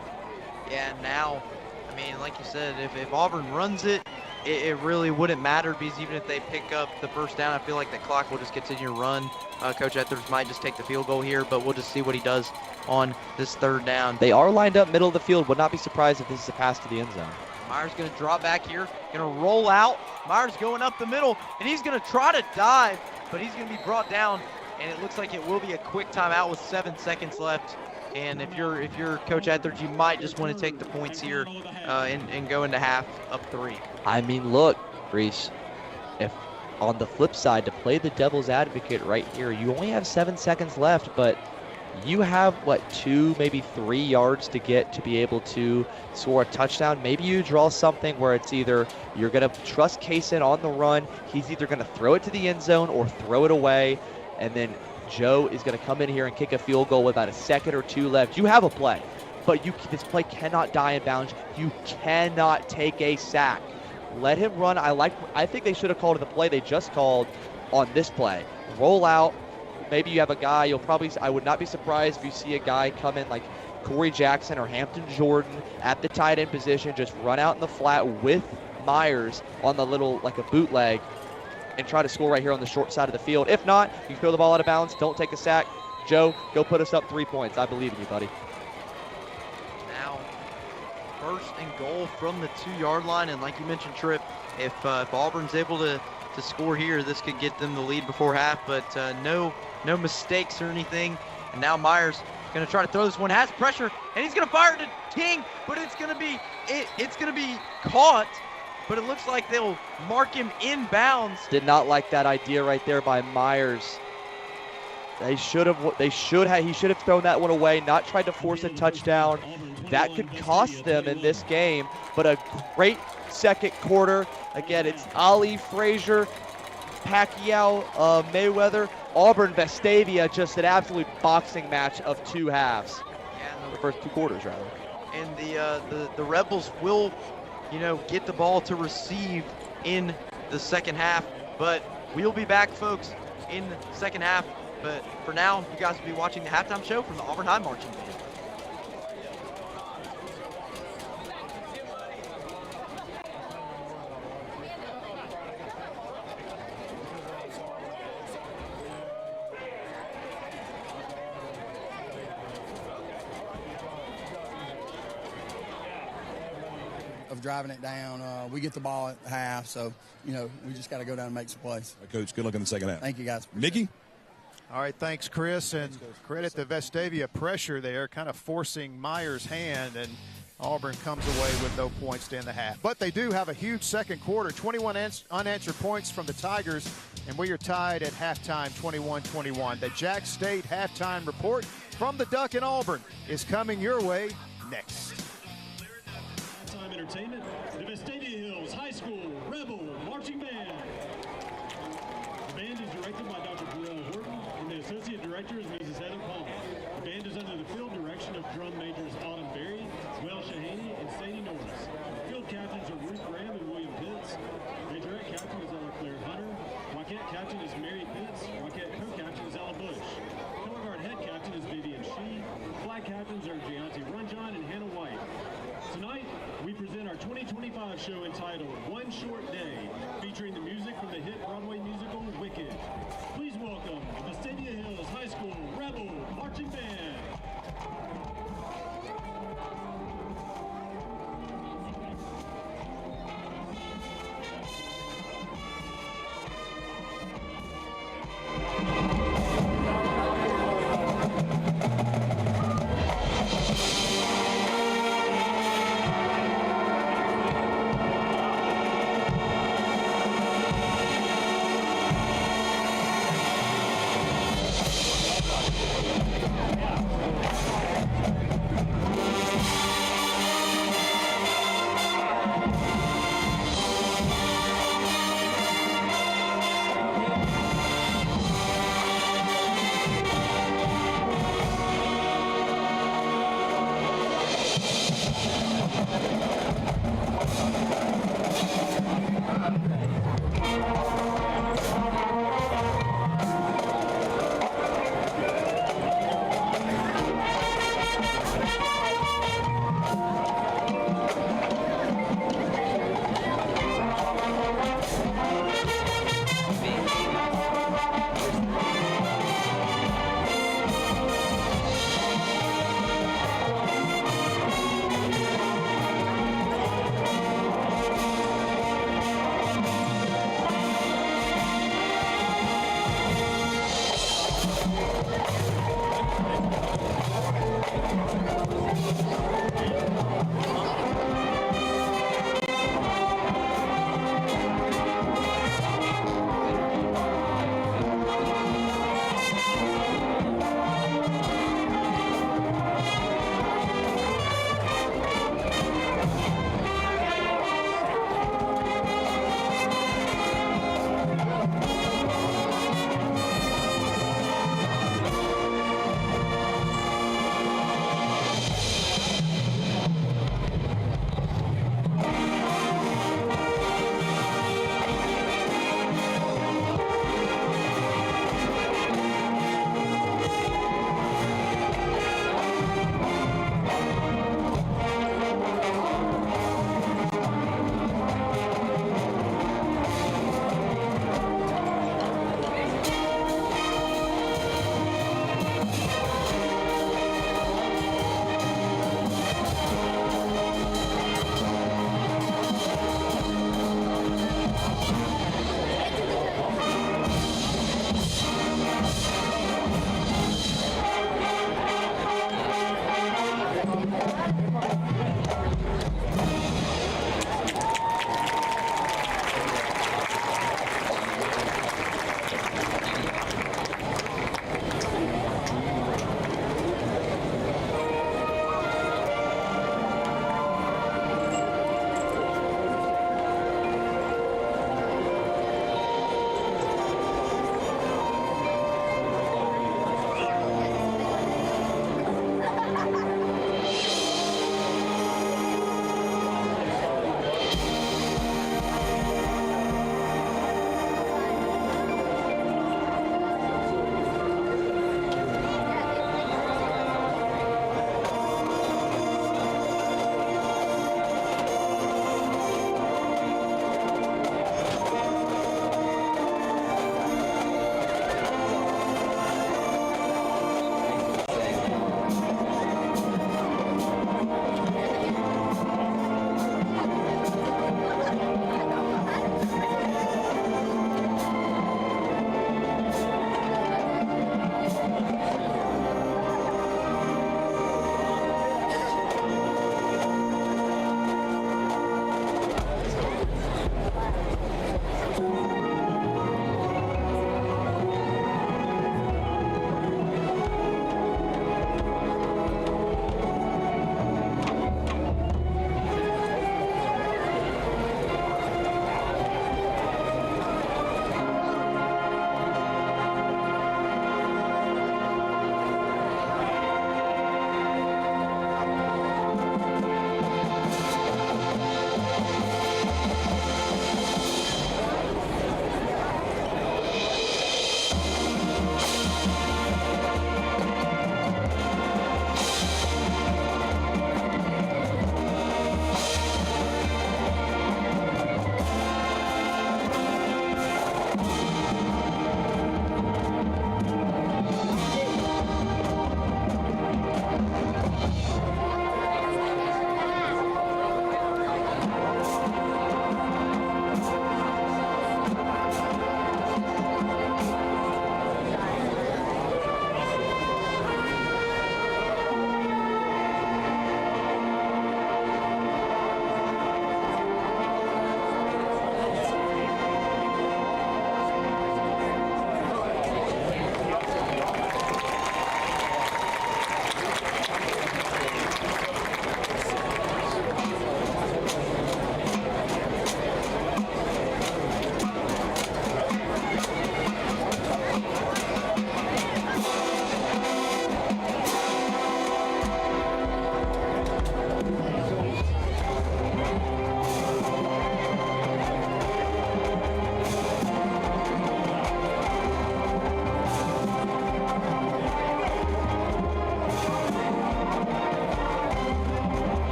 Yeah, now, I mean, like you said, if Auburn runs it, it really wouldn't matter, because even if they pick up the first down, I feel like the clock will just continue to run. Coach Etheridge might just take the field goal here, but we'll just see what he does on this 3rd down. They are lined up middle of the field. Would not be surprised if this is a pass to the end zone. Myers going to drop back here, going to roll out. Myers going up the middle, and he's going to try to dive, but he's going to be brought down, and it looks like it will be a quick timeout with 7 seconds left. And if you're Coach Etheridge, you might just want to take the points here and go into half up 3. I mean, look, Reese, if on the flip side, to play the devil's advocate right here, you only have 7 seconds left, but you have, 2, maybe 3 yards to get to be able to score a touchdown. Maybe you draw something where it's either you're going to trust Kason on the run, he's either going to throw it to the end zone or throw it away, and then Joe is going to come in here and kick a field goal with about a second or 2 left. You have a play, but this play cannot die in bounds. You cannot take a sack. Let him run. I think they should have called the play they just called on this play. Roll out. Maybe you have a guy. I would not be surprised if you see a guy come in like Corey Jackson or Hampton Jordan at the tight end position, just run out in the flat with Myers on the little, like a bootleg, and try to score right here on the short side of the field. If not, you throw the ball out of bounds, don't take a sack. Joe, go put us up 3 points. I believe in you, buddy. Now, 1st and goal from the 2-yard line, and like you mentioned, Trip, if Auburn's able to score here, this could get them the lead before half, but no mistakes or anything. And now Myers going to try to throw this one, has pressure, and he's going to fire it to King, but it's going to be caught. But it looks like they'll mark him inbounds. Did not like that idea right there by Myers. He should have thrown that one away, not tried to force a touchdown. That could cost them in this game, but a great second quarter. Again, it's Ali, Frazier, Pacquiao, Mayweather, Auburn, Vestavia, just an absolute boxing match of 2 halves. Yeah, the first 2 quarters, rather. And the Rebels will, get the ball to receive in the second half, but we'll be back, folks, in the second half. But for now, you guys will be watching the halftime show from the Auburn High Marching Band. Of driving it down. We get the ball at half, so, we just got to go down and make some plays. Coach, good luck in the second half. Thank you, guys. Mickey? All right, thanks, Chris, and credit the Vestavia pressure there, kind of forcing Myers' hand, and Auburn comes away with no points to end the half. But they do have a huge second quarter, 21 unanswered points from the Tigers, and we are tied at halftime, 21-21. The Jack State halftime report from the Duck in Auburn is coming your way next. Entertainment, the Vestavia Hills High School Rebel Marching Band. The band is directed by Dr. Jarrell Horton, and the Associate Director is Mrs. Heather Palmer. The band is under the field direction of drum majors Autumn Berry, Will Shahaney, and Sadie Norris. Field captains are Ruth Graham and William Pitts. Majorette captain is Ella Claire Hunter. Rockette captain is Mary Pitts. Rockette co-captain is Ella Bush. Color guard head captain is Vivian Shee. Flag captains are Gianti Runjohn and Hannah White. Tonight, we present our 2025 show entitled One Short Day, featuring the music from the hit Broadway musical Wicked. Please welcome the Vestavia Hills High School Rebel Marching Band.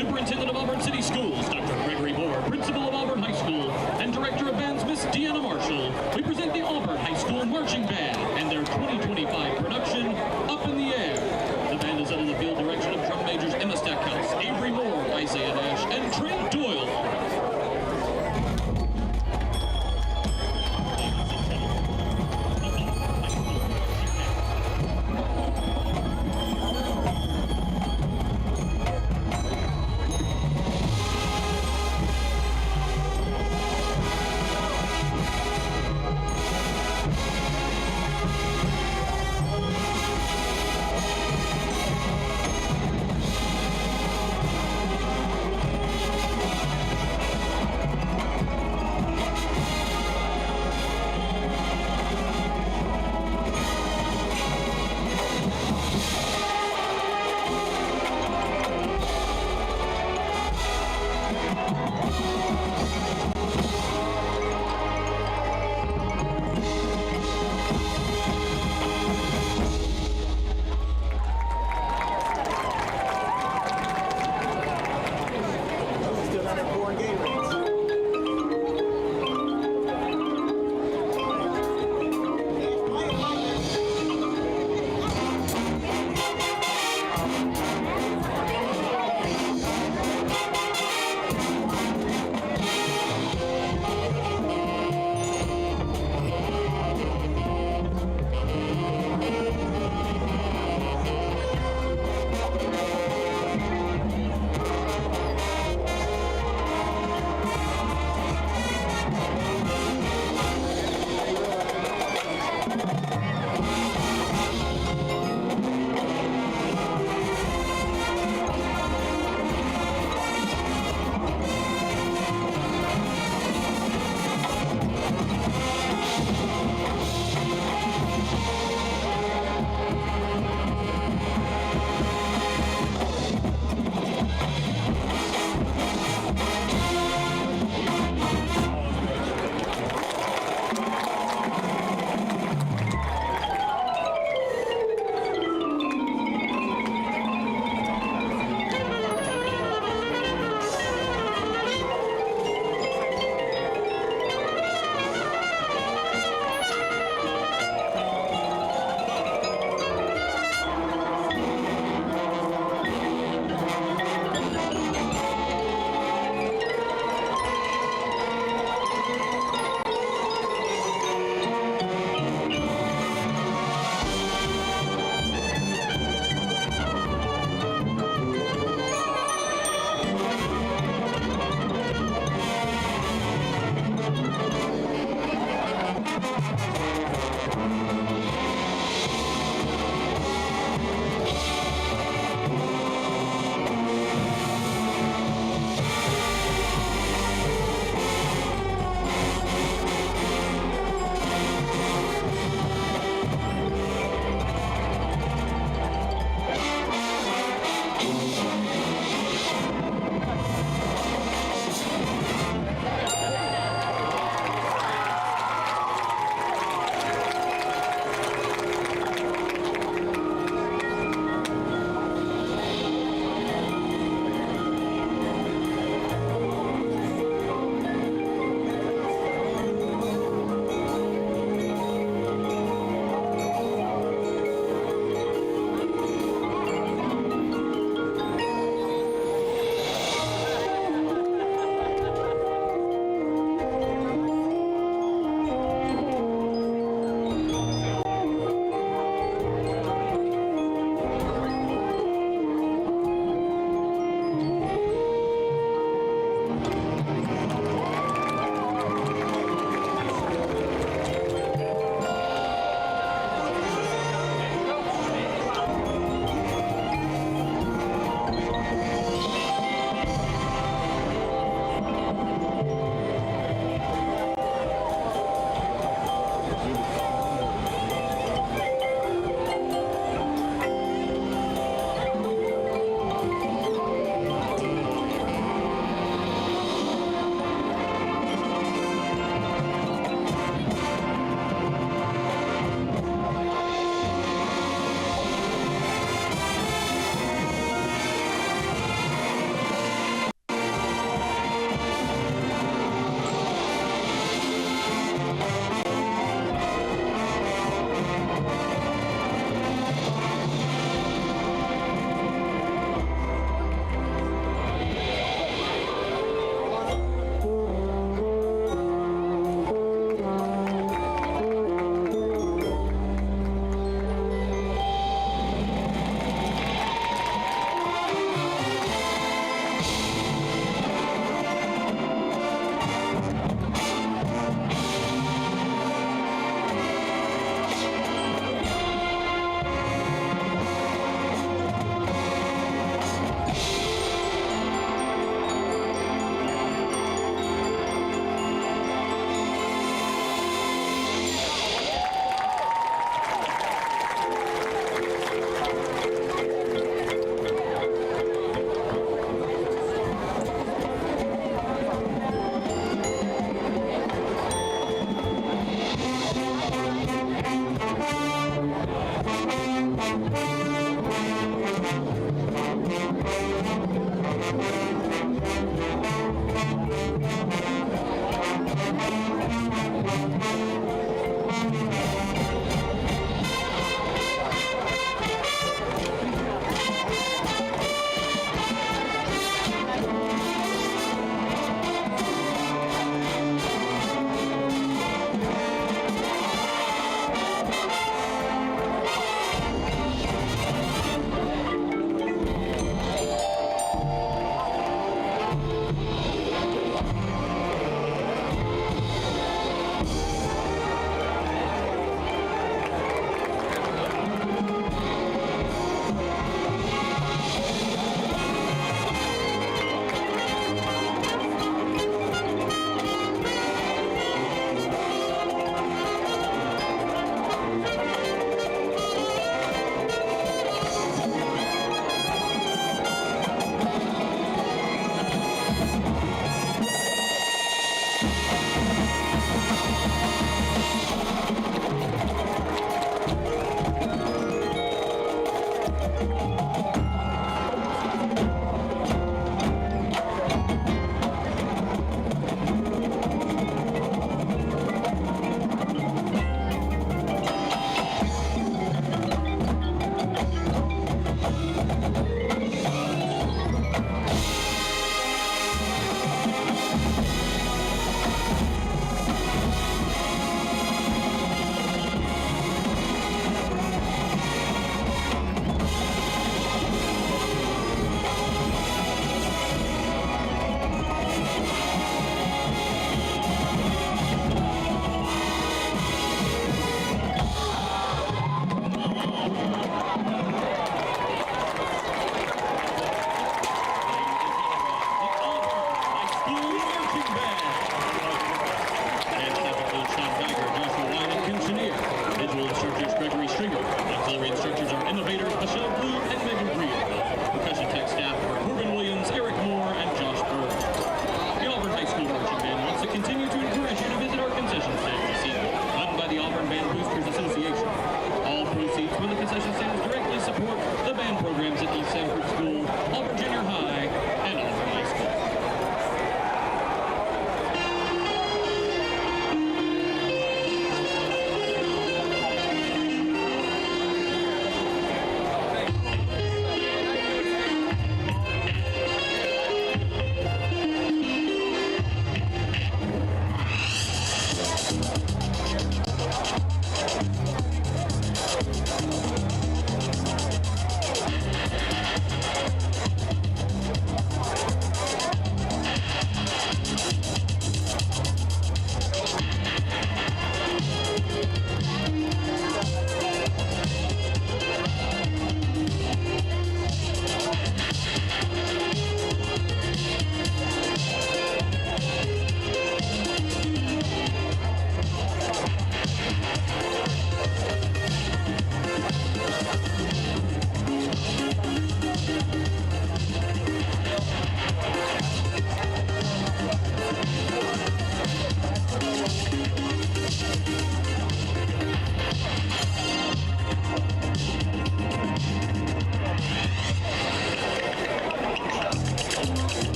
Superintendent of Auburn City Schools, Dr. Gregory Moore, Principal of Auburn High School, and Director of Bands, Miss Deanna Marshall, we present the Auburn High School Marching Band and their 2025 production, Up in the Air. The band is under the field direction of drum majors Emma Stackhouse, Avery Moore, Isaiah Nash, and Trent Doyle.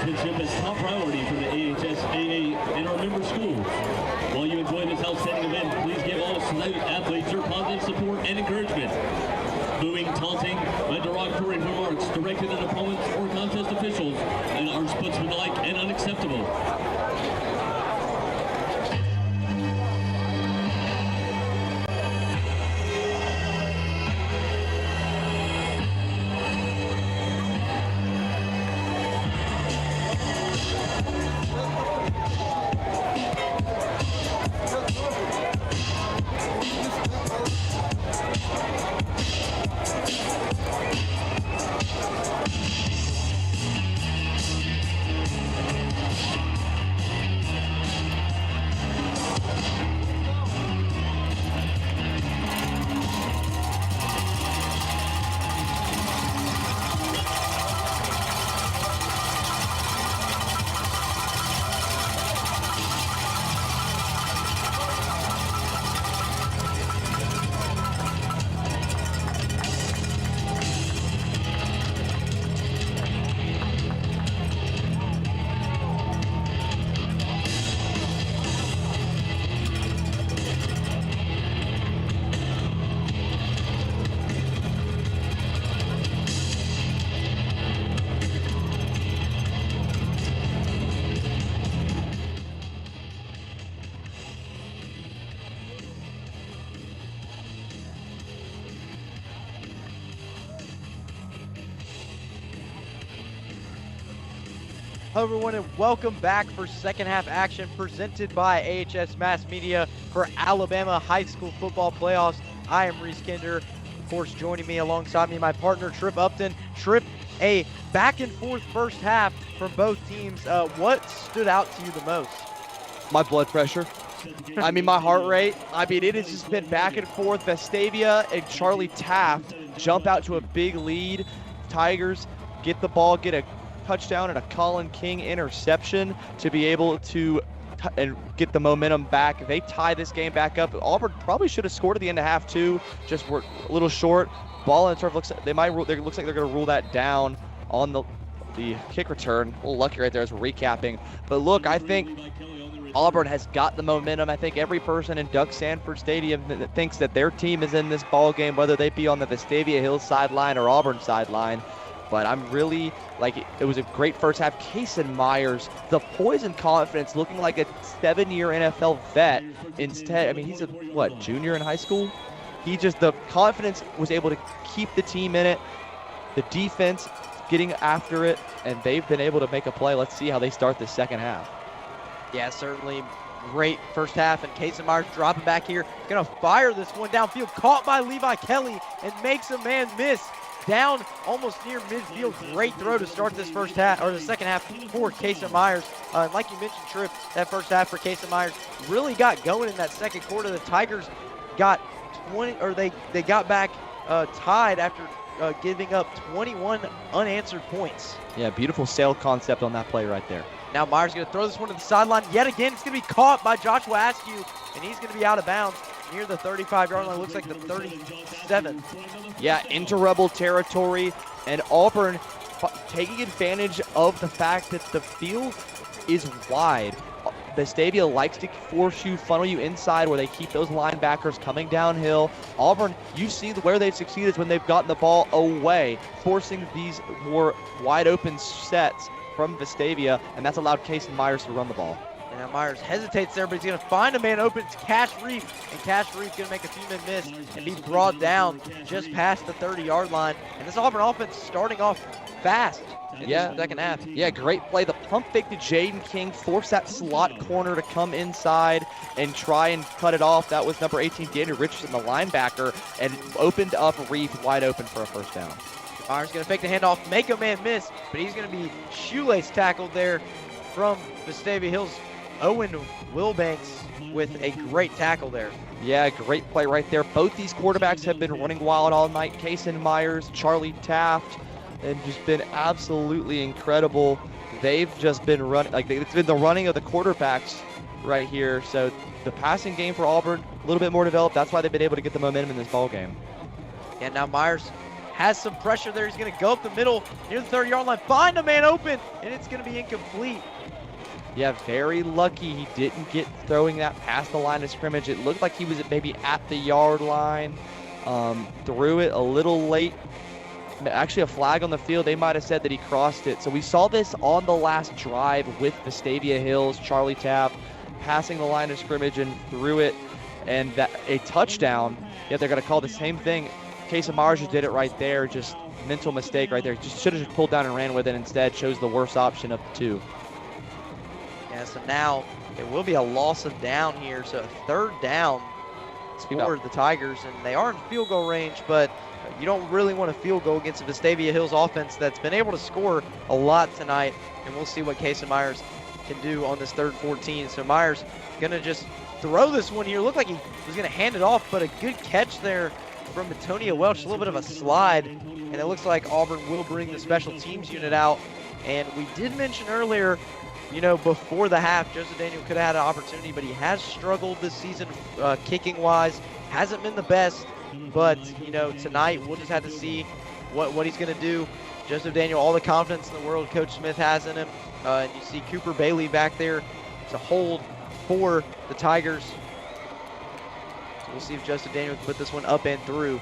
sportsmanship is top priority for the AHSAA and our member schools. While you enjoy this outstanding event, please give all athletes your positive support and encouragement. Booing, taunting, and derogatory remarks directed at opponents or contest officials and are sportsmanlike and unacceptable. Hello everyone and welcome back for second half action presented by AHS Mass Media for Alabama High School football playoffs. I am Reese Kinder. Of course, joining me alongside me, my partner Trip Upton. Trip, a back and forth first half from both teams. What stood out to you the most? My blood pressure. I mean, my heart rate. I mean, it has just been back and forth. Vestavia and Charlie Taft jump out to a big lead. Tigers get the ball, get a touchdown and a Colin King interception to be able to and get the momentum back. They tie this game back up. Auburn probably should have scored at the end of half two, just were a little short. Ball in the turf looks like looks like they're going to rule that down on the kick return. A little lucky right there as we're recapping. But look, I think Auburn has got the momentum. I think every person in Duck Sanford Stadium that thinks that their team is in this ball game, whether they be on the Vestavia Hills sideline or Auburn sideline. But I'm really, it was a great first half. Kason Myers, the poise and confidence, looking like a 7-year NFL vet. Instead, I mean, he's a, junior in high school? The confidence was able to keep the team in it. The defense getting after it, and they've been able to make a play. Let's see how they start the second half. Yeah, certainly great first half, and Kason Myers dropping back here. Gonna fire this one downfield, caught by Levi Kelly, and makes a man miss. Down almost near midfield. Great throw to start this first half, or the second half for Kason Myers. And like you mentioned, Trip, that first half for Kason Myers really got going in that second quarter. The Tigers got 20, or they got back tied after giving up 21 unanswered points. Yeah, beautiful sail concept on that play right there. Now Myers going to throw this one to the sideline yet again. It's going to be caught by Joshua Askew, and he's going to be out of bounds near the 35-yard line. Looks like the 37. Yeah, into Rebel territory, and Auburn taking advantage of the fact that the field is wide. Vestavia likes to force you, funnel you inside where they keep those linebackers coming downhill. Auburn, you see where they've succeeded is when they've gotten the ball away, forcing these more wide open sets from Vestavia, and that's allowed Kason Myers to run the ball. And now Myers hesitates there, but he's going to find a man open. It's Cash Reef, and Cash Reef's going to make a few men miss and be brought down just past the 30-yard line. And this Auburn offense starting off fast. Yeah, second half. Yeah, great play. The pump fake to Jaden King forced that slot corner to come inside and try and cut it off. That was number 18, Daniel Richardson, the linebacker, and opened up Reef wide open for a first down. Myers going to fake the handoff, make a man miss, but he's going to be shoelace tackled there from Vestavia Hills. Owen Wilbanks with a great tackle there. Yeah, great play right there. Both these quarterbacks have been running wild all night. Kason Myers, Charlie Taft, and just been absolutely incredible. They've just been running, it's been the running of the quarterbacks right here. So the passing game for Auburn, a little bit more developed. That's why they've been able to get the momentum in this ball game. And now Myers has some pressure there. He's going to go up the middle near the 30-yard line, find a man open, and it's going to be incomplete. Yeah, very lucky he didn't get throwing that past the line of scrimmage. It looked like he was maybe at the yard line. Threw it a little late. Actually, a flag on the field. They might have said that he crossed it. So we saw this on the last drive with Vestavia Hills. Charlie Taft passing the line of scrimmage and threw it, and that a touchdown. Yet they're going to call the same thing. Casey Myers just did it right there. Just mental mistake right there. Just should have just pulled down and ran with it. Instead, chose the worst option of the two. Yeah, so now it will be a loss of down here. So a third down for the Tigers, and they are in field goal range, but you don't really want a field goal against a Vestavia Hills offense that's been able to score a lot tonight, and we'll see what Casey Myers can do on this 3rd 14. So Myers gonna just throw this one here. Looked like he was gonna hand it off, but a good catch there from Antonio Welch, a little bit of a slide, and it looks like Auburn will bring the special teams unit out. And we did mention earlier, you know, before the half, Joseph Daniel could have had an opportunity, but he has struggled this season kicking-wise. Hasn't been the best, but, you know, tonight we'll just have to see what he's going to do. Joseph Daniel, all the confidence in the world Coach Smith has in him. And you see Cooper Bailey back there to hold for the Tigers. So we'll see if Joseph Daniel can put this one up and through.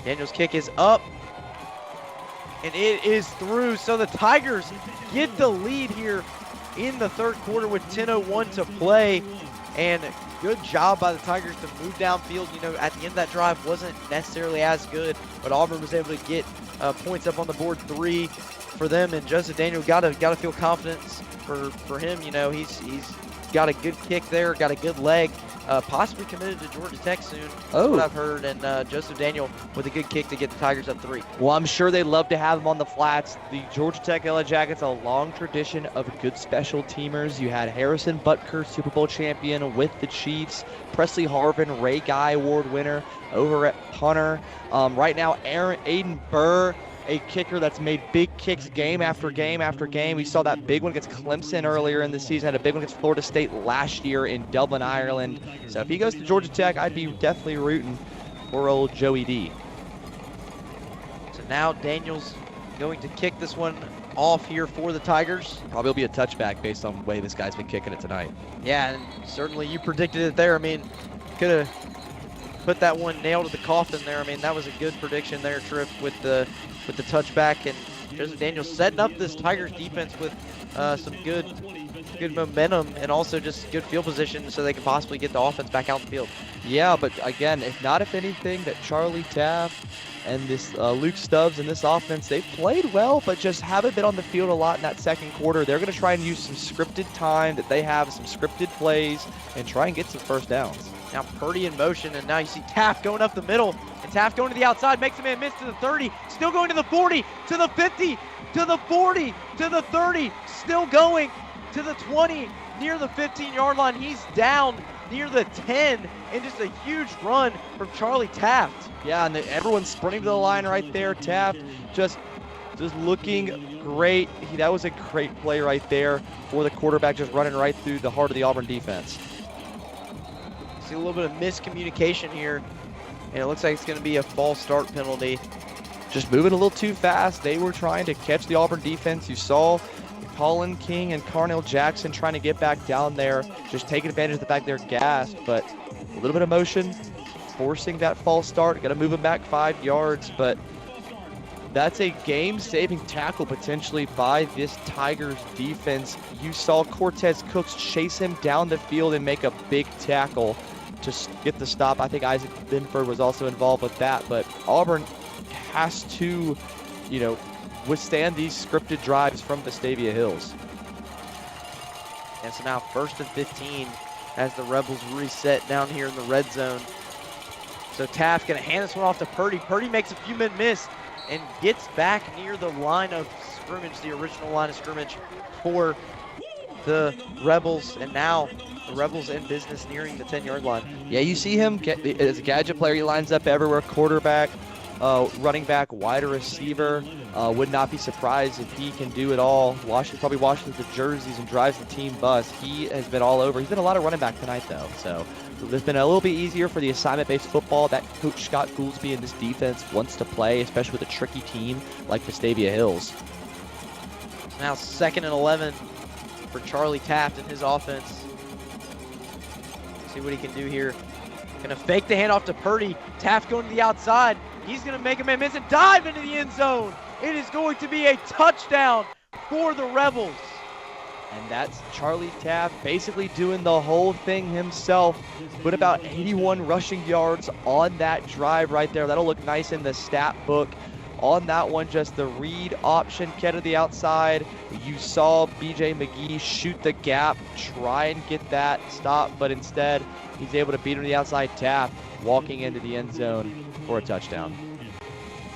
Daniel's kick is up. And it is through. So the Tigers get the lead here in the 3rd quarter with 10:01 to play. And good job by the Tigers to move downfield. You know, at the end of that drive wasn't necessarily as good, but Auburn was able to get points up on the board, 3 for them. And Joseph Daniel got to feel confidence for him. You know, he's got a good kick there, got a good leg. Possibly committed to Georgia Tech soon. That's what I've heard. And Joseph Daniel with a good kick to get the Tigers up 3. Well, I'm sure they'd love to have him on the flats. The Georgia Tech Yellow Jackets, a long tradition of good special teamers. You had Harrison Butker, Super Bowl champion with the Chiefs. Presley Harvin, Ray Guy Award winner over at punter. Right now, Aiden Burr, a kicker that's made big kicks game after game after game. We saw that big one against Clemson earlier in the season, had a big one against Florida State last year in Dublin, Ireland. So if he goes to Georgia Tech, I'd be definitely rooting for old Joey D. So now Daniel's going to kick this one off here for the Tigers. Probably will be a touchback based on the way this guy's been kicking it tonight. Yeah, and certainly you predicted it there. I mean, could have put that one nailed to the coffin there. I mean, that was a good prediction there, Tripp, with the touchback. And Joseph Daniel setting up this Tigers defense with some good momentum and also just good field position so they could possibly get the offense back out in the field. Yeah, but again, if anything, that Charlie Taft and this Luke Stubbs and this offense, they've played well, but just haven't been on the field a lot in that 2nd quarter. They're going to try and use some scripted time that they have, some scripted plays, and try and get some first downs. Now Purdy in motion, and now you see Taft going up the middle, and Taft going to the outside, makes a man miss to the 30, still going to the 40, to the 50, to the 40, to the 30, still going to the 20, near the 15-yard line. He's down near the 10, and just a huge run from Charlie Taft. Yeah, and everyone's sprinting to the line right there. Taft just looking great. That was a great play right there for the quarterback, just running right through the heart of the Auburn defense. See a little bit of miscommunication here, and it looks like it's going to be a false start penalty. Just moving a little too fast. They were trying to catch the Auburn defense. You saw Colin King and Carnell Jackson trying to get back down there, just taking advantage of the fact they're gassed, but a little bit of motion, forcing that false start. Got to move them back 5 yards, but that's a game-saving tackle potentially by this Tigers defense. You saw Cortez Cooks chase him down the field and make a big tackle to get the stop. I think Isaac Binford was also involved with that, but Auburn has to, you know, withstand these scripted drives from Vestavia Hills. And so now 1st and 15 as the Rebels reset down here in the red zone. So Taft gonna hand this one off to Purdy. Purdy makes a few men miss and gets back near the line of scrimmage, the original line of scrimmage for the Rebels. And now the Rebels in business nearing the 10-yard line. Yeah, you see him as a gadget player. He lines up everywhere, quarterback, running back, wide receiver. Would not be surprised if he can do it all. Probably washes the jerseys and drives the team bus. He has been all over. He's been a lot of running back tonight, though. So it's been a little bit easier for the assignment-based football that Coach Scott Goolsby and this defense wants to play, especially with a tricky team like Vestavia Hills. Now 2nd and 11 for Charlie Taft and his offense. See what he can do here. Gonna fake the handoff to Purdy. Taft going to the outside. He's gonna make a man miss and dive into the end zone. It is going to be a touchdown for the Rebels. And that's Charlie Taft basically doing the whole thing himself. Put about 81 rushing yards on that drive right there. That'll look nice in the stat book. On that one, just the read option, get to the outside. You saw BJ McGee shoot the gap, try and get that stop, but instead he's able to beat him to the outside. Taft walking into the end zone for a touchdown.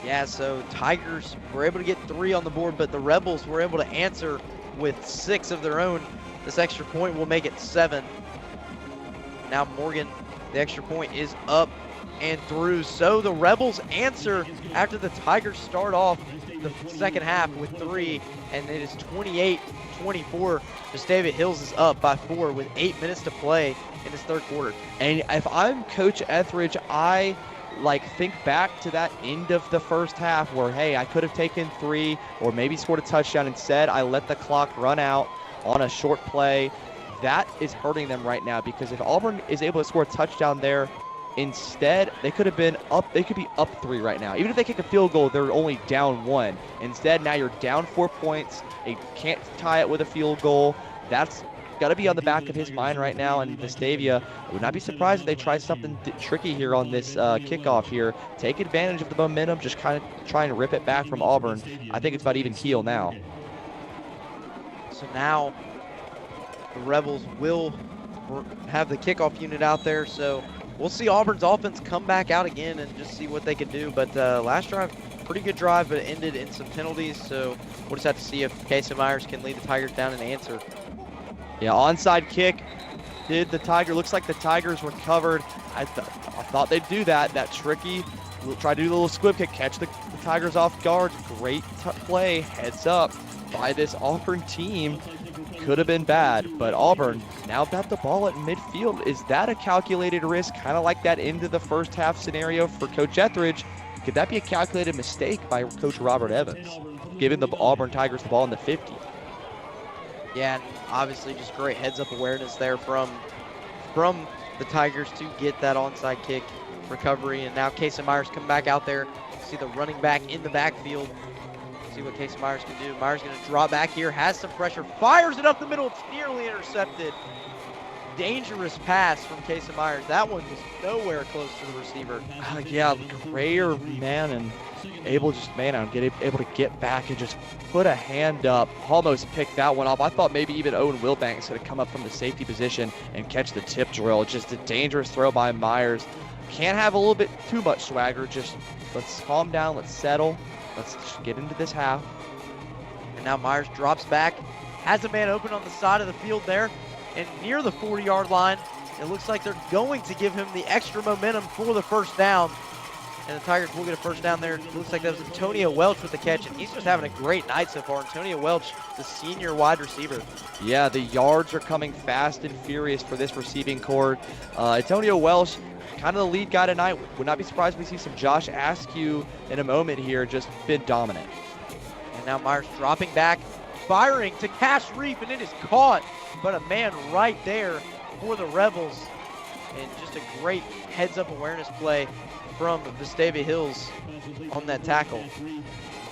Yeah, so Tigers were able to get 3 on the board, but the Rebels were able to answer with 6 of their own. This extra point will make it 7. Now Morgan, the extra point is up and through. So the Rebels answer after the Tigers start off the second half with 3, and it is 28-24. Vestavia Hills is up by 4 with 8 minutes to play in this third quarter. And if I'm Coach Etheridge, I think back to that end of the first half where, hey, I could have taken 3 or maybe scored a touchdown. Instead, I let the clock run out on a short play. That is hurting them right now, because if Auburn is able to score a touchdown there, instead, they could have been up. They could be up 3 right now. Even if they kick a field goal, they're only down 1. Instead, now you're down 4 points. They can't tie it with a field goal. That's got to be on the back of his mind right now. And Vestavia, I would not be surprised if they try something tricky here on this kickoff here. Take advantage of the momentum. Just kind of try and rip it back from Auburn. I think it's about even keel now. So now the Rebels will have the kickoff unit out there. So we'll see Auburn's offense come back out again and just see what they can do. But last drive, pretty good drive, but it ended in some penalties. So we'll just have to see if Casey Myers can lead the Tigers down and answer. Yeah, onside kick. Looks like the Tigers were covered. I thought they'd do that. That tricky, try to do the little squib kick, catch the Tigers off guard. Great play, heads up by this Auburn team. Could have been bad, but Auburn now got the ball at midfield. Is that a calculated risk, kind of like that into the first half scenario for Coach Etheridge? Could that be a calculated mistake by Coach Robert Evans, giving the Auburn Tigers the ball in the 50? Yeah, and obviously just great heads-up awareness there from the Tigers to get that onside kick recovery. And now Casey Myers coming back out there. See the running back in the backfield. See what Casey Myers can do. Myers going to draw back here, has some pressure, fires it up the middle. It's nearly intercepted. Dangerous pass from Casey Myers. That one was nowhere close to the receiver. Yeah, Grayer, man, and able to get back and just put a hand up. Almost picked that one off. I thought maybe even Owen Wilbanks could have come up from the safety position and catch the tip drill. Just a dangerous throw by Myers. Can't have a little bit too much swagger. Just let's calm down. Let's settle. Let's just get into this half. And now Myers drops back, has a man open on the side of the field there, and near the 40-yard line, it looks like they're going to give him the extra momentum for the first down. And the Tigers will get a first down there. It looks like that was Antonio Welch with the catch, and he's just having a great night so far. Antonio Welch, the senior wide receiver. Yeah, the yards are coming fast and furious for this receiving corps. Antonio Welch, kind of the lead guy tonight. Would not be surprised if we see some Josh Askew in a moment here. Just been dominant. And now Myers dropping back, firing to Cash Reef, and it is caught. But a man right there for the Rebels. And just a great heads-up awareness play from Vestavia Hills on that tackle.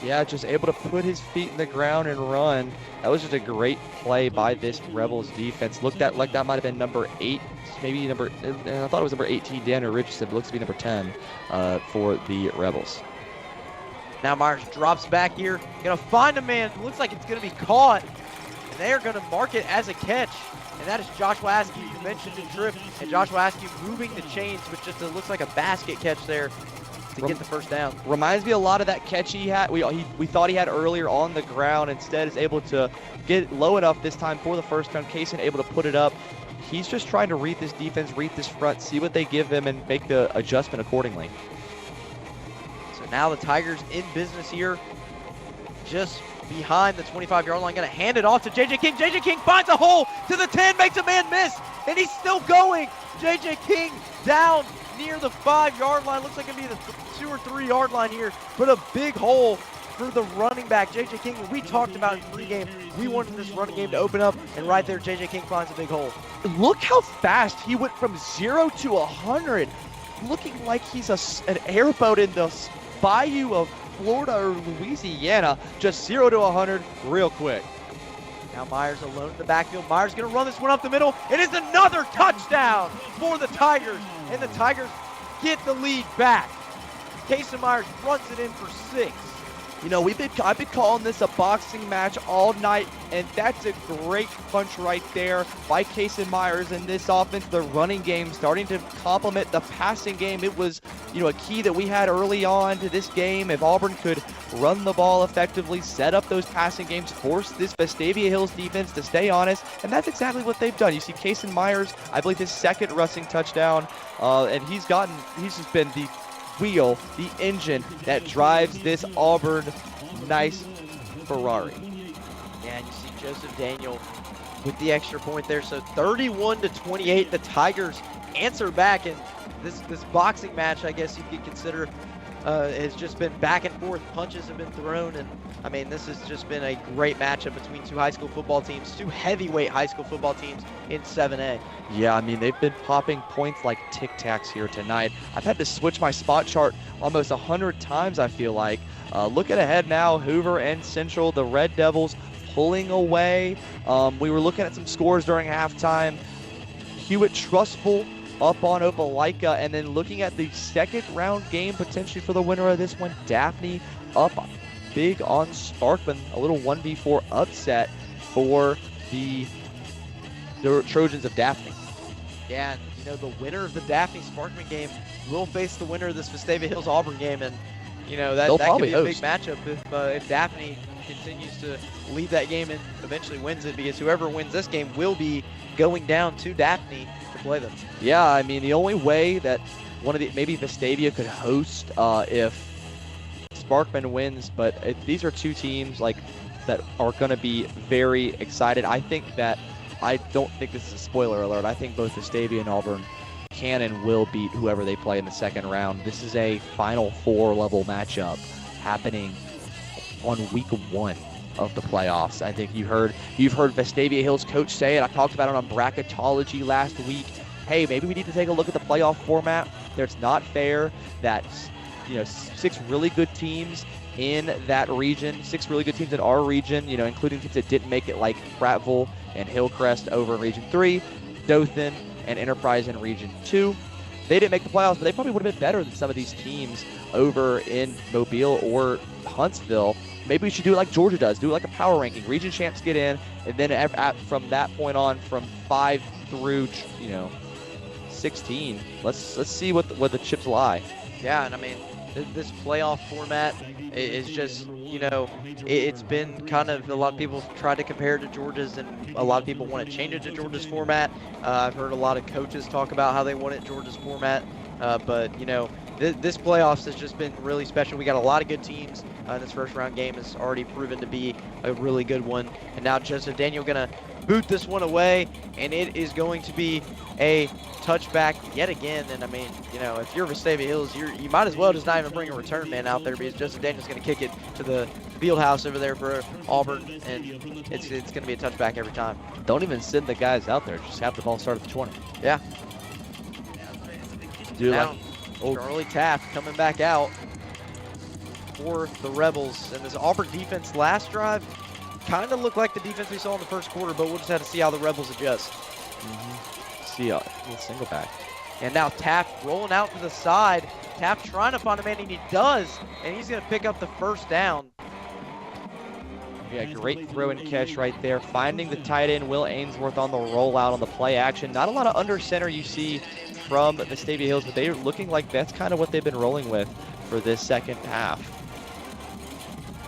Yeah, just able to put his feet in the ground and run. That was just a great play by this Rebels defense. Looked at like that might have been number 8, maybe I thought it was number 18, Daniel Richardson, but looks to be number 10 for the Rebels. Now Myers drops back here, gonna find a man. Looks like it's gonna be caught, and they are gonna mark it as a catch. And that is Joshua Askew. You mentioned the trip, and Joshua Askew moving the chains with just looks like a basket catch there to get the first down. Reminds me a lot of that catch he had. We thought he had earlier on the ground. Instead, is able to get low enough this time for the first down. Kaysen able to put it up. He's just trying to read this defense, read this front, see what they give him, and make the adjustment accordingly. So Now the Tigers in business here, just behind the 25-yard line. Going to hand it off to J.J. King. J.J. King finds a hole to the 10, makes a man miss, and he's still going. J.J. King down near the 5-yard line. Looks like it'll be the 2 or 3-yard line here, but a big hole for the running back, J.J. King. We talked about in pregame, we wanted this running game to open up, and right there, J.J. King finds a big hole. Look how fast he went from 0 to 100, looking like he's an airboat in the bayou of Florida or Louisiana, just 0 to 100 real quick. Now Myers alone in the backfield. Myers going to run this one up the middle. It is another touchdown for the Tigers, and the Tigers get the lead back. Casey Myers runs it in for 6. You know, I've been calling this a boxing match all night, and that's a great punch right there by Casey Myers in this offense. The running game starting to complement the passing game. It was, a key that we had early on to this game. If Auburn could run the ball effectively, set up those passing games, force this Vestavia Hills defense to stay honest, and that's exactly what they've done. You see Casey Myers, I believe his second rushing touchdown, and he's just been the wheel, the engine that drives this Auburn nice Ferrari. Yeah, and you see Joseph Daniel with the extra point there. So 31-28, the Tigers answer back, and this boxing match, I guess you could consider, has just been back and forth. Punches have been thrown, and I mean, this has just been a great matchup between two high school football teams, two heavyweight high school football teams in 7A. Yeah, I mean, they've been popping points like Tic Tacs here tonight. I've had to switch my spot chart almost 100 times, I feel like. Looking ahead now, Hoover and Central, the Red Devils pulling away. We were looking at some scores during halftime. Hewitt Trustful up on Opelika, and then looking at the second round game potentially for the winner of this one, Daphne up big on Sparkman, a little 1v4 upset for the Trojans of Daphne. Yeah, and the winner of the Daphne Sparkman game will face the winner of this Vestavia Hills Auburn game, and that could be a big matchup if Daphne continues to lead that game and eventually wins it, because whoever wins this game will be going down to Daphne to play them. Yeah, I mean, the only way that maybe Vestavia could host if Sparkman wins, but these are two teams that are going to be very excited. I don't think this is a spoiler alert. I think both Vestavia and Auburn can and will beat whoever they play in the second round. This is a Final Four level matchup happening on week 1 of the playoffs. I think you've heard Vestavia Hills coach say it. I talked about it on bracketology last week. Hey, maybe we need to take a look at the playoff format. It's not fair that 6 really good teams in that region, 6 really good teams in our region, including teams that didn't make it like Prattville and Hillcrest over in Region 3, Dothan and Enterprise in Region 2. They didn't make the playoffs, but they probably would have been better than some of these teams over in Mobile or Huntsville. Maybe we should do it like Georgia does, do it like a power ranking. Region champs get in, and then from that point on, from 5 through 16, let's see what the chips lie. Yeah, and I mean, this playoff format is just, it's been kind of, a lot of people tried to compare it to Georgia's, and a lot of people want to change it to Georgia's format. I've heard a lot of coaches talk about how they want it Georgia's format, but this playoffs has just been really special. We got a lot of good teams. This first round game has already proven to be a really good one, and now Joseph Daniel gonna boot this one away, and it is going to be a touchback yet again. And I mean, if you're Vestavia Hills, you might as well just not even bring a return man out there, because Joseph Daniel's going to kick it to the field house over there for Auburn, and it's going to be a touchback every time. Don't even send the guys out there. Just have the ball start at the 20. Yeah. Charlie Taft coming back out for the Rebels. And this Auburn defense last drive kind of looked like the defense we saw in the first quarter, but we'll just have to see how the Rebels adjust. See a little single back. And now Taft rolling out to the side. Taft trying to find a man, and he does, and he's going to pick up the first down. Yeah, great throw and catch right there. Finding the tight end, Will Ainsworth, on the rollout on the play action. Not a lot of under center you see from the Vestavia Hills, but they're looking like that's kind of what they've been rolling with for this second half.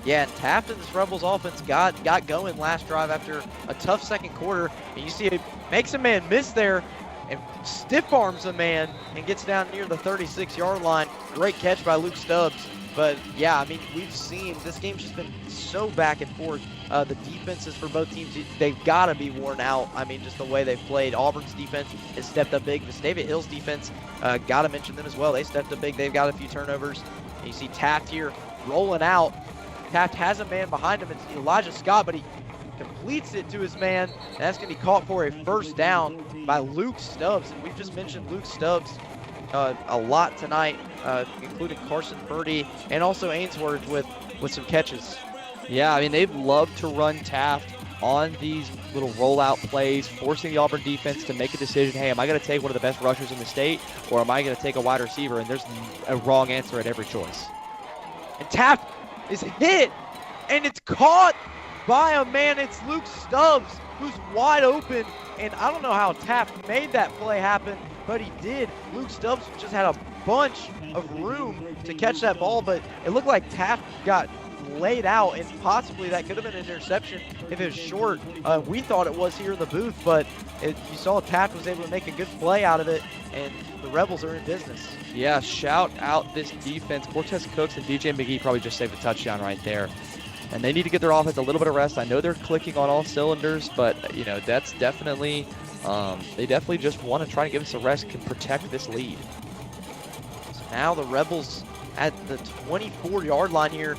Yeah, and Taft and this Rebels offense got going last drive after a tough second quarter. And you see it makes a man miss there and stiff arms a man and gets down near the 36-yard line. Great catch by Luke Stubbs. But yeah, I mean, we've seen this game's just been so back and forth. The defenses for both teams, they've got to be worn out. I mean, just the way they've played. Auburn's defense has stepped up big. Vestavia Hill's defense, got to mention them as well. They stepped up big. They've got a few turnovers. And you see Taft here rolling out. Taft has a man behind him. It's Elijah Scott, but he completes it to his man. And that's going to be caught for a first down by Luke Stubbs. And we've just mentioned Luke Stubbs a lot tonight, including Carson Purdy and also Ainsworth with some catches. Yeah, I mean, they've loved to run Taft on these little rollout plays, forcing the Auburn defense to make a decision. Hey, am I going to take one of the best rushers in the state, or am I going to take a wide receiver? And there's a wrong answer at every choice. And Taft is hit, and it's caught by a man. It's Luke Stubbs, who's wide open. And I don't know how Taft made that play happen, but he did. Luke Stubbs just had a bunch of room to catch that ball, but it looked like Taft got laid out, and possibly that could have been an interception if it was short. We thought it was here in the booth, but you saw Taft was able to make a good play out of it, and the Rebels are in business. Yeah, shout out this defense. Cortez Cooks and DJ McGee probably just saved a touchdown right there. And they need to get their offense a little bit of rest. I know they're clicking on all cylinders, but, you know, that's definitely, they definitely just want to try to give us a rest, can protect this lead. So now the Rebels at the 24-yard line here.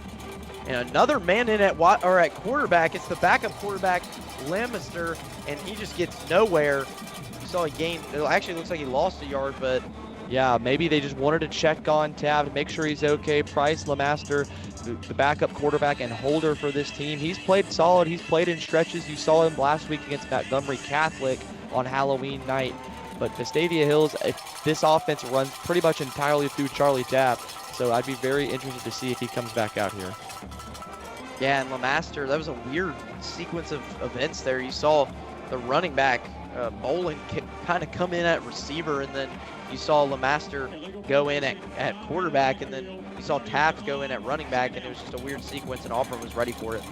And another man in at quarterback. It's the backup quarterback, Lamister, and he just gets nowhere. You saw a gain. It actually looks like he lost a yard, but yeah, maybe they just wanted to check on Taft, make sure he's okay. Price Lamaster, the backup quarterback and holder for this team. He's played solid. He's played in stretches. You saw him last week against Montgomery Catholic on Halloween night. But Vestavia Hills, this offense runs pretty much entirely through Charlie Taft. So I'd be very interested to see if he comes back out here. Yeah, and Lamaster, that was a weird sequence of events there. You saw the running back, Bolin, kind of come in at receiver, and then you saw Lamaster go in at quarterback, and then you saw Taft go in at running back, and it was just a weird sequence, and Auburn was ready for it.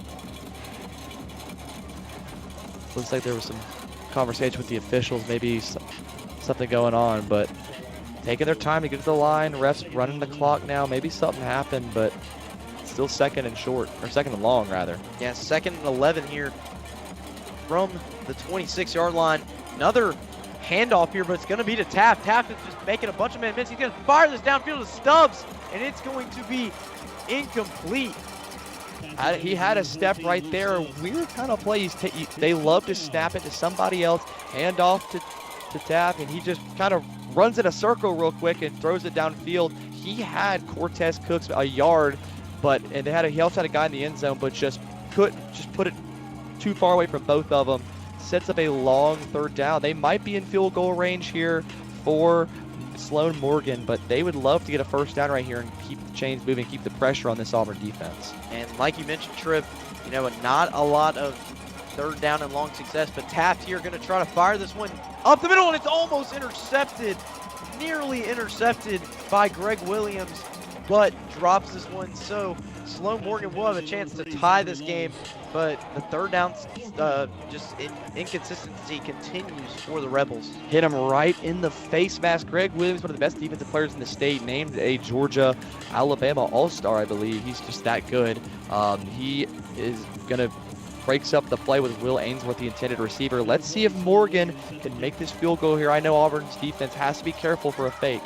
Looks like there was some conversation with the officials, maybe something going on, but taking their time to get to the line, refs running the clock now. Maybe something happened, but still second and short, or second and long, rather. Yeah, 2nd and 11 here from the 26-yard line. Another handoff here, but it's going to be to Taft. Taft is just making a bunch of men miss. He's going to fire this downfield to Stubbs, and it's going to be incomplete. He had a step right there. A weird kind of play. They love to snap it to somebody else, hand off to Taft, and he just kind of runs in a circle real quick and throws it downfield. He had Cortez Cooks a yard, he also had a guy in the end zone, but just put it too far away from both of them. Sets up a long third down. They might be in field goal range here for Sloan Morgan, but they would love to get a first down right here and keep the chains moving, keep the pressure on this Auburn defense. And like you mentioned, Tripp, you know, not a lot of third down and long success, but Taft here going to try to fire this one up the middle, and it's almost intercepted, nearly intercepted by Greg Williams, but drops this one. So Sloan Morgan will have a chance to tie this game, but the third down inconsistency continues for the Rebels. Hit him right in the face mask. Greg Williams, one of the best defensive players in the state, named a Georgia, Alabama All-Star, I believe. He's just that good. He is going to breaks up the play with Will Ainsworth, the intended receiver. Let's see if Morgan can make this field goal here. I know Auburn's defense has to be careful for a fake.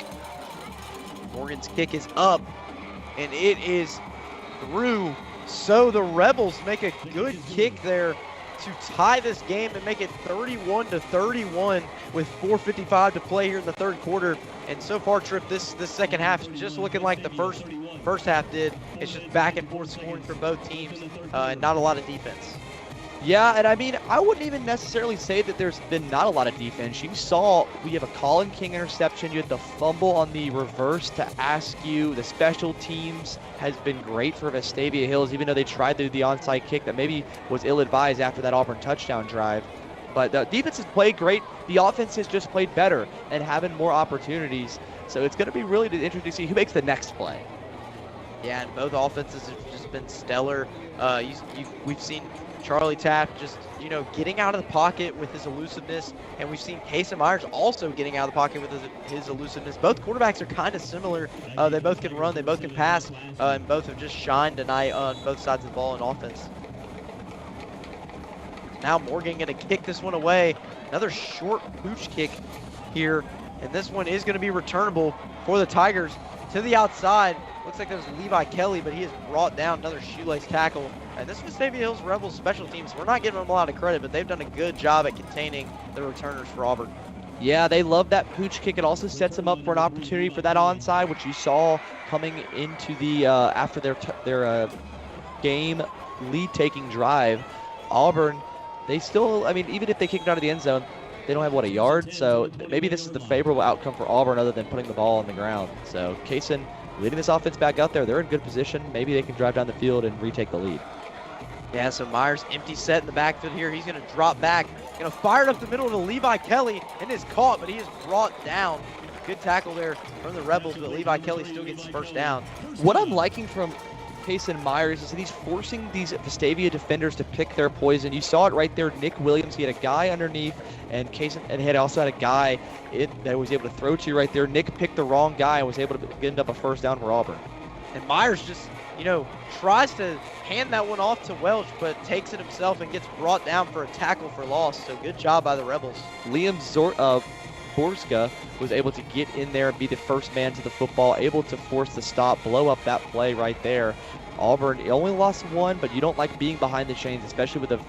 Morgan's kick is up, and it is through. So the Rebels make a good kick there to tie this game and make it 31-31 with 4:55 to play here in the third quarter. And so far, Tripp, this second half is just looking like the first half did. It's just back and forth scoring for both teams, and not a lot of defense. Yeah, and I mean, I wouldn't even necessarily say that there's been not a lot of defense. You saw we have a Colin King interception. You had the fumble on the reverse to Askew. The special teams has been great for Vestavia Hills, even though they tried to do the onside kick that maybe was ill-advised after that Auburn touchdown drive. But the defense has played great. The offense has just played better and having more opportunities. So it's going to be really interesting to see who makes the next play. Yeah, and both offenses have just been stellar. We've seen Charlie Taft just, getting out of the pocket with his elusiveness, and we've seen Kason Myers also getting out of the pocket with his elusiveness. Both quarterbacks are kind of similar. They both can run, they both can pass, and both have just shined tonight on both sides of the ball in offense. Now Morgan going to kick this one away. Another short pooch kick here, and this one is going to be returnable for the Tigers to the outside. Looks like that was Levi Kelly, but he has brought down another shoelace tackle. And this was Vestavia Hills Rebels special teams. We're not giving them a lot of credit, but they've done a good job at containing the returners for Auburn. Yeah, they love that pooch kick. It also sets them up for an opportunity for that onside, which you saw coming into the after their game lead-taking drive. Auburn, they still, even if they kick it out of the end zone, they don't have, a yard? So maybe this is the favorable outcome for Auburn other than putting the ball on the ground. So Kason leading this offense back out there. They're in good position. Maybe they can drive down the field and retake the lead. Yeah, so Myers empty set in the backfield here. He's going to drop back. Going to fire it up the middle to Levi Kelly and is caught, but he is brought down. Good tackle there from the Rebels, but Levi Kelly still gets first down. What I'm liking from Kason Myers is that he's forcing these Vestavia defenders to pick their poison. You saw it right there. Nick Williams, he had a guy underneath, and Kason had also had a guy that was able to throw to right there. Nick picked the wrong guy and was able to end up a first down for Auburn. And Myers just, tries to hand that one off to Welch, but takes it himself and gets brought down for a tackle for loss. So good job by the Rebels. Liam Borska was able to get in there and be the first man to the football, able to force the stop, blow up that play right there. Auburn only lost one, but you don't like being behind the chains, especially with a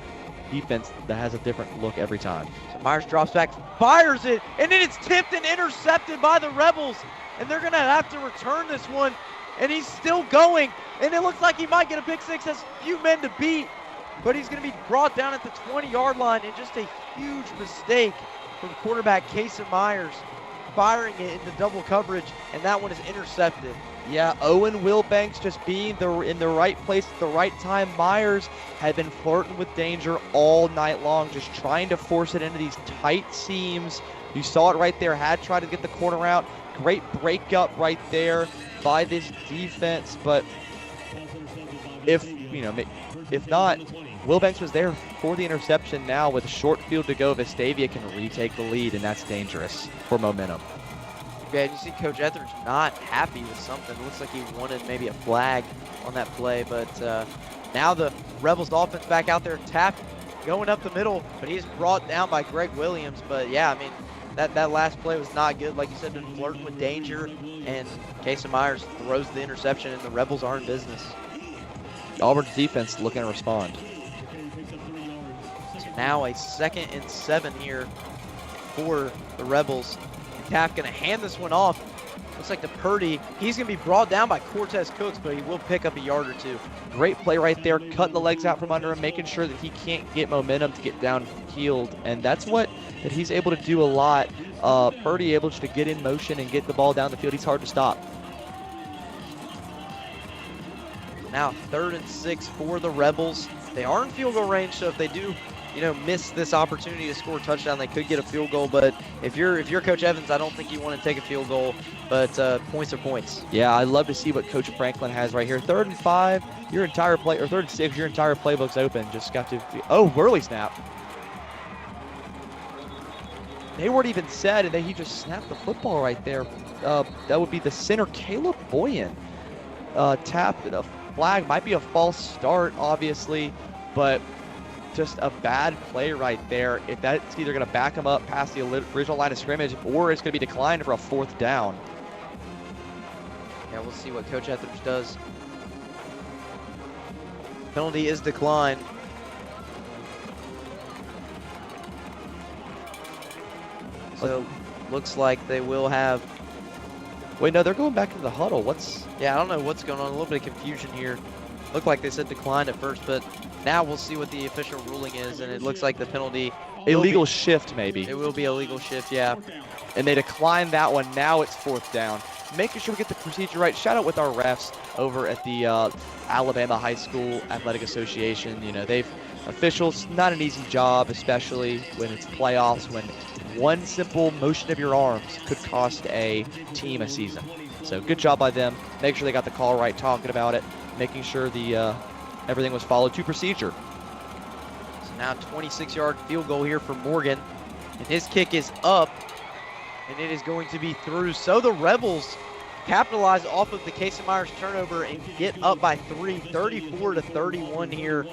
defense that has a different look every time. So Myers drops back, fires it, and then it's tipped and intercepted by the Rebels. And they're going to have to return this one. And he's still going. And it looks like he might get a pick six. Has few men to beat. But he's going to be brought down at the 20-yard line. And just a huge mistake from quarterback Kason Myers, firing it into double coverage. And that one is intercepted. Yeah, Owen Wilbanks just being in the right place at the right time. Myers had been flirting with danger all night long, just trying to force it into these tight seams. You saw it right there, had tried to get the corner out. Great breakup right there by this defense, but if not, Wilbanks was there for the interception. Now with a short field to go, Vestavia can retake the lead, and that's dangerous for momentum. Yeah, you see Coach Etheridge not happy with something. It looks like he wanted maybe a flag on that play, but now the Rebels offense back out there. Taft going up the middle, but he's brought down by Greg Williams. But yeah, that last play was not good. Like you said, been flirting with danger, and Kason Myers throws the interception, and the Rebels are in business. Auburn's defense looking to respond. So now a 2nd and 7 here for the Rebels. Taft going to hand this one off. Looks like to Purdy. He's going to be brought down by Cortez Cooks, but he will pick up a yard or two. Great play right there, cutting the legs out from under him, making sure that he can't get momentum to get downfield, and that's what that he's able to do a lot. Purdy able to get in motion and get the ball down the field. He's hard to stop. Now 3rd and 6 for the Rebels. They are in field goal range, so if they do miss this opportunity to score a touchdown, they could get a field goal. But if you're Coach Evans, I don't think you want to take a field goal, but points are points. Yeah, I love to see what Coach Franklin has right here. 3rd and 5, your entire play, or 3rd and 6, your entire playbook's open. Just got to, whirly snap. They weren't even set, and then he just snapped the football right there. That would be the center, Caleb Boyan. Tapped a flag, might be a false start, obviously, but just a bad play right there. If that's either going to back him up past the original line of scrimmage, or it's going to be declined for a 4th down. Yeah, we'll see what Coach Etheridge does. Penalty is declined. So looks like they will have. Wait, no, they're going back to the huddle. Yeah, I don't know what's going on. A little bit of confusion here. Looked like they said declined at first, but now we'll see what the official ruling is, and it looks like the penalty. Illegal shift, maybe. It will be a legal shift, yeah. And they declined that one. Now it's 4th down. Making sure we get the procedure right. Shout out with our refs over at the Alabama High School Athletic Association. Officials, not an easy job, especially when it's playoffs, when one simple motion of your arms could cost a team a season. So good job by them. Make sure they got the call right, talking about it, making sure the everything was followed to procedure. Now 26-yard field goal here for Morgan. And his kick is up, and it is going to be through. So the Rebels capitalize off of the Casey Myers turnover and get up by 3, 34-31 here.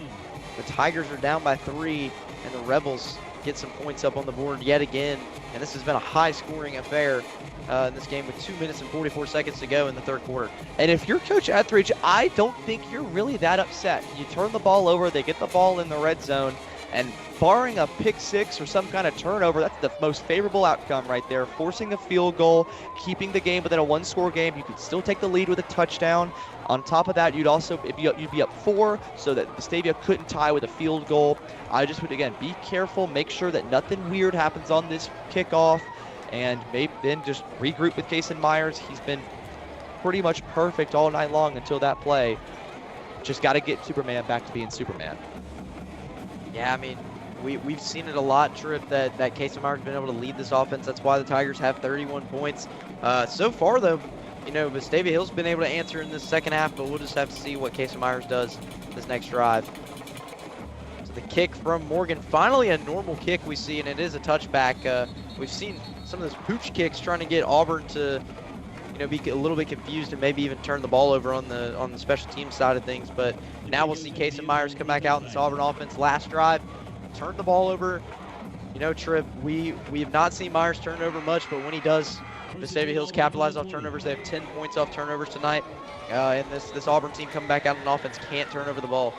The Tigers are down by 3, and the Rebels get some points up on the board yet again. And this has been a high-scoring affair in this game with 2 minutes and 44 seconds to go in the third quarter. And if you're Coach Etheridge, I don't think you're really that upset. You turn the ball over, they get the ball in the red zone, and barring a pick six or some kind of turnover, that's the most favorable outcome right there. Forcing a field goal, keeping the game within a one-score game. You could still take the lead with a touchdown. On top of that, you'd be up 4 so that Vestavia couldn't tie with a field goal. I just would, again, be careful, make sure that nothing weird happens on this kickoff, and maybe then just regroup with Casey Myers. He's been pretty much perfect all night long until that play. Just got to get Superman back to being Superman. Yeah, I mean, we've seen it a lot, Trip, that Casey Myers has been able to lead this offense. That's why the Tigers have 31 points. So far, though, you know, Vestavia Hill's been able to answer in this second half, but we'll just have to see what Casey Myers does this next drive. So the kick from Morgan, finally a normal kick we see, and it is a touchback. We've seen some of those pooch kicks trying to get Auburn to, you know, be a little bit confused and maybe even turn the ball over on the special team side of things. But now we'll see Casey Myers come back out in this Auburn offense. Last drive, turn the ball over. You know, Trip, we have not seen Myers turn over much, but when he does, Vestavia Hills capitalize off turnovers. They have 10 points off turnovers tonight. And this Auburn team coming back out on offense can't turn over the ball.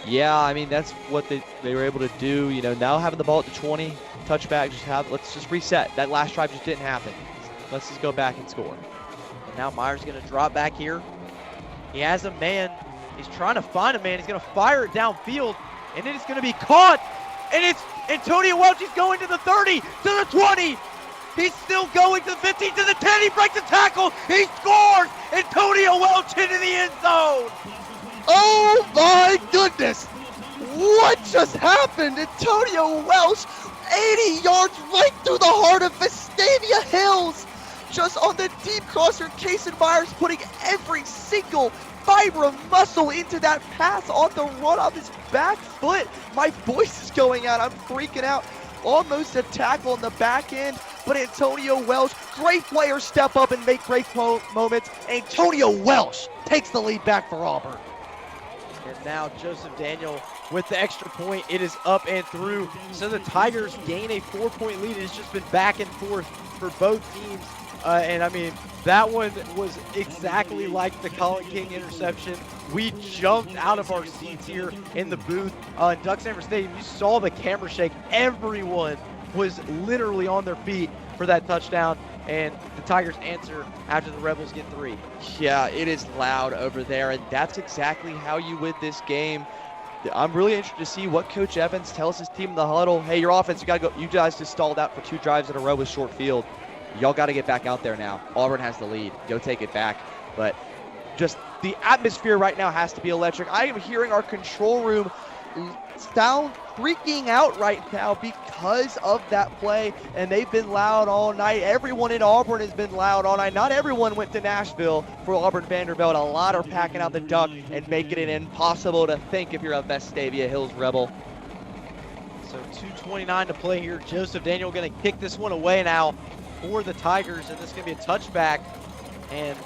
Yeah, I mean, that's what they were able to do. You know, now having the ball at the 20, touchback, let's just reset. That last drive just didn't happen. Let's just go back and score. And now Myers going to drop back here. He has a man. He's trying to find a man. He's going to fire it downfield, and it is going to be caught. And it's Antonio Welch. He's going to the 30, to the 20. He's still going to the 15, to the 10. He breaks the tackle. He scores. Antonio Welch into the end zone. Oh my goodness! What just happened? Antonio Welch, 80 yards right through the heart of Vestavia Hills. Just on the deep crosser, Casey Myers putting every single fiber of muscle into that pass on the run of his back foot. My voice is going out. I'm freaking out. Almost a tackle on the back end, but Antonio Welch, great players step up and make great moments. Antonio Welch takes the lead back for Auburn. And now Joseph Daniel with the extra point. It is up and through. So the Tigers gain a 4-point lead. It's just been back and forth for both teams. And I mean, that one was exactly like the Colin King interception. We jumped out of our seats here in the booth in Duck Sanford Stadium. You saw the camera shake. Everyone was literally on their feet for that touchdown. And the Tigers answer after the Rebels get 3. Yeah, it is loud over there, and that's exactly how you win this game. I'm really interested to see what Coach Evans tells his team in the huddle. Hey, your offense, you got to go. You guys just stalled out for 2 drives in a row with short field. Y'all got to get back out there now. Auburn has the lead. Go take it back. But just the atmosphere right now has to be electric. I am hearing our control room sound freaking out right now because of that play, and they've been loud all night. Everyone in Auburn has been loud all night. Not everyone went to Nashville for Auburn Vanderbilt. A lot are packing out the Duck and making it impossible to think if you're a Vestavia Hills Rebel. So 2:29 to play here. Joseph Daniel going to kick this one away now for the Tigers, and this is going to be a touchback. And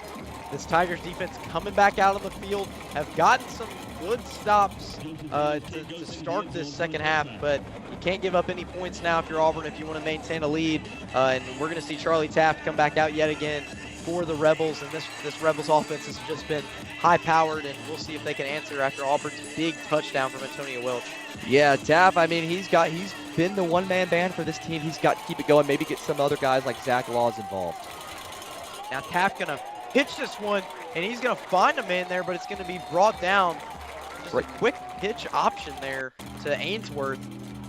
this Tigers defense coming back out on the field, have gotten some good stops to start this second half, but you can't give up any points now if you're Auburn if you want to maintain a lead. And we're going to see Charlie Taft come back out yet again for the Rebels, and this Rebels offense has just been high-powered, and we'll see if they can answer after Auburn's big touchdown from Antonio Welch. Yeah, Taft, I mean, he's been the one-man band for this team. He's got to keep it going, maybe get some other guys like Zach Laws involved. Now Taft going to pitch this one, and he's going to find a man there, but it's going to be brought down. Just a quick pitch option there to Ainsworth.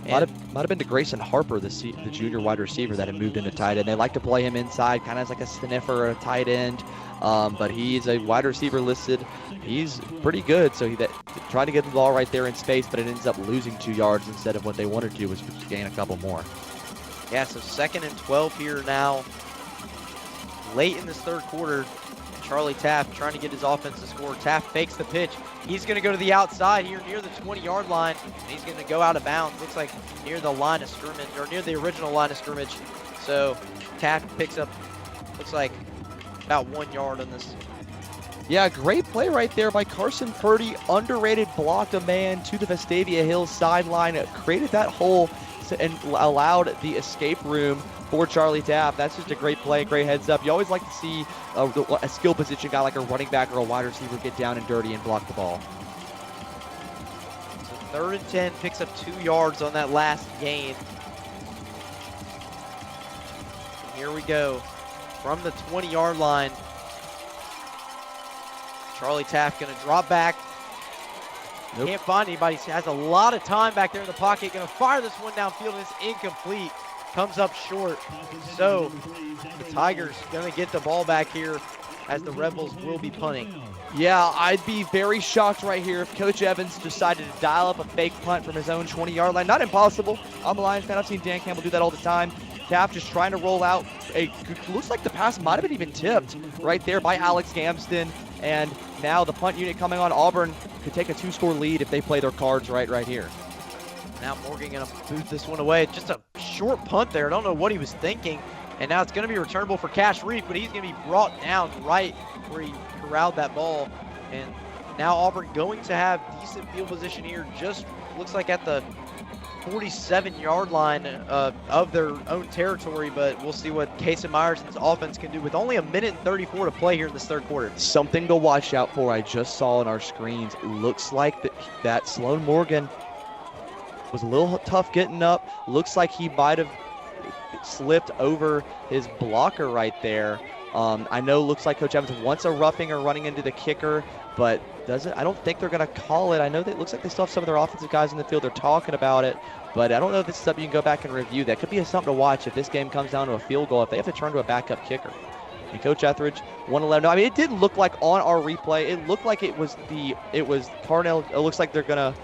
Might have been to Grayson Harper, the junior wide receiver that had moved into tight end. They like to play him inside, kind of as like a sniffer or a tight end, but he's a wide receiver listed. He's pretty good, so he tried to get the ball right there in space, but it ends up losing 2 yards instead of what they wanted to do, was gain a couple more. Yeah, so 2nd and 12 here now, late in this third quarter. Charlie Taft trying to get his offense to score. Taft fakes the pitch. He's going to go to the outside here near the 20-yard line. And he's going to go out of bounds. Looks like near the line of scrimmage, or near the original line of scrimmage. So Taft picks up, looks like, about 1 yard on this. Yeah, great play right there by Carson Purdy. Underrated, blocked a man to the Vestavia Hills sideline, created that hole and allowed the escape room for Charlie Taft. That's just a great play, great heads up. You always like to see a skill position guy like a running back or a wide receiver get down and dirty and block the ball. So 3rd and 10, picks up 2 yards on that last gain. And here we go. From the 20-yard line, Charlie Taft going to drop back. Nope. Can't find anybody. He has a lot of time back there in the pocket. Going to fire this one downfield, and it's incomplete. Comes up short. So the Tigers going to get the ball back here as the Rebels will be punting. Yeah, I'd be very shocked right here if Coach Evans decided to dial up a fake punt from his own 20-yard line. Not impossible. I'm a Lions fan. I've seen Dan Campbell do that all the time. Taft just trying to roll out looks like the pass might have been even tipped right there by Alex Gamston. And now the punt unit coming on. Auburn could take a 2-score lead if they play their cards right here. Now Morgan going to boot this one away. Just a short punt there. I don't know what he was thinking. And now it's going to be returnable for Cash Reef, but he's going to be brought down right where he corralled that ball. And now Auburn going to have decent field position here. Just looks like at the 47-yard line of their own territory, but we'll see what Casey Myerson's offense can do with only 1:34 to play here in this 3rd quarter. Something to watch out for. I just saw on our screens. It looks like that Sloan Morgan was a little tough getting up. Looks like he might have slipped over his blocker right there. I know looks like Coach Evans wants a roughing or running into the kicker, but I don't think they're going to call it. I know that it looks like they still have some of their offensive guys in the field. They're talking about it, but I don't know if this is something you can go back and review. That could be something to watch if this game comes down to a field goal, if they have to turn to a backup kicker. And Coach Etheridge, 111. No, I mean, it didn't look like on our replay. It looked like it was Carnell. It looks like they're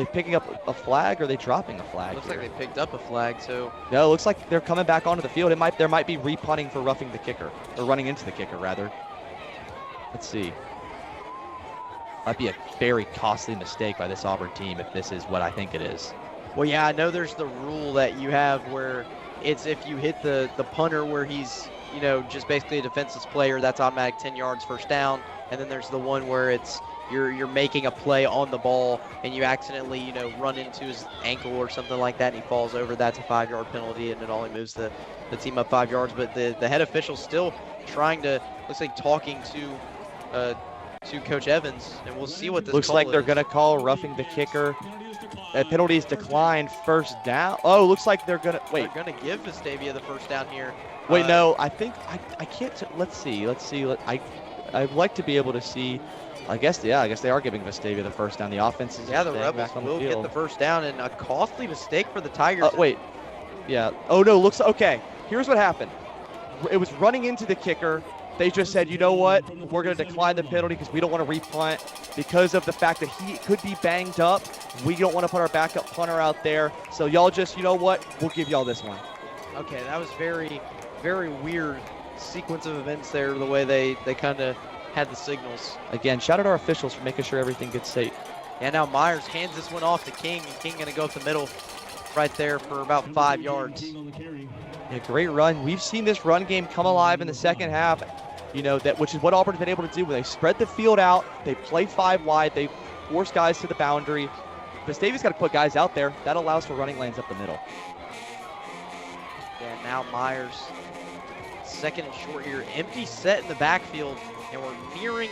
picking up a flag, or are they dropping a flag? Looks like they picked up a flag, so. No, it looks like they're coming back onto the field. There might be repunting for roughing the kicker, or running into the kicker, rather. Let's see. Might be a very costly mistake by this Auburn team if this is what I think it is. Well, yeah, I know there's the rule that you have where it's if you hit the punter where he's, just basically a defenseless player, that's automatic 10 yards, first down. And then there's the one where it's you're making a play on the ball and you accidentally, run into his ankle or something like that and he falls over. That's a 5-yard penalty, and it only moves the team up 5 yards. But the head official's still trying to, looks like talking to Coach Evans, and we'll see what this looks like. They're going to call roughing the kicker. Penalties declined, first down. Oh, looks like they're going to wait. They're going to give Vestavia the first down here. Wait, no, I think I can't. Let's see. I'd like to be able to see. I guess they are giving Vestavia the first down. The offense is the Rebels will get the first down, and a costly mistake for the Tigers. Wait, yeah. Oh no, looks okay. Here's what happened. It was running into the kicker. They just said, you know what, we're going to decline the penalty because we don't want to repunt because of the fact that he could be banged up. We don't want to put our backup punter out there. So y'all just, you know what, we'll give y'all this one. Okay, that was very, very weird sequence of events there, the way they kind of had the signals. Again, shout out our officials for making sure everything gets safe. And now Myers hands this one off to King, and King going to go up the middle right there for about 5 yards. Yeah, great run. We've seen this run game come alive in the second half. Which is what Auburn's been able to do when they spread the field out, they play 5 wide, they force guys to the boundary. Vestavia's got to put guys out there. That allows for running lanes up the middle. Yeah, now Myers, 2nd and short here, empty set in the backfield, and we're nearing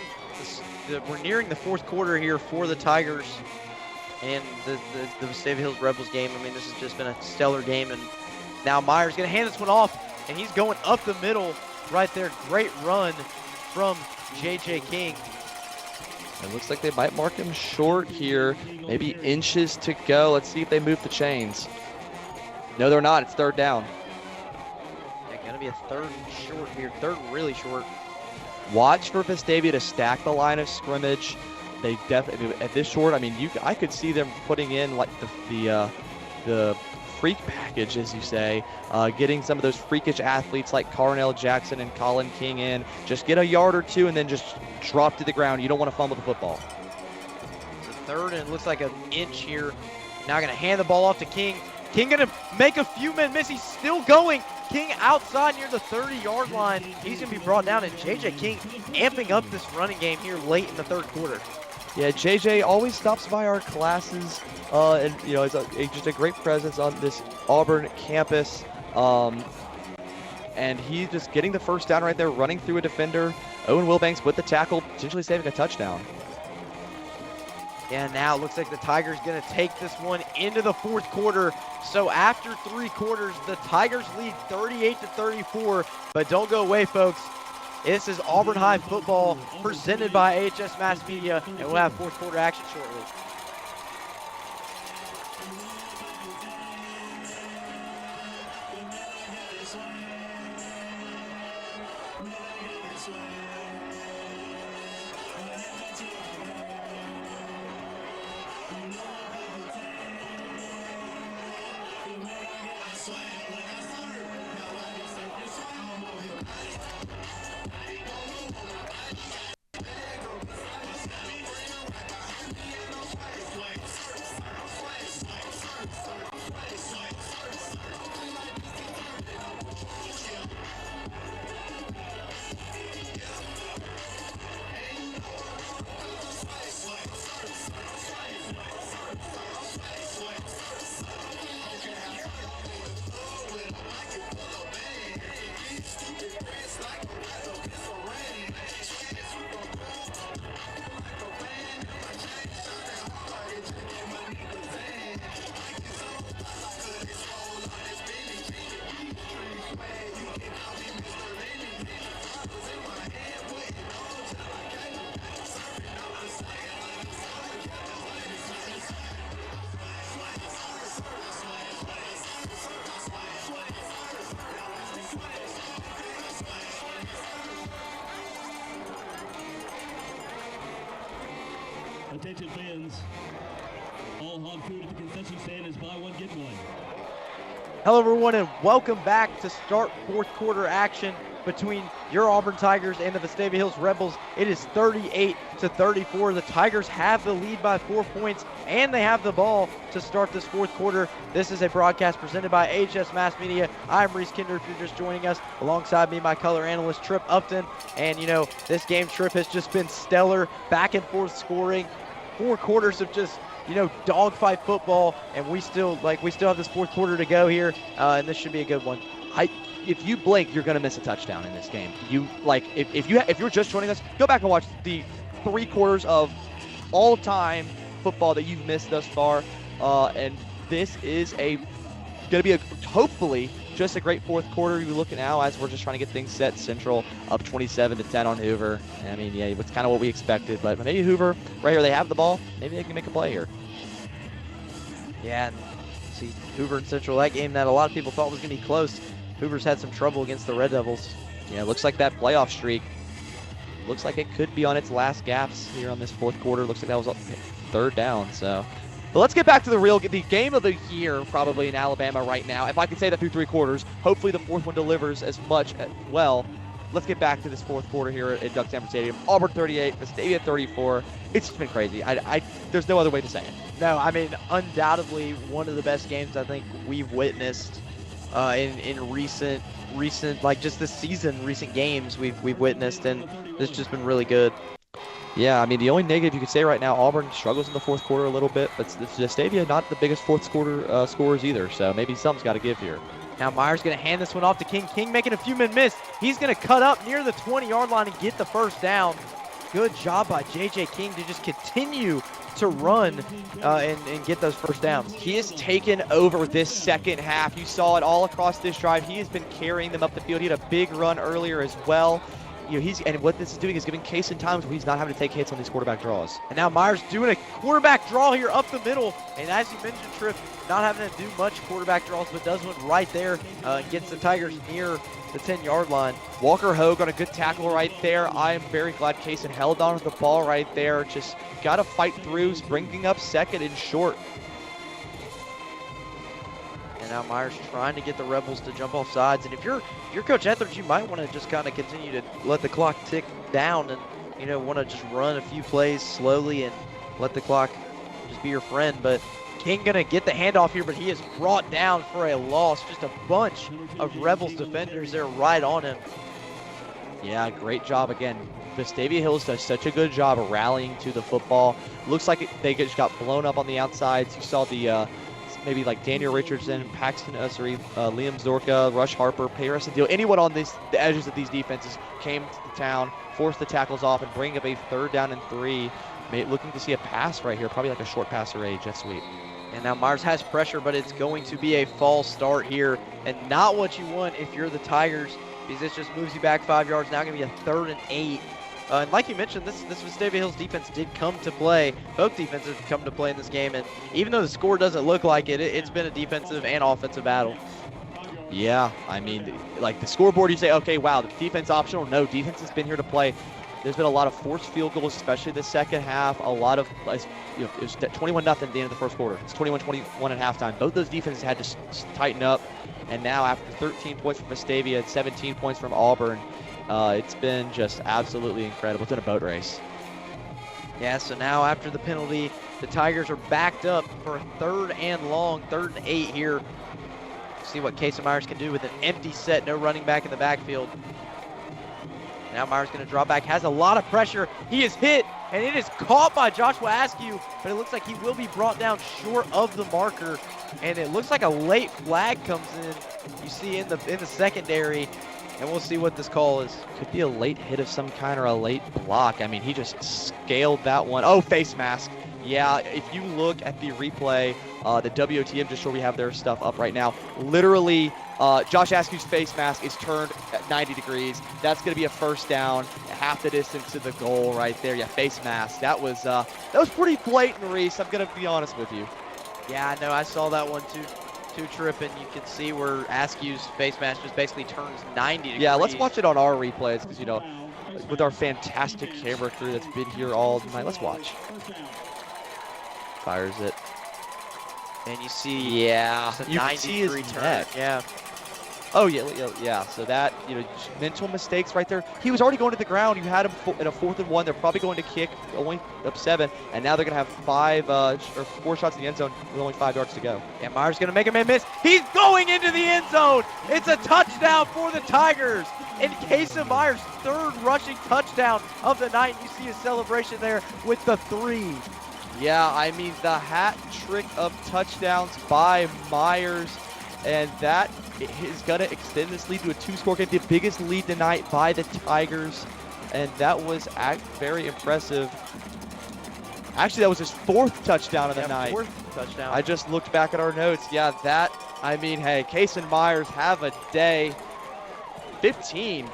the 4th quarter here for the Tigers and the Vestavia Hills Rebels game. I mean, this has just been a stellar game, and now Myers going to hand this one off, and he's going up the middle. Right there, great run from J.J. King. It looks like they might mark him short here. Maybe inches to go. Let's see if they move the chains. No, they're not. It's 3rd down. Yeah, going to be a 3rd and short here. 3rd and really short. Watch for Vestavia to stack the line of scrimmage. They definitely, at this short, I mean, I could see them putting in like the freak package, as you say, getting some of those freakish athletes like Carnell Jackson and Colin King in. Just get a yard or two and then just drop to the ground. You don't want to fumble the football. Third, and it looks like an inch here. Now going to hand the ball off to King. King going to make a few men miss. He's still going. King outside near the 30-yard line. He's going to be brought down, and JJ King amping up this running game here late in the third quarter. Yeah, JJ always stops by our classes, and you know, it's just a great presence on this Auburn campus. And he's just getting the first down right there, running through a defender. Owen Wilbanks with the tackle, potentially saving a touchdown. Yeah, now it looks like the Tigers going to take this one into the fourth quarter. So after 3 quarters, the Tigers lead 38-34. But don't go away, folks. This is Auburn High football presented by AHS Mass Media, and we'll have fourth quarter action shortly. Attention fans, all hog food at the concession stand is buy one, get one. Hello everyone, and welcome back to start fourth quarter action between your Auburn Tigers and the Vestavia Hills Rebels. It is 38-34. The Tigers have the lead by 4 points, and they have the ball to start this fourth quarter. This is a broadcast presented by AHS Mass Media. I'm Reese Kinder, if you're just joining us. Alongside me, my color analyst, Trip Upton. And, you know, this game, Trip, has just been stellar, back and forth scoring. 4 quarters of just, you know, dogfight football, and we still have this fourth quarter to go here, and this should be a good one. If you blink, you're gonna miss a touchdown in this game. If you're just joining us, go back and watch the 3 quarters of all-time football that you've missed thus far, and this is gonna be hopefully just a great fourth quarter. You look at now as we're just trying to get things set. Central up 27-10 on Hoover. I mean, yeah, it's kind of what we expected, but maybe Hoover right here, they have the ball. Maybe they can make a play here. Yeah, and see Hoover and Central, that game that a lot of people thought was going to be close. Hoover's had some trouble against the Red Devils. Yeah, it looks like that playoff streak looks like it could be on its last gaps here on this fourth quarter. Looks like that was third down, so. But let's get back to the game of the year probably in Alabama right now. If I can say that through 3 quarters, hopefully the fourth one delivers as much as well. Let's get back to this fourth quarter here at Duck Sanford Stadium. Auburn 38, Vestavia 34. It's just been crazy. There's no other way to say it. No, I mean, undoubtedly one of the best games I think we've witnessed in recent, like just this season, recent games we've witnessed, and it's just been really good. Yeah, I mean, the only negative you could say right now, Auburn struggles in the fourth quarter a little bit, but Vestavia not the biggest fourth quarter scorers either, so maybe something's got to give here. Now Myers going to hand this one off to King. King making a few men miss. He's going to cut up near the 20-yard line and get the first down. Good job by J.J. King to just continue to run and get those first downs. He has taken over this second half. You saw it all across this drive. He has been carrying them up the field. He had a big run earlier as well. You know, and what this is doing is giving Kaysen times where he's not having to take hits on these quarterback draws. And now Myers doing a quarterback draw here up the middle. And as you mentioned, Tripp, not having to do much quarterback draws, but does one right there and gets the Tigers near the 10-yard line. Walker Hogue on a good tackle right there. I am very glad Kaysen held on to the ball right there. Just got to fight through, bringing up second and short. And Now Myers trying to get the Rebels to jump off sides. And if you're Coach Etheridge, you might want to just kind of continue to let the clock tick down and, you know, want to just run a few plays slowly and let the clock just be your friend. But King gonna get the handoff here, but he is brought down for a loss. Just a bunch of Rebels defenders there right on him. Yeah, great job again. Vestavia Hills does such a good job of rallying to the football. Looks like they just got blown up on the outsides. You saw the maybe like Daniel Richardson, Paxton Ussery, Liam Zorka, Rush Harper, Paris and Deal. Anyone on the edges of these defenses came to town, forced the tackles off, and bring up a 3rd down and 3. Looking to see a pass right here, probably like a short pass array, jet sweep. And now Myers has pressure, but it's going to be a false start here, and not what you want if you're the Tigers, because this just moves you back 5 yards. Now going to be a 3rd and 8. And like you mentioned, this Vestavia Hills defense did come to play. Both defenses come to play in this game, and even though the score doesn't look like it, it's been a defensive and offensive battle. Yeah, I mean, like the scoreboard, you say, okay, wow, the defense optional. No, defense has been here to play. There's been a lot of forced field goals, especially the second half. A lot of, you know, it was 21-0 at the end of the first quarter. It's 21-21 at halftime. Both those defenses had to tighten up, and now after 13 points from Vestavia and 17 points from Auburn, it's been just absolutely incredible. It's been a boat race. Yeah, so now after the penalty, the Tigers are backed up for a 3rd and long, 3rd and 8 here. See what Casey Myers can do with an empty set, no running back in the backfield. Now Myers going to draw back, has a lot of pressure. He is hit, and it is caught by Joshua Askew, but it looks like he will be brought down short of the marker, and it looks like a late flag comes in. You see in the secondary, and we'll see what this call is. Could be a late hit of some kind or a late block. I mean, he just scaled that one. Oh, face mask. Yeah, if you look at the replay, the WOTM, just sure we have their stuff up right now, literally Josh Askew's face mask is turned at 90 degrees. That's going to be a 1st down, half the distance to the goal right there. Yeah, face mask. That was pretty blatant, Reese. I'm going to be honest with you. Yeah, I know. I saw that one too, Trip, and you can see where Askew's face mask just basically turns 90 degrees. Yeah, let's watch it on our replays because, you know, with our fantastic camera crew that's been here all night, let's watch. Fires it. And you see, yeah, you can see his turn. Yeah. Oh yeah. So that, you know, just mental mistakes right there. He was already going to the ground. You had him in a 4th and 1. They're probably going to kick, only up 7, and now they're gonna have 4 shots in the end zone with only 5 yards to go. Yeah, Myers gonna make a man miss. He's going into the end zone. It's a touchdown for the Tigers. And Casey Myers' 3rd rushing touchdown of the night. You see a celebration there with the 3. Yeah, I mean, the hat trick of touchdowns by Myers, and that is going to extend this lead to a 2-score game, the biggest lead tonight by the Tigers, and that was very impressive. Actually, that was his 4th touchdown of the night. 4th touchdown. I just looked back at our notes. Yeah, I mean, hey, Casey Myers, have a day. 15.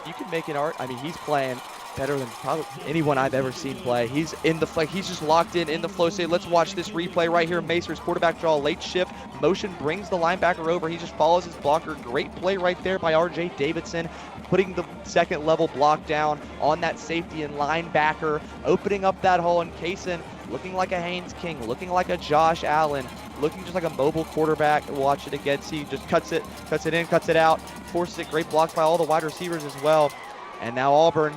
You can make an I mean, he's playing better than probably anyone I've ever seen play. He's in the he's just locked in the flow state. Let's watch this replay right here. Macer's quarterback draw, late shift motion, brings the linebacker over. He just follows his blocker. Great play right there by RJ Davidson, putting the 2nd level block down on that safety and linebacker, opening up that hole. And Kaysen looking like a Haynes King, looking like a Josh Allen, looking just like a mobile quarterback. Watch it again. See, just cuts it in, cuts it out, forces it. Great blocks by all the wide receivers as well. And now Auburn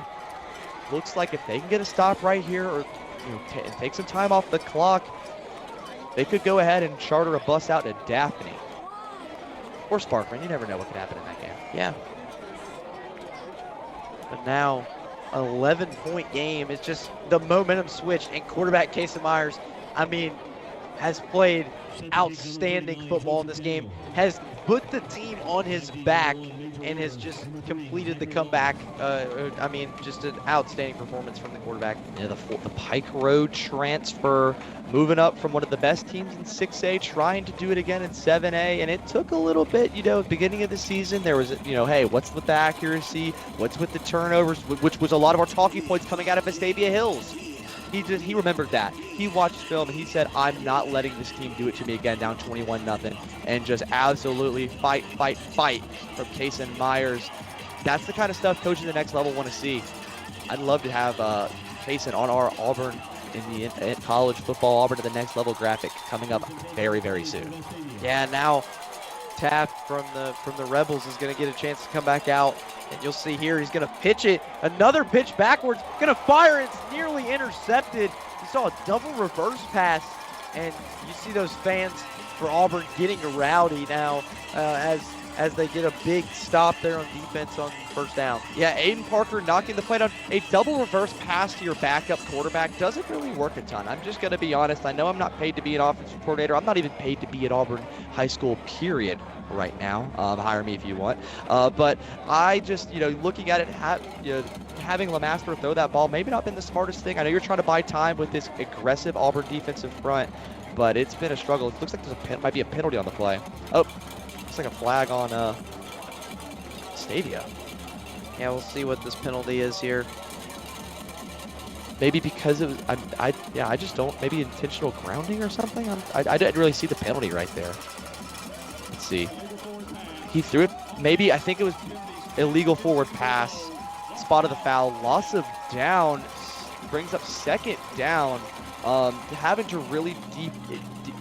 looks like if they can get a stop right here, or take some time off the clock, they could go ahead and charter a bus out to Daphne or Sparkman. You never know what could happen in that game. Yeah. But now, an 11-point game. It's just the momentum switched, and quarterback Casey Myers, I mean, has played outstanding football in this game, has put the team on his back, and has just completed the comeback. I mean, just an outstanding performance from the quarterback. Yeah, the Pike Road transfer, moving up from one of the best teams in 6A, trying to do it again in 7A, and it took a little bit, you know, beginning of the season, there was, you know, hey, what's with the accuracy? What's with the turnovers? Which was a lot of our talking points coming out of Vestavia Hills. He remembered that. He watched film and he said, I'm not letting this team do it to me again, down 21-0, and just absolutely fight from Casey Myers. That's the kind of stuff coaches at the next level want to see. I'd love to have Casey on our Auburn in the college football Auburn to the next level graphic coming up very, very soon. Yeah, now Taft from the Rebels is going to get a chance to come back out. And you'll see here, he's going to pitch it. Another pitch backwards, going to fire. It's nearly intercepted. You saw a double reverse pass, and you see those fans for Auburn getting rowdy now as they get a big stop there on defense on first down. Yeah, Aiden Parker knocking the play down. A double reverse pass to your backup quarterback doesn't really work a ton. I'm just going to be honest. I know I'm not paid to be an offensive coordinator. I'm not even paid to be at Auburn High School, period, right now. Hire me if you want. But I just, looking at it, having LeMaster throw that ball, maybe not been the smartest thing. I know you're trying to buy time with this aggressive Auburn defensive front, but it's been a struggle. It looks like might be a penalty on the play. Oh. Looks like a flag on Vestavia. Yeah, we'll see what this penalty is here. Maybe because it was, I just don't, maybe intentional grounding or something? I didn't really see the penalty right there. Let's see. He threw it, maybe, I think it was illegal forward pass. Spotted the foul, loss of down, brings up second down. Having to really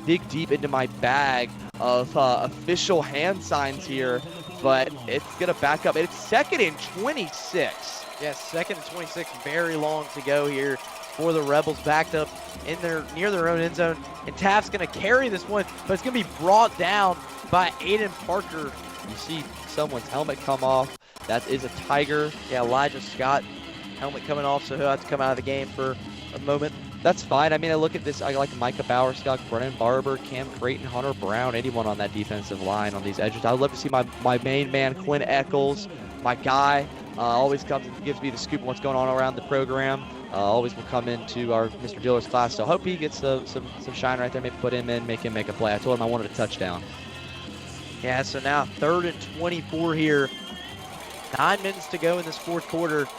dig deep into my bag of official hand signs here, but it's gonna back up. It's 2nd and 26. Yes, 2nd and 26, very long to go here for the Rebels, backed up in near their own end zone, and Taft's gonna carry this one, but it's gonna be brought down by Aiden Parker. You see someone's helmet come off. That is a Tiger. Yeah, Elijah Scott, helmet coming off, so he'll have to come out of the game for a moment. That's fine. I mean, I look at this. I like Micah Bowerstock, Brennan Barber, Cam Creighton, Hunter Brown, anyone on that defensive line on these edges. I'd love to see my main man, Quinn Eccles, my guy. Always comes and gives me the scoop on what's going on around the program. Always will come into our Mr. Diller's class. So I hope he gets some shine right there. Maybe put him in, make him make a play. I told him I wanted a touchdown. Yeah, so now 3rd and 24 here. 9 minutes to go in this 4th quarter.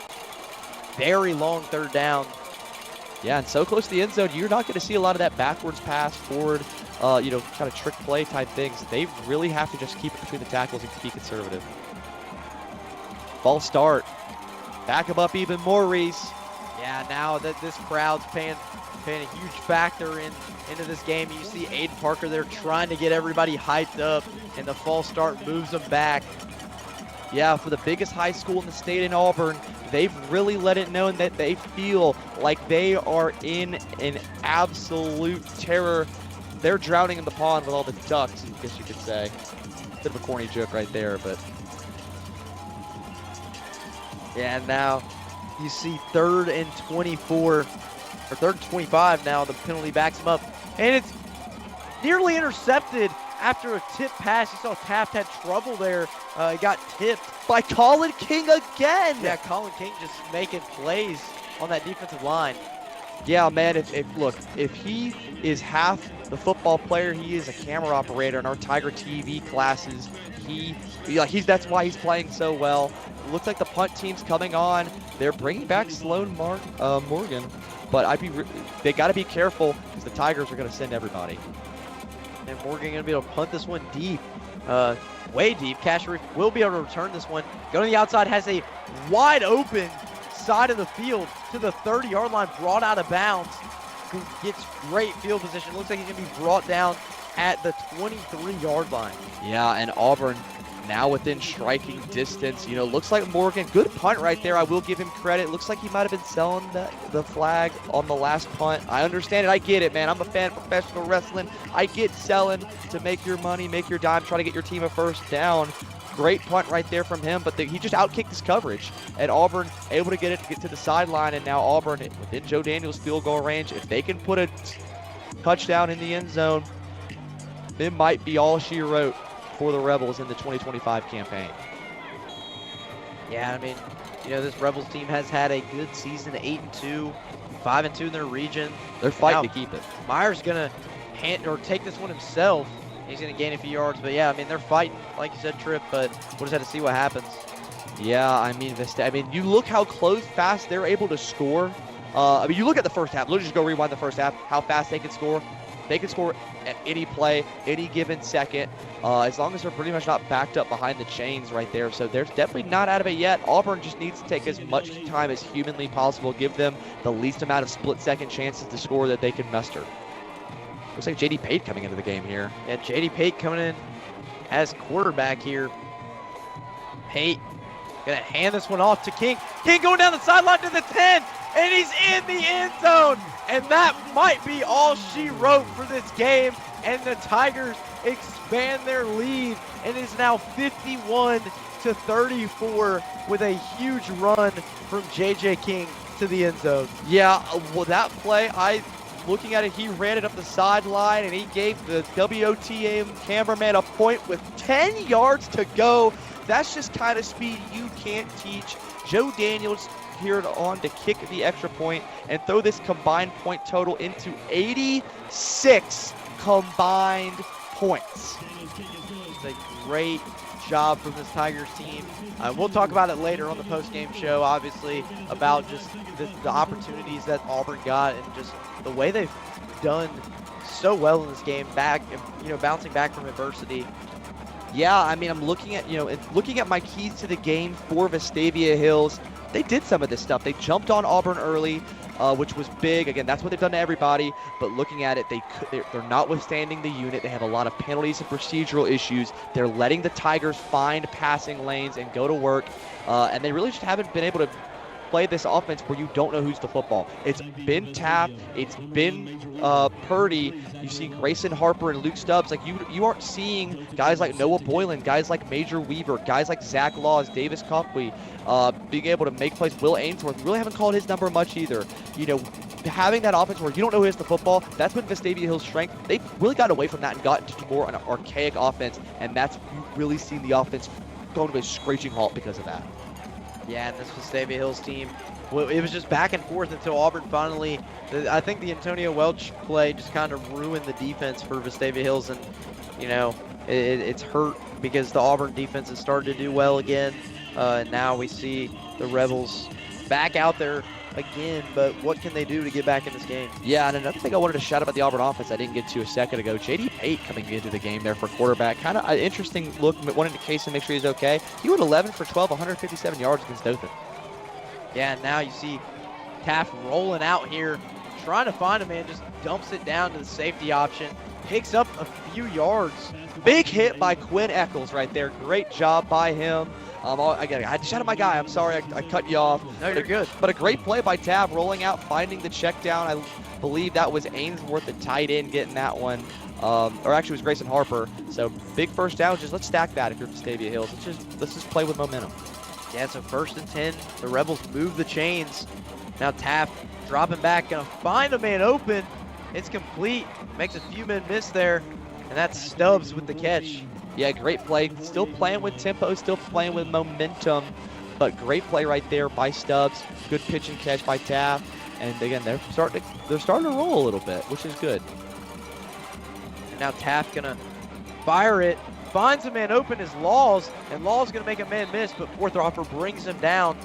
Very long 3rd down. Yeah, and so close to the end zone, you're not going to see a lot of that backwards pass, forward, kind of trick play type things. They really have to just keep it between the tackles and be conservative. False start. Back him up even more, Reese. Yeah, now that this crowd's paying a huge factor into this game. You see Aiden Parker there trying to get everybody hyped up, and the false start moves them back. Yeah, for the biggest high school in the state in Auburn, they've really let it known that they feel like they are in an absolute terror. They're drowning in the pond with all the ducks, I guess you could say. Bit of a corny joke right there, but. Yeah, now you see 3rd and 24, or 3rd and 25 now. The penalty backs him up, and it's nearly intercepted. After a tip pass, you saw Taft had trouble there. He got tipped by Colin King again. Yeah, Colin King just making plays on that defensive line. Yeah, man, if he is half the football player, he is a camera operator in our Tiger TV classes. That's why he's playing so well. It looks like the punt team's coming on. They're bringing back Sloan Morgan, but they got to be careful because the Tigers are going to send everybody. And Morgan going to be able to punt this one deep, way deep. Casher will be able to return this one. Going to the outside, has a wide open side of the field to the 30-yard line, brought out of bounds. Who gets great field position. Looks like he's going to be brought down at the 23-yard line. Yeah, and Auburn now within striking distance. Looks like Morgan, good punt right there. I will give him credit. Looks like he might have been selling the flag on the last punt. I understand it. I get it, man. I'm a fan of professional wrestling. I get selling to make your money, make your dime, try to get your team a first down. Great punt right there from him, but he just outkicked his coverage. And Auburn able to get to the sideline, and now Auburn within Joe Daniels' field goal range. If they can put a touchdown in the end zone, it might be all she wrote for the Rebels in the 2025 campaign. Yeah, I mean, this Rebels team has had a good season, 8-2, 5-2 in their region. They're fighting to keep it. Myers gonna take this one himself. He's gonna gain a few yards, but yeah, I mean, they're fighting, like you said, Tripp. But we'll just have to see what happens. Yeah, I mean, you look how fast they're able to score. You look at the first half. Let's just go rewind the first half. How fast they can score. They can score at any play, any given second, as long as they're pretty much not backed up behind the chains right there. So they're definitely not out of it yet. Auburn just needs to take as much time as humanly possible, give them the least amount of split-second chances to score that they can muster. Looks like J.D. Pate coming into the game here. Yeah, J.D. Pate coming in. as quarterback here. Pate gonna hand this one off to King. King going down the sideline to the 10, and he's in the end zone. And that might be all she wrote for this game. And the Tigers expand their lead, and is now 51-34 with a huge run from JJ King to the end zone. Yeah, well, that play, looking at it, he ran it up the sideline, and he gave the WOTM cameraman a point with 10 yards to go. That's just kind of speed you can't teach. Joe Daniels here on to kick the extra point and throw this combined point total into 86 combined points. It's a great job from this Tigers team. We'll talk about it later on the post-game show, obviously, about just the opportunities that Auburn got and just the way they've done so well in this game, bouncing back from adversity. Yeah, I mean, I'm looking at my keys to the game for Vestavia Hills. They did some of this stuff. They jumped on Auburn early, which was big. Again, that's what they've done to everybody. But looking at it, they're not withstanding the unit. They have a lot of penalties and procedural issues. They're letting the Tigers find passing lanes and go to work. And they really just haven't been able to play this offense where you don't know who's the football. It's been Taft, it's been Purdy. You see Grayson Harper and Luke Stubbs. Like you aren't seeing guys like Noah Boylan, guys like Major Weaver, guys like Zach Laws, Davis Copley, being able to make plays. Will Ainsworth, really haven't called his number much either. You know, having that offense where you don't know who has the football, that's been Vestavia Hill's strength. They've really got away from that and gotten to more an archaic offense, and that's really seen the offense go to a screeching halt because of that. Yeah, and this Vestavia Hills team, well, it was just back and forth until Auburn finally, I think the Antonio Welch play just kind of ruined the defense for Vestavia Hills, and, you know, it's hurt because the Auburn defense has started to do well again, and now we see the Rebels back out there again, but what can they do to get back in this game? Yeah, and another thing I wanted to shout about the Auburn offense I didn't get to a second ago, J.D. Pate coming into the game there for quarterback. Kind of an interesting look, wanted to case and make sure he's okay. He went 11 for 12, 157 yards against Dothan. Yeah, and now you see Taft rolling out here, trying to find a man, just dumps it down to the safety option, picks up a few yards. Big hit by Quinn Eccles right there. Great job by him. I had to shout at my guy. I'm sorry I cut you off. No, you're good. But a great play by Tab, rolling out, finding the check down. I believe that was Ainsworth, the tight end, getting that one. Or actually, it was Grayson Harper. So big first down. Just let's stack that if you're Vestavia Hills. Let's just play with momentum. Yeah, so 1st and 10. The Rebels move the chains. Now Taft dropping back, gonna find a man open. It's complete. Makes a few men miss there, and that's Stubbs with the catch. Yeah, great play. Still playing with tempo, still playing with momentum, but great play right there by Stubbs. Good pitch and catch by Taft, and again they're starting to roll a little bit, which is good. And now Taft gonna fire it, finds a man open is Laws, and Laws gonna make a man miss, but Forthhoffer brings him down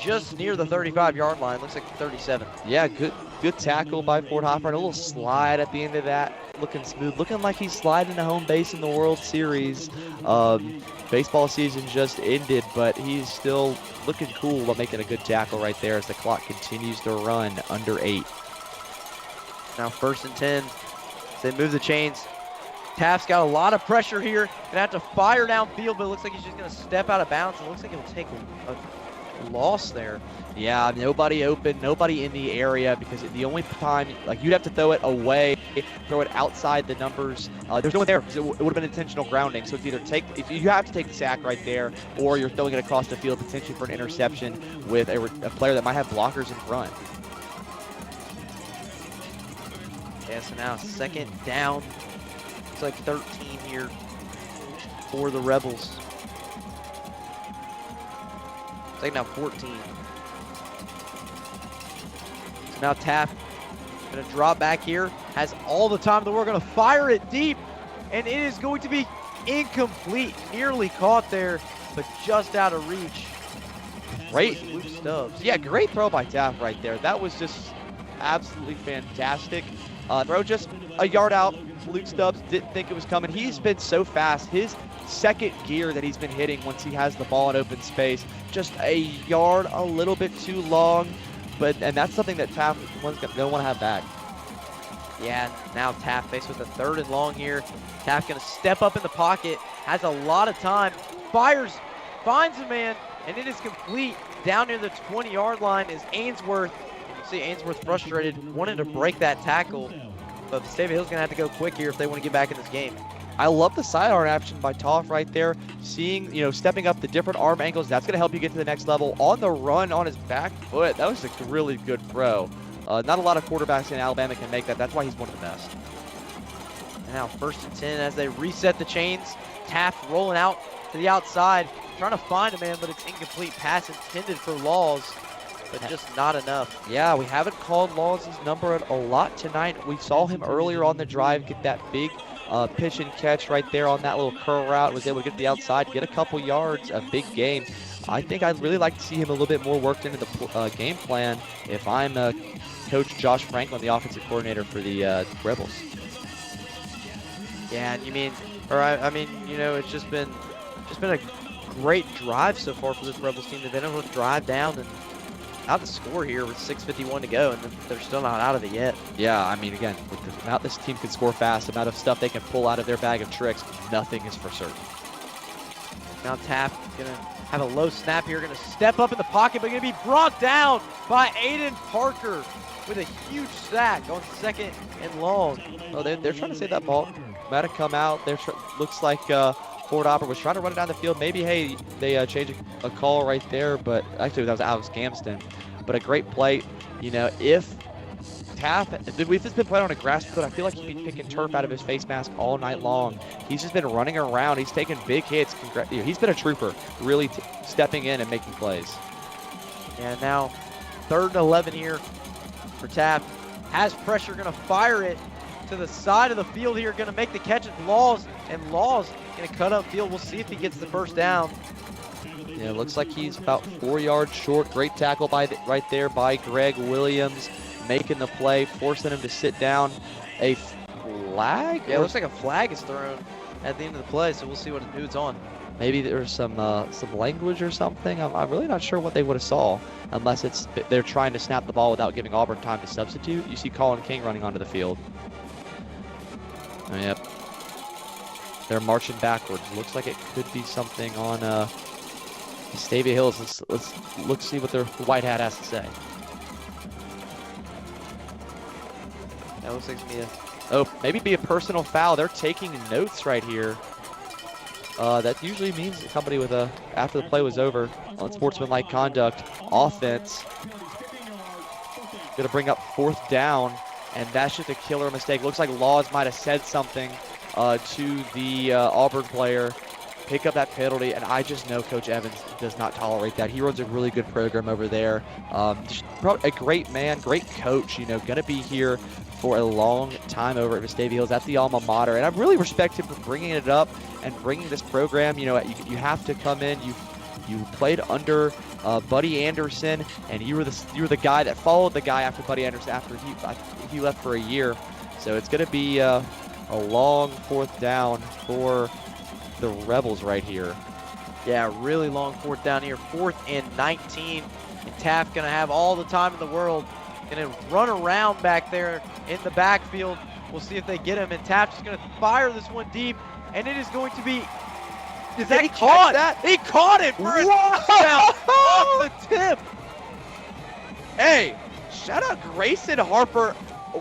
just near the 35-yard line. Looks like 37. Yeah, good tackle by Forthhoffer, and a little slide at the end of that. Looking smooth, looking like he's sliding to home base in the World Series. Baseball season just ended, but he's still looking cool while making a good tackle right there as the clock continues to run under 8. Now 1st and 10. They move the chains. Taft's got a lot of pressure here. Gonna have to fire downfield, but it looks like he's just gonna step out of bounds. It looks like he'll take a loss there. Yeah, nobody open, nobody in the area, because the only time, like, you'd have to throw it away, throw it outside the numbers. There's no one there because it would have been intentional grounding. So it's either if you have to take the sack right there, or you're throwing it across the field potentially for an interception with a player that might have blockers in front. Yeah, so now 2nd down. It's like 13 here for the Rebels. It's like now 14. So now Taft gonna drop back here, has all the time in the world, gonna fire it deep, and it is going to be incomplete. Nearly caught there, but just out of reach. Great. Luke Stubbs. Yeah, great throw by Taft right there. That was just absolutely fantastic. Throw just a yard out. Luke Stubbs didn't think it was coming. He's been so fast. His second gear that he's been hitting once he has the ball in open space, just a yard a little bit too long, and that's something that Taft don't want to have back. Yeah, now Taft faced with a 3rd and long here. Taft gonna step up in the pocket, has a lot of time, fires, finds a man, and it is complete down near the 20-yard line is Ainsworth. You can see Ainsworth frustrated, wanting to break that tackle, but Vestavia Hill's going to have to go quick here if they want to get back in this game. I love the sidearm action by Toff right there. Seeing, stepping up the different arm angles, that's going to help you get to the next level. On the run, on his back foot, that was a really good throw. Not a lot of quarterbacks in Alabama can make that. That's why he's one of the best. Now 1st and 10 as they reset the chains. Taft rolling out to the outside, trying to find a man, but it's incomplete. Pass intended for Laws, but just not enough. Yeah, we haven't called Laws' number a lot tonight. We saw him earlier on the drive get that big pitch and catch right there on that little curl route. Was able to get to the outside, get a couple yards, a big game. I think I'd really like to see him a little bit more worked into the game plan if I'm Coach Josh Franklin, the offensive coordinator for the Rebels. Yeah, you mean, it's just been a great drive so far for this Rebels team. They've been able to drive down and out to score here with 6:51 to go, and they're still not out of it yet. Yeah, I mean, again, with the amount this team can score fast, the amount of stuff they can pull out of their bag of tricks, nothing is for certain. Now Taft is going to have a low snap here, going to step up in the pocket, but going to be brought down by Aiden Parker with a huge sack on 2nd and long. Oh, they're trying to save that ball. Might have come out. Looks like Ford Opera was trying to run it down the field. Maybe, hey, they changed a call right there, but actually that was Alex Gamston. But a great play. If Taft, if it's been played on a grass field, I feel like he'd be picking turf out of his face mask all night long. He's just been running around. He's taking big hits. He's been a trooper, really stepping in and making plays. And now 3rd and 11 here for Taft. Has pressure, going to fire it to the side of the field here, going to make the catch at Laws, and Laws going to cut up field. We'll see if he gets the first down. Yeah, it looks like he's about 4 yards short. Great tackle right there by Greg Williams, making the play, forcing him to sit down. A flag? Yeah, it looks like a flag is thrown at the end of the play, so we'll see what it's on. Maybe there's some language or something. I'm really not sure what they would have saw, unless they're trying to snap the ball without giving Auburn time to substitute. You see Colin King running onto the field. Oh, yep. They're marching backwards. Looks like it could be something on Vestavia Hills. Let's see what their white hat has to say. That looks like to me maybe be a personal foul. They're taking notes right here. That usually means somebody with after the play was over, unsportsmanlike conduct, offense. Gonna bring up 4th down, and that's just a killer mistake. Looks like Laws might have said something to the Auburn player. Pick up that penalty, and I just know Coach Evans does not tolerate that. He runs a really good program over there. A great man, great coach, gonna be here for a long time over at Vestavia Hills. That's the alma mater, and I really respect him for bringing it up and bringing this program. You have to come in. You played under Buddy Anderson, and you were the guy that followed the guy after Buddy Anderson after he left for a year. So it's going to be a long 4th down for the Rebels right here. Yeah, really long 4th down here. 4th and 19, and Taft going to have all the time in the world. Going to run around back there in the backfield. We'll see if they get him, and Taft is going to fire this one deep, and it is going to be. Is that he caught that? He caught it for a touchdown off the tip. Hey, shout out Grayson Harper.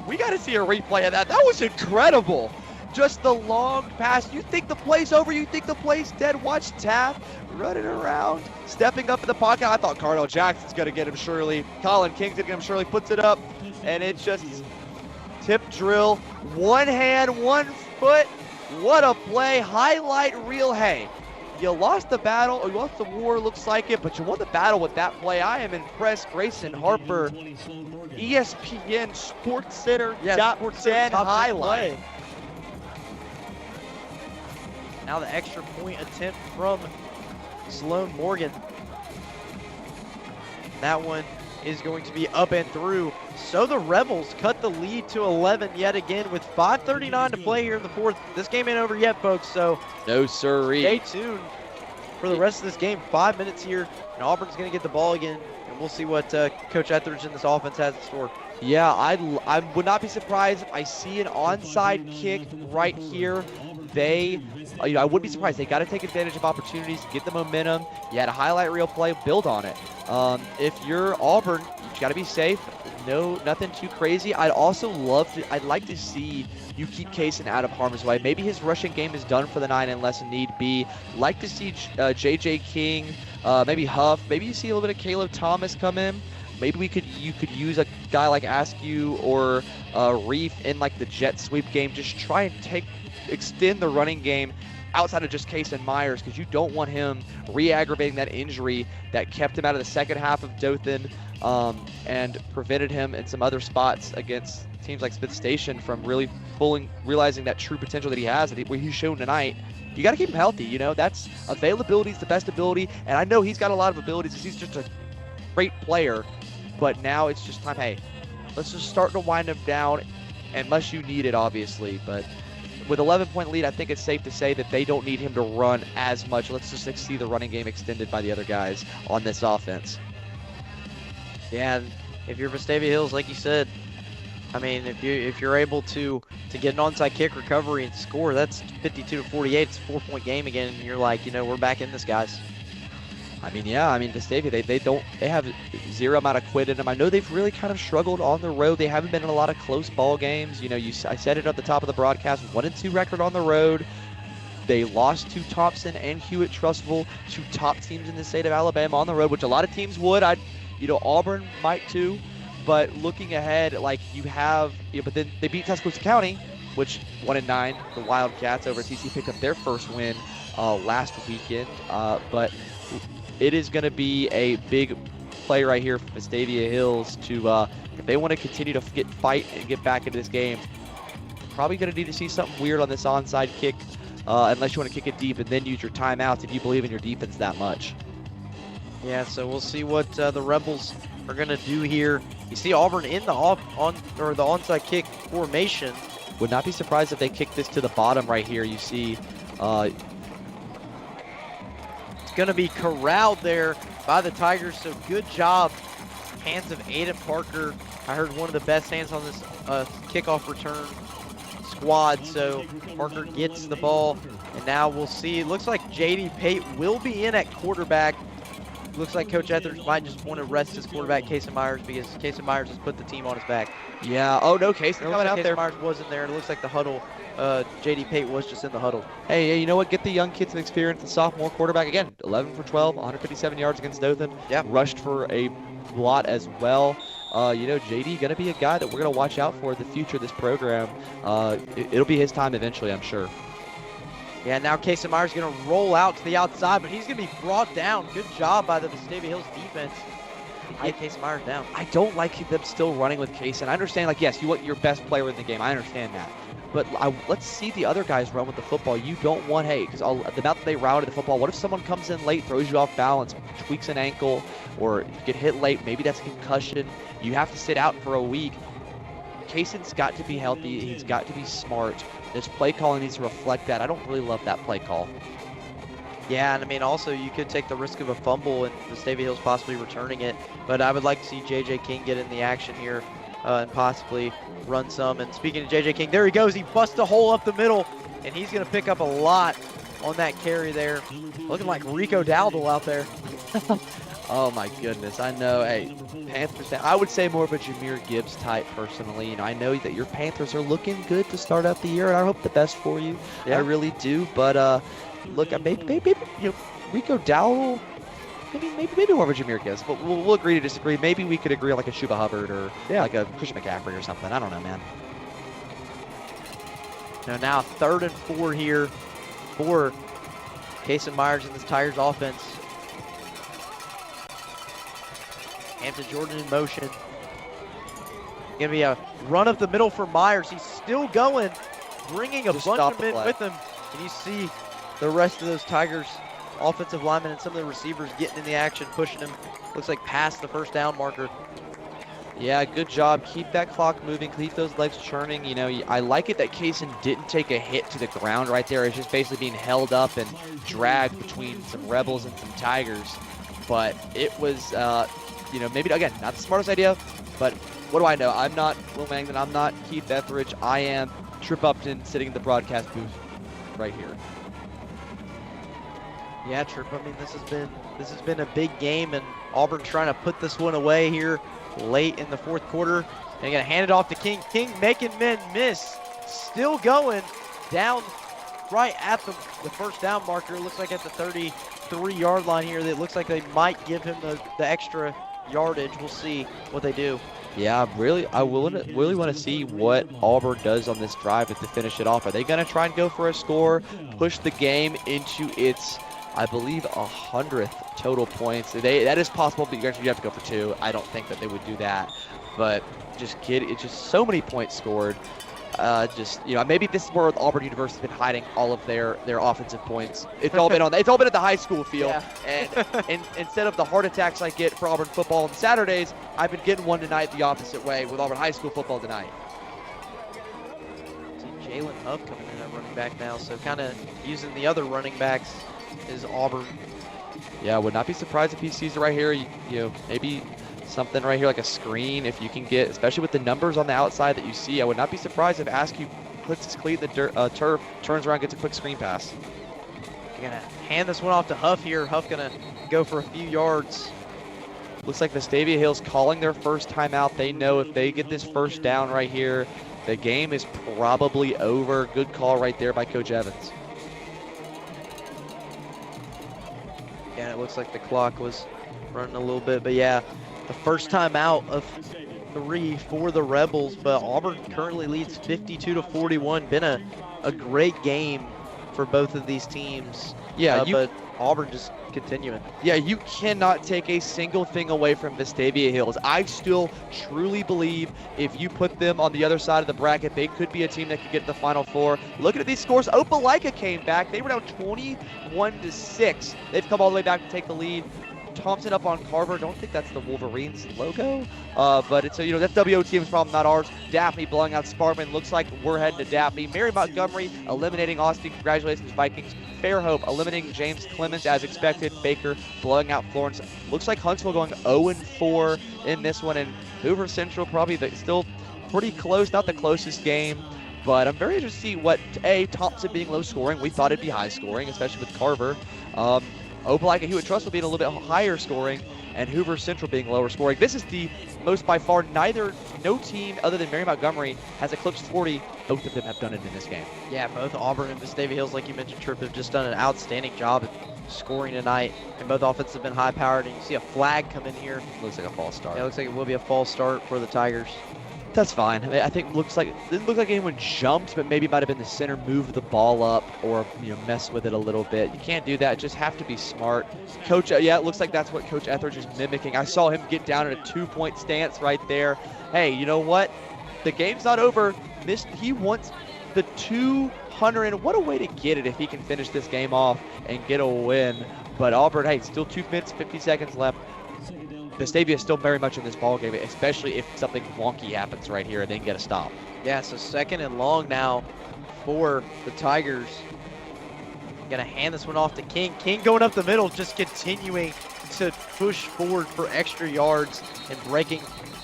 We got to see a replay of that. That was incredible. Just the long pass. You think the play's over. You think the play's dead. Watch Taft running around, stepping up in the pocket. I thought Cardell Jackson's going to get him surely. Colin King's going to get him surely. Puts it up, and it's just tip drill. One hand, 1 foot. What a play. Highlight reel. Hey, you lost the battle, or you lost the war, looks like it, but you won the battle with that play. I am impressed. Grayson Harper, ESPN Sports Center, top 10 highlight. Now the extra point attempt from Sloan Morgan. That one is going to be up and through. So the Rebels cut the lead to 11 yet again with 5:39 to play here in the 4th. This game ain't over yet, folks, so no sirree. Stay tuned for the rest of this game. 5 minutes here, and Auburn's going to get the ball again, and we'll see what Coach Etheridge and this offense has in store. Yeah, I would not be surprised if I see an onside kick right here they, I wouldn't be surprised. They got to take advantage of opportunities, get the momentum. You had a highlight reel play, build on it. If you're Auburn, you got to be safe. No, nothing too crazy. I'd like to see you keep Kaysen out of harm's way. Maybe his rushing game is done for the night unless need be. Like to see JJ King, maybe Huff. Maybe you see a little bit of Caleb Thomas come in. Maybe you could use a guy like Askew or Reef in like the jet sweep game. Just try and extend the running game outside of just Kaysen Myers, because you don't want him re-aggravating that injury that kept him out of the second half of Dothan and prevented him in some other spots against teams like Smith Station from really realizing that true potential that he has, that he's shown tonight. You got to keep him healthy. That's availability is the best ability, and I know he's got a lot of abilities because he's just a great player. But now it's just time, hey, let's just start to wind him down, unless you need it, obviously. But with 11-point lead, I think it's safe to say that they don't need him to run as much. Let's just see the running game extended by the other guys on this offense. Yeah, and if you're Vestavia Hills, like you said, I mean, if you're able to get an onside kick recovery and score, that's 52-48. It's a 4-point game again, and you're like, we're back in this, guys. Vestavia, they have zero amount of quit in them. I know they've really kind of struggled on the road. They haven't been in a lot of close ball games. I said it at the top of the broadcast, 1-2 record on the road. They lost to Thompson and Hewitt-Trussville, two top teams in the state of Alabama on the road, which a lot of teams would. Auburn might too. But looking ahead, but then they beat Tuscaloosa County, which 1-9. The Wildcats over at TC picked up their first win last weekend. But it is going to be a big play right here for Vestavia Hills to, if they want to continue to fight and get back into this game, probably going to need to see something weird on this onside kick, unless you want to kick it deep and then use your timeouts if you believe in your defense that much. Yeah, so we'll see what the Rebels are going to do here. You see Auburn in the onside kick formation. Would not be surprised if they kick this to the bottom right here. You see going to be corralled there by the Tigers, so good job, hands of Aiden Parker. I heard one of the best hands on this kickoff return squad, so Parker gets the ball, and now we'll see. It looks like JD Pate will be in at quarterback. Looks like Coach Etheridge might just want to rest his quarterback, Kaysen Myers, because Kaysen Myers has put the team on his back. Yeah, oh no, Kaysen coming out there. Kaysen Myers wasn't there, and it looks like the huddle, JD Pate was just in the huddle. Hey, you know what? Get the young kids some experience. The sophomore quarterback, again, 11 for 12, 157 yards against Dothan. Yeah. Rushed for a lot as well. JD going to be a guy that we're going to watch out for in the future of this program. It'll be his time eventually, I'm sure. Yeah, now Kaysen Myers is going to roll out to the outside, but he's going to be brought down. Good job by the Vestavia Hills defense to get Kaysen Myers down. I don't like them still running with Kaysen. I understand, yes, you want your best player in the game. I understand that. But let's see the other guys run with the football. You don't want, because the amount that they routed the football, what if someone comes in late, throws you off balance, tweaks an ankle, or get hit late, maybe that's a concussion. You have to sit out for a week. Kaysen's got to be healthy. He's got to be smart. This play calling needs to reflect that. I don't really love that play call. Yeah, and also you could take the risk of a fumble and Vestavia Hills possibly returning it. But I would like to see JJ King get in the action here and possibly run some. And speaking of JJ King, there he goes. He busts a hole up the middle, and he's going to pick up a lot on that carry there. Looking like Rico Dowdle out there. Oh my goodness, I know. Hey, Panthers, I would say more of a Jahmyr Gibbs type personally. I know that your Panthers are looking good to start out the year, and I hope the best for you. Yeah. I really do. But look, maybe Rico Dowdle, maybe more of a Jahmyr Gibbs. But we'll agree to disagree. Maybe we could agree on like a Shuba Hubbard or like a Christian McCaffrey or something. I don't know, man. Now 3rd and 4 here for Kaysen Myers and this Tigers offense. Hampton Jordan in motion. Gonna be a run up the middle for Myers. He's still going, bringing a bunch of men with him. And you see the rest of those Tigers offensive linemen and some of the receivers getting in the action, pushing him. Looks like past the first down marker. Yeah, good job. Keep that clock moving. Keep those legs churning. I like it that Kaysen didn't take a hit to the ground right there. It's just basically being held up and dragged between some Rebels and some Tigers. But it was, maybe, again, not the smartest idea, but what do I know? I'm not Will Mangman. I'm not Keith Etheridge. I am Trip Upton sitting in the broadcast booth. right here. Yeah, Trip. I mean, this has been a big game, and Auburn trying to put this one away here late in the fourth quarter. And gonna hand it off to King. King making men miss. Still going down right at the first down marker. It looks like at the 33-yard line here. It looks like they might give him the extra yardage. We'll see what they do. Yeah, I really want to see what Auburn does on this drive to finish it off. Are they going to try and go for a score, push the game into its, I believe, 100th total points? That is possible, but you have to go for 2. I don't think that they would do that. But it's just so many points scored. Maybe this is where Auburn University's been hiding all of their offensive points. It's all been at the high school field. Yeah. and instead of the heart attacks I get for Auburn football on Saturdays, I've been getting one tonight the opposite way with Auburn High School football tonight. See Jalen Huff coming in at running back now, so kind of using the other running backs is Auburn. Yeah, would not be surprised if he sees it right here. Maybe something right here like a screen if you can get, especially with the numbers on the outside that you see. I would not be surprised if Askew puts his cleat in the turf, turns around, gets a quick screen pass. You're gonna hand this one off to Huff here. Huff gonna go for a few yards. Looks like Vestavia Hill's calling their first timeout. They know if they get this first down right here, the game is probably over. Good call right there by Coach Evans. Yeah, it looks like the clock was running a little bit, but yeah, the first time out of 3 for the Rebels, but Auburn currently leads 52-41. Been a great game for both of these teams. Yeah, but Auburn just continuing. Yeah, you cannot take a single thing away from Vestavia Hills. I still truly believe if you put them on the other side of the bracket, they could be a team that could get to the Final Four. Looking at these scores, Opelika came back. They were down 21-6. They've come all the way back to take the lead. Thompson up on Carver. Don't think that's the Wolverines logo, but it's that's WO team's problem, not ours. Daphne blowing out Sparkman. Looks like we're heading to Daphne. Mary Montgomery eliminating Austin. Congratulations, Vikings. Fairhope eliminating James Clemens as expected. Baker blowing out Florence. Looks like Huntsville going 0-4 in this one, and Hoover Central probably still pretty close. Not the closest game, but I'm very interested to see what Thompson being low scoring. We thought it'd be high scoring, especially with Carver. Opelika Hewitt Trustwell being a little bit higher scoring, and Hoover Central being lower scoring. This is the most by far. No team other than Mary Montgomery has eclipsed 40. Both of them have done it in this game. Yeah, both Auburn and Vestavia Hills, like you mentioned, Tripp, have just done an outstanding job at scoring tonight, and both offenses have been high-powered. And you see a flag come in here. Looks like a false start. Yeah, it looks like it will be a false start for the Tigers. That's fine. I mean, I think didn't look like anyone jumped, but maybe it might have been the center moved the ball up or mess with it a little bit. You can't do that. Just have to be smart. Coach, yeah, it looks like that's what Coach Etheridge is mimicking. I saw him get down in a 2-point stance right there. Hey, you know what? The game's not over. He wants the 200, and what a way to get it if he can finish this game off and get a win. But Auburn, hey, still 2 minutes, 50 seconds left. Vestavia is still very much in this ball game, especially if something wonky happens right here and they can get a stop. Yeah, so 2nd and long now for the Tigers. Gonna hand this one off to King. King going up the middle, just continuing to push forward for extra yards and breaking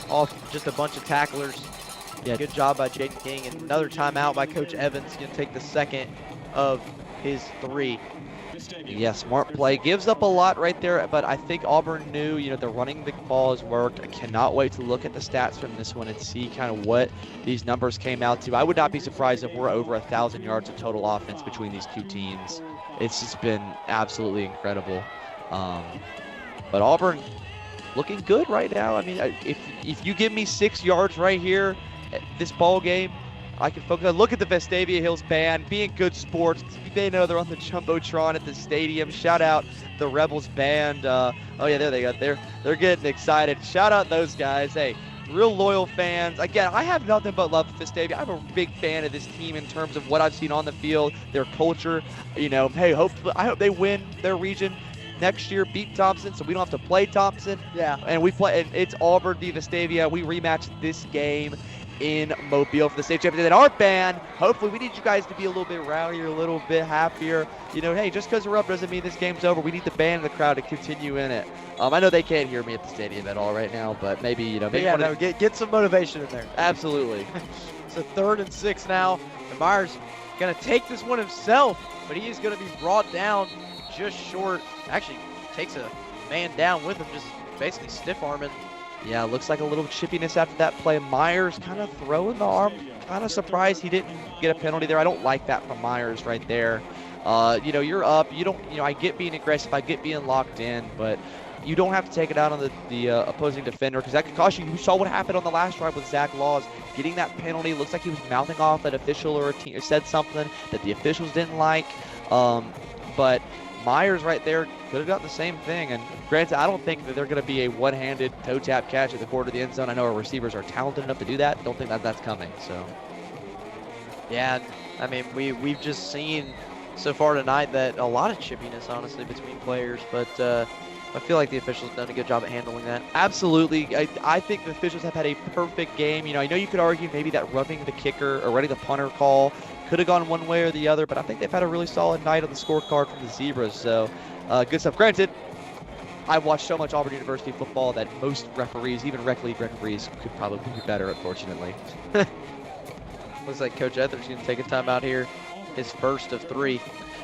off just a bunch of tacklers. Yeah, good job by Jaden King. And another timeout by Coach Evans. Gonna take the second of his 3. Yeah, smart play. Gives up a lot right there, but I think Auburn knew, the running the ball has worked. I cannot wait to look at the stats from this one and see kind of what these numbers came out to. I would not be surprised if we're over 1,000 yards of total offense between these two teams. It's just been absolutely incredible. But Auburn looking good right now. I mean, if you give me 6 yards right here at this ball game, I can focus on. Look at the Vestavia Hills band being good sports. They know they're on the Jumbotron at the stadium. Shout out the Rebels band. Oh yeah, there they go. They're getting excited. Shout out those guys. Hey, real loyal fans. Again, I have nothing but love for Vestavia. I'm a big fan of this team in terms of what I've seen on the field, their culture. Hey, I hope they win their region next year, beat Thompson, so we don't have to play Thompson. Yeah. And it's Auburn v. Vestavia. We rematch this game in Mobile for the state championship. And our band, hopefully, we need you guys to be a little bit rowdier, a little bit happier. Hey, just because we're up doesn't mean this game's over. We need the band and the crowd to continue in it. I know they can't hear me at the stadium at all right now, but maybe, get some motivation in there. Absolutely. So 3rd and 6 now. And Myers Gonna take this one himself, but he is gonna be brought down just short. Actually takes a man down with him, just basically stiff arming. Yeah, looks like a little chippiness after that play. Myers kind of throwing the arm. Kind of surprised he didn't get a penalty there. I don't like that from Myers right there. You know, you're up. You don't, you know, I get being aggressive. I get being locked in, but you don't have to take it out on the opposing defender because that could cost you. You saw what happened on the last drive with Zach Laws getting that penalty. Looks like he was mouthing off an official or a team, or said something that the officials didn't like. But Myers right there could have got the same thing. And granted, I don't think that they're going to be a one-handed toe tap catch at the quarter of the end zone. I know our receivers are talented enough to do that. Don't think that that's coming. So, yeah, I mean, we've just seen so far tonight that a lot of chippiness, honestly, between players. But I feel like the officials have done a good job at handling that. Absolutely. I think the officials have had a perfect game. You know, I know you could argue maybe that roughing the kicker or running the punter call could have gone one way or the other, but I think they've had a really solid night on the scorecard from the Zebras. So, good stuff. Granted, I've watched so much Auburn University football that most referees, even rec league referees, could probably be better, unfortunately. Looks like Coach Etheridge going to take a timeout here. His first of 3.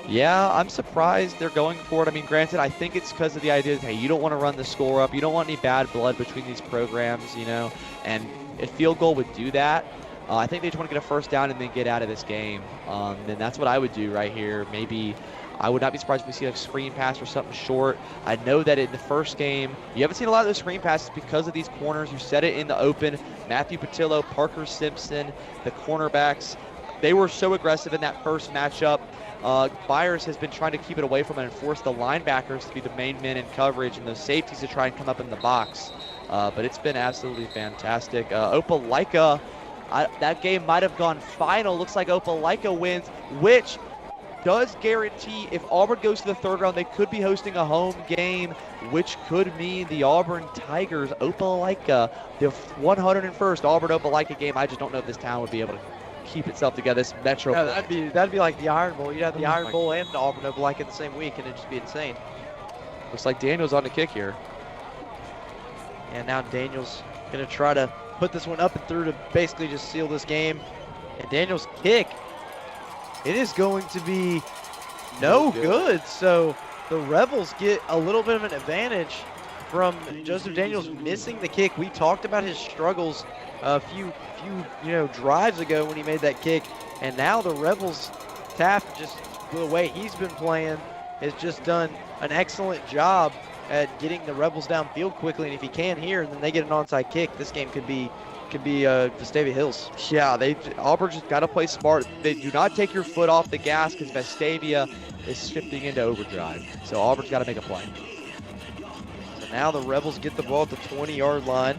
Yeah, I'm surprised they're going for it. I mean, granted, I think it's because of the idea that, hey, you don't want to run the score up. You don't want any bad blood between these programs, you know, and a field goal would do that. I think they just want to get a first down and then get out of this game. And that's what I would do right here. Maybe I would not be surprised if we see a screen pass or something short. I know that in the first game, you haven't seen a lot of those screen passes because of these corners. You said it in the open. Matthew Patillo, Parker Simpson, the cornerbacks, they were so aggressive in that first matchup. Byers has been trying to keep it away from it and force the linebackers to be the main men in coverage and those safeties to try and come up in the box. But it's been absolutely fantastic. Opelika, that game might have gone final. Looks like Opelika wins, which does guarantee if Auburn goes to the third round, they could be hosting a home game, which could mean the Auburn Tigers, Opelika, the 101st Auburn-Opelika game. I just don't know if this town would be able to keep itself together. This metro. No, that'd be like the Iron Bowl. You'd have the Iron Bowl and the Auburn-Opelika in the same week, and it'd just be insane. Looks like Daniel's on the kick here. And now Daniel's going to try to put this one up and through to basically just seal this game. And Daniel's kick, it is going to be no good. So the Rebels get a little bit of an advantage from Joseph Daniels missing the kick. We talked about his struggles a few drives ago when he made that kick, and now the Rebels, Taft, just the way he's been playing, has just done an excellent job at getting the Rebels downfield quickly. And if he can here, and then they get an onside kick, this game could be Vestavia Hills. Yeah, Auburn just got to play smart. They do not take your foot off the gas because Vestavia is shifting into overdrive. So Auburn's got to make a play. So now the Rebels get the ball at the 20-yard line.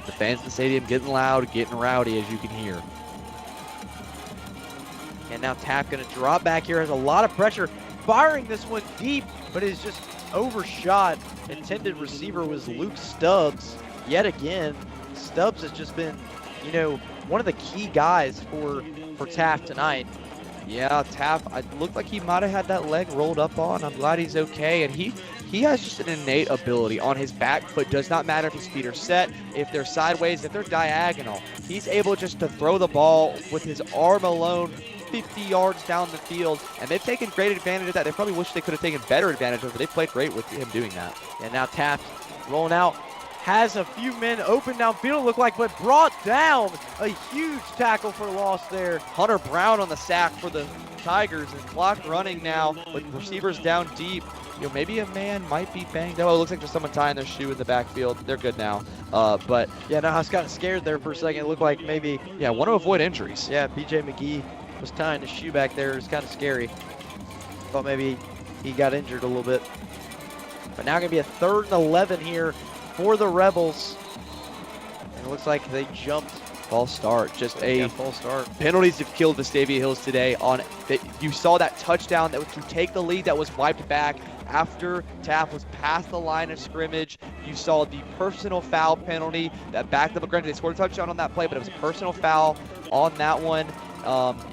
The fans in the stadium getting loud, getting rowdy, as you can hear. And now Taft going to drop back here, has a lot of pressure, firing this one deep, but is just overshot. Intended receiver was Luke Stubbs. Yet again, Stubbs has just been, one of the key guys for Taft tonight. Yeah, Taft, it looked like he might have had that leg rolled up on. I'm glad he's okay. And he has just an innate ability on his back foot. Does not matter if his feet are set, if they're sideways, if they're diagonal. He's able just to throw the ball with his arm alone 50 yards down the field, and they've taken great advantage of that. They probably wish they could have taken better advantage of it. They played great with him doing that. And now Taft rolling out, has a few men open downfield, it looked like, but brought down. A huge tackle for loss there. Hunter Brown on the sack for the Tigers, and clock running now with receivers down deep. Maybe a man might be banged up. Oh, it looks like there's someone tying their shoe in the backfield. They're good now. But yeah, no, I was kind of scared there for a second. It looked like maybe, want to avoid injuries. Yeah, BJ McGee was tying his shoe back there. It was kind of scary. Thought maybe he got injured a little bit. But now going to be a 3rd and 11 here for the Rebels. And it looks like they jumped. False start. Just a false start. Penalties have killed Vestavia Hills today. You saw that touchdown that was to take the lead that was wiped back after Taft was past the line of scrimmage. You saw the personal foul penalty that backed up. Granted, they scored a touchdown on that play, but it was a personal foul on that one.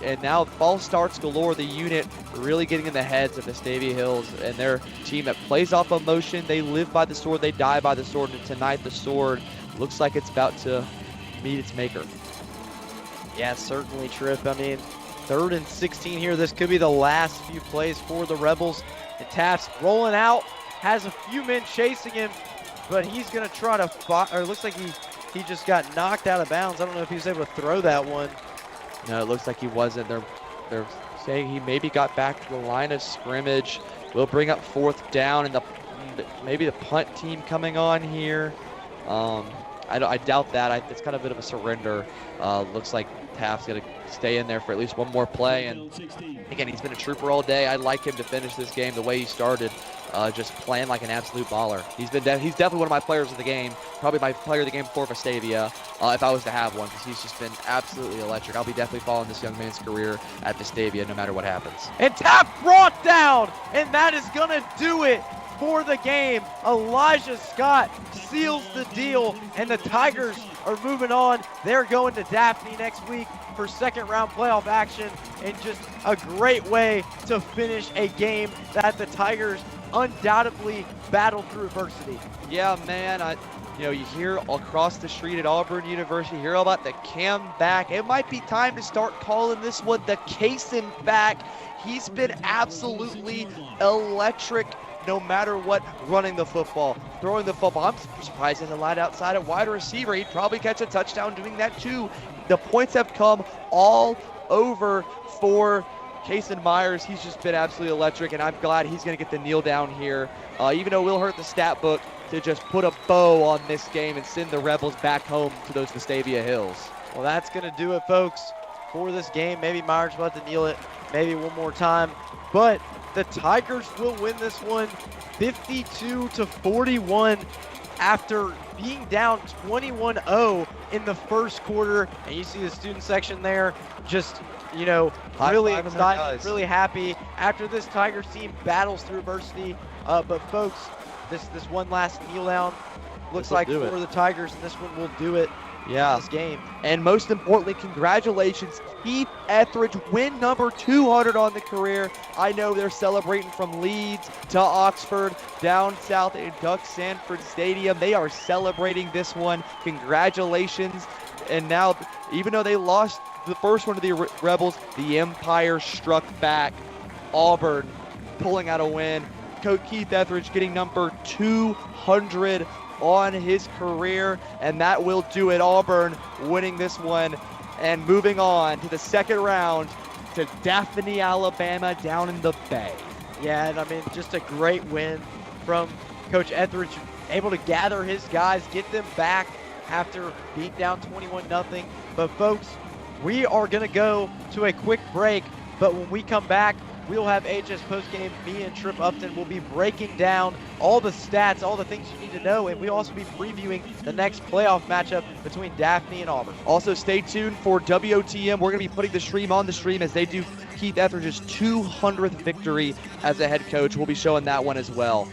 And now false starts galore. The unit really getting in the heads of Vestavia Hills and their team that plays off emotion. They live by the sword, they die by the sword, and tonight the sword looks like it's about to meet its maker. Yeah, certainly, Trip. I mean, 3rd and 16 here. This could be the last few plays for the Rebels. And Taft's rolling out, has a few men chasing him, but he's going to try to fight, or it looks like he just got knocked out of bounds. I don't know if he was able to throw that one. No, it looks like he wasn't. They're saying he maybe got back to the line of scrimmage. We'll bring up 4th down, and maybe the punt team coming on here. I doubt that. It's kind of a bit of a surrender. Looks like Taft's going to stay in there for at least one more play. And again, he's been a trooper all day. I'd like him to finish this game the way he started, just playing like an absolute baller. He's definitely one of my players of the game, probably my player of the game for Vestavia, if I was to have one, because he's just been absolutely electric. I'll be definitely following this young man's career at Vestavia no matter what happens. And Taft brought down, and that is going to do it for the game. Elijah Scott seals the deal, and the Tigers are moving on. They're going to Daphne next week for 2nd round playoff action, and just a great way to finish a game that the Tigers undoubtedly battled through adversity. Yeah, man. You hear across the street at Auburn University, hear about the Cam back. It might be time to start calling this one the Kaysen back. He's been absolutely electric no matter what, running the football, throwing the football. I'm surprised he hasn't lied outside at wide receiver. He'd probably catch a touchdown doing that too. The points have come all over for Kaysen Myers. He's just been absolutely electric, and I'm glad he's going to get the kneel down here, even though it will hurt the stat book, to just put a bow on this game and send the Rebels back home to those Vestavia hills. Well, that's going to do it, folks, for this game. Maybe Myers will have to kneel it maybe one more time, but the Tigers will win this one 52-41 after being down 21-0 in the first quarter. And you see the student section there just, really excited, really happy after this Tigers team battles through adversity. But folks, this one last kneel down looks like for the Tigers, and this one will do it. Yeah. This game. And most importantly, congratulations, Keith Etheridge, win number 200 on the career. I know they're celebrating from Leeds to Oxford, down south at Duck Sanford Stadium. They are celebrating this one. Congratulations. And now, even though they lost the first one to the Rebels, the Empire struck back. Auburn pulling out a win. Coach Keith Etheridge getting number 200 on his career, and that will do it. Auburn winning this one and moving on to the 2nd round to Daphne, Alabama, down in the Bay. Yeah, and I mean, just a great win from Coach Etheridge, able to gather his guys, get them back after being down 21-0. But folks, we are going to go to a quick break, but when we come back, we'll have AHS postgame. Me and Trip Upton will be breaking down all the stats, all the things you need to know, and we'll also be previewing the next playoff matchup between Daphne and Auburn. Also, stay tuned for WOTM. We're going to be putting the stream on the stream as they do Keith Etheridge's 200th victory as a head coach. We'll be showing that one as well.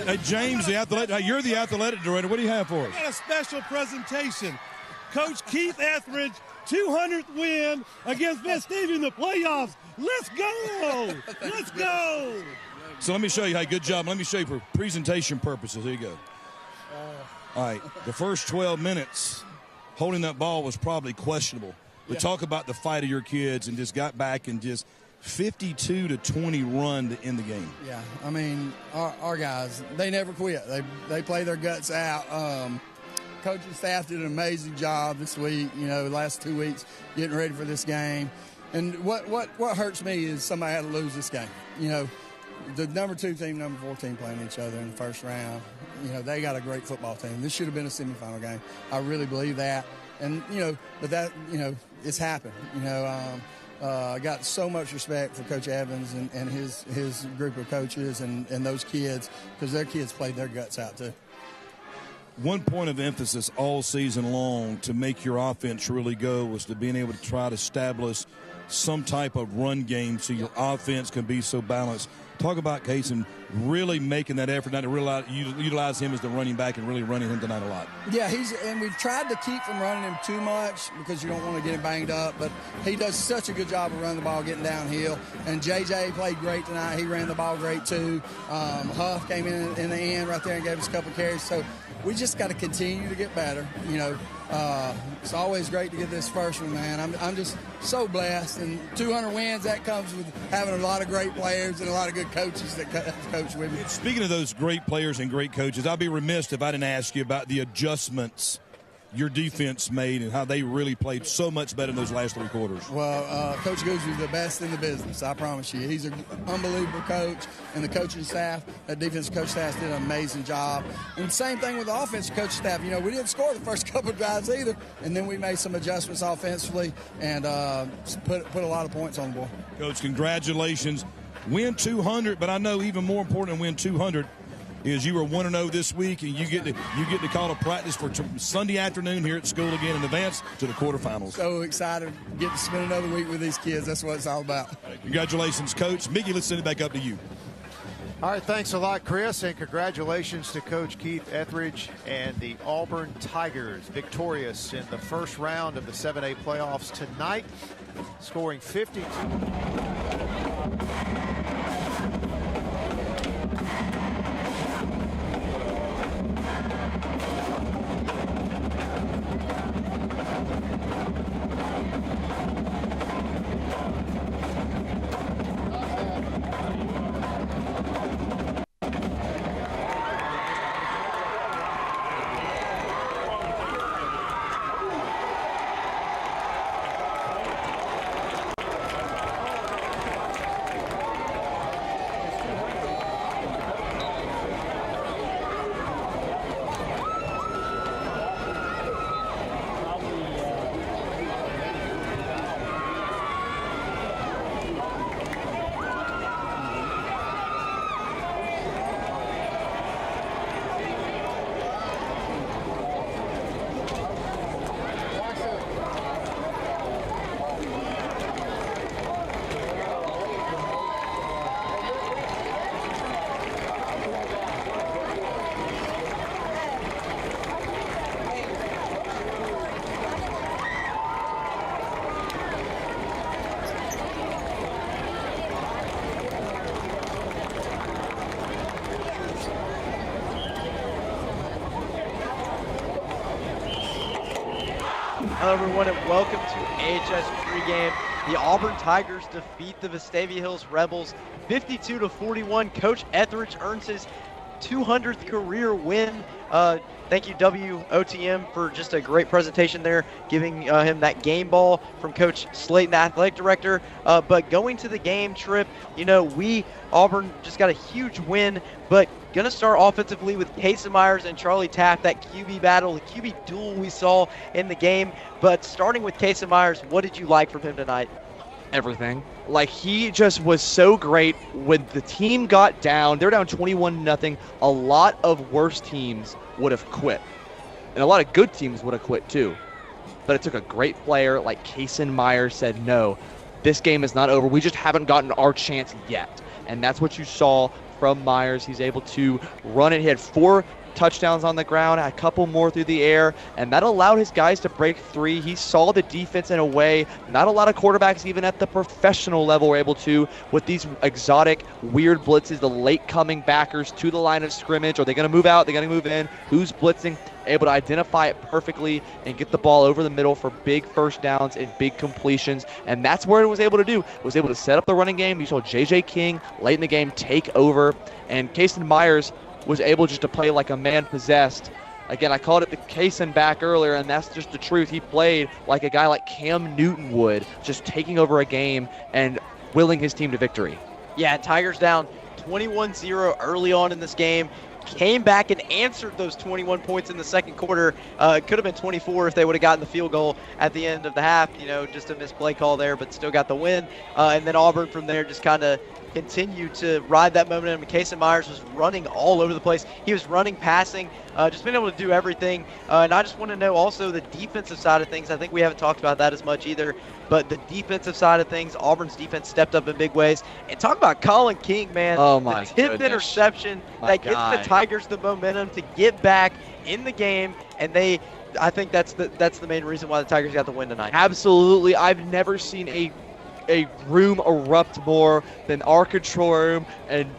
Hey, James, the athletic. Hey, you're the athletic director. What do you have for us? We got a special presentation. Coach Keith Etheridge, 200th win against Vestavia in the playoffs. Let's go! Let's go! So let me show you. Hey, good job. Let me show you for presentation purposes. Here you go. All right. The first 12 minutes, holding that ball was probably questionable. But talk about the fight of your kids and just got back and just 52-20 run to end the game. Yeah, I mean, our guys, they never quit. They play their guts out. Coaching staff did an amazing job this week, last 2 weeks getting ready for this game. And what hurts me is somebody had to lose this game. The number 2 team, number 4 team playing each other in the first round. They got a great football team. This should have been a semifinal game. I really believe that. And, but that, it's happened. I got so much respect for Coach Evans and his group of coaches and those kids, because their kids played their guts out too. One point of emphasis all season long to make your offense really go was to being able to try to establish some type of run game so your offense can be so balanced. Talk about Kaysen really making that effort not to utilize him as the running back and really running him tonight a lot. Yeah, and we've tried to keep from running him too much because you don't want to get him banged up, but he does such a good job of running the ball, getting downhill. And JJ played great tonight. He ran the ball great too. Huff came in the end right there and gave us a couple carries. So we just got to continue to get better. It's always great to get this first one, man. I'm just so blessed. And 200 wins, that comes with having a lot of great players and a lot of good coaches that coach with me. Speaking of those great players and great coaches, I'd be remiss if I didn't ask you about the adjustments your defense made and how they really played so much better in those last 3 quarters. Well, Coach Goose is the best in the business, I promise you. He's an unbelievable coach, and the coaching staff, that defensive coach staff did an amazing job. And same thing with the offensive coach staff. We didn't score the first couple of drives either, and then we made some adjustments offensively and put a lot of points on the board. Coach, congratulations. Win 200, but I know even more important than win 200 is you were 1-0 this week, and you get to call a practice for Sunday afternoon here at school again in advance to the quarterfinals. So excited to get to spend another week with these kids. That's what it's all about. Congratulations, Coach. Mickey, let's send it back up to you. All right, thanks a lot, Chris, and congratulations to Coach Keith Etheridge and the Auburn Tigers, victorious in the first round of the 7A playoffs tonight, scoring 52. Hello everyone and welcome to AHS pregame. The Auburn Tigers defeat the Vestavia Hills Rebels 52-41. Coach Etheridge earns his 200th career win. Thank you WOTM for just a great presentation there, giving him that game ball from Coach Slayton, the athletic director. But going to the game, Trip, Auburn just got a huge win, but going to start offensively with Kaysen Myers and Charlie Taft, that QB battle, the QB duel we saw in the game. But starting with Kaysen Myers, what did you like from him tonight? Everything. He just was so great. When the team got down, they're down 21-0. A lot of worse teams would have quit. And a lot of good teams would have quit too. But it took a great player like Kaysen Myers said, no, this game is not over. We just haven't gotten our chance yet. And that's what you saw from Myers. He's able to run it. He had 4 touchdowns on the ground, a couple more through the air, and that allowed his guys to break 3. He saw the defense in a way not a lot of quarterbacks even at the professional level were able to, with these exotic weird blitzes, the late coming backers to the line of scrimmage. Are they going to move out? They're going to move in? Who's blitzing? able to identify it perfectly and get the ball over the middle for big first downs and big completions. And that's where it was able to do. It was able to set up the running game. You saw J.J. King late in the game take over, and Kason Myers was able just to play like a man possessed. Again, I called it the Kason back earlier, and that's just the truth. He played like a guy like Cam Newton would, just taking over a game and willing his team to victory. Yeah, Tigers down 21-0 early on in this game. Came back and answered those 21 points in the second quarter. It could have been 24 if they would have gotten the field goal at the end of the half. Just a missed play call there, but still got the win. And then Auburn from there just kind of continued to ride that momentum. Kason Myers was running all over the place. He was running, passing, just being able to do everything. And I just want to know also the defensive side of things. I think we haven't talked about that as much either. But the defensive side of things, Auburn's defense stepped up in big ways. And talk about Colin King, man. Oh, my the tipped goodness. Interception that gets the Tigers the momentum to get back in the game. And I think that's the main reason why the Tigers got the win tonight. Absolutely. I've never seen a room erupt more than our control room, and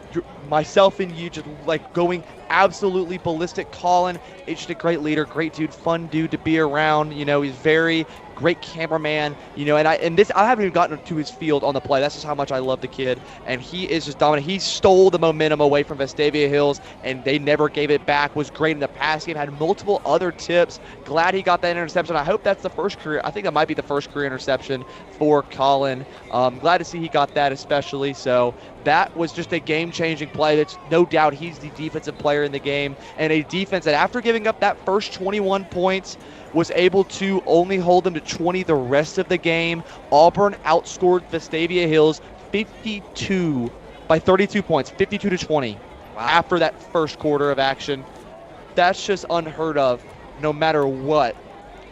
myself and you just like going absolutely ballistic. Colin is just a great leader, great dude, fun dude to be around. He's very great cameraman, and I haven't even gotten to his field on the play. That's just how much I love the kid, and he is just dominant. He stole the momentum away from Vestavia Hills, and they never gave it back. Was great in the pass game, had multiple other tips. Glad he got that interception. I hope that's the first career. I think that might be the first career interception for Colin. Glad to see he got that especially. So that was just a game-changing play. That's no doubt he's the defensive player in the game, and a defense that after giving up that first 21 points was able to only hold them to 20 the rest of the game. Auburn outscored Vestavia Hills 52 by 32 points, 52-20 after that first quarter of action. That's just unheard of no matter what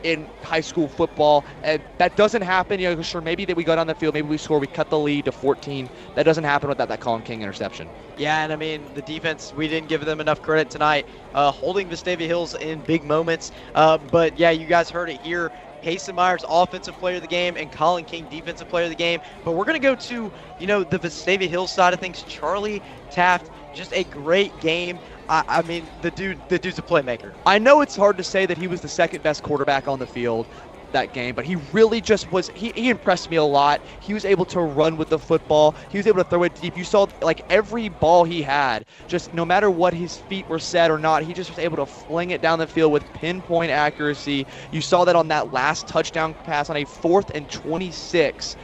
in high school football, and that doesn't happen. Sure, maybe that we go down the field, maybe we score, we cut the lead to 14. That doesn't happen without that Colin King interception. Yeah, and I mean, the defense, we didn't give them enough credit tonight, holding Vestavia Hills in big moments. But yeah, you guys heard it here. Kason Myers, offensive player of the game, and Colin King, defensive player of the game. But we're going to go to, the Vestavia Hills side of things. Charlie Taft, just a great game. I mean, the dude's a playmaker. I know it's hard to say that he was the second best quarterback on the field that game, but he really just was. He impressed me a lot. He was able to run with the football. He was able to throw it deep. You saw like every ball he had, just no matter what his feet were set or not, he just was able to fling it down the field with pinpoint accuracy. You saw that on that last touchdown pass on a 4th and 26.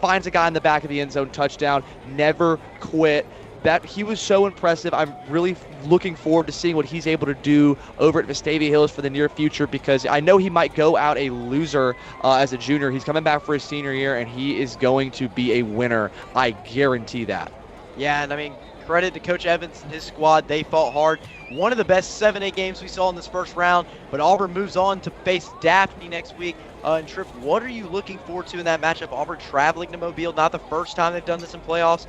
Finds a guy in the back of the end zone, touchdown, never quit. That he was so impressive. I'm really looking forward to seeing what he's able to do over at Vestavia Hills for the near future, because I know he might go out a loser as a junior. He's coming back for his senior year, and he is going to be a winner. I guarantee that. Yeah, and I mean, credit to Coach Evans and his squad. They fought hard. One of the best 7A games we saw in this first round, but Auburn moves on to face Daphne next week. And Tripp, what are you looking forward to in that matchup? Auburn traveling to Mobile, not the first time they've done this in playoffs.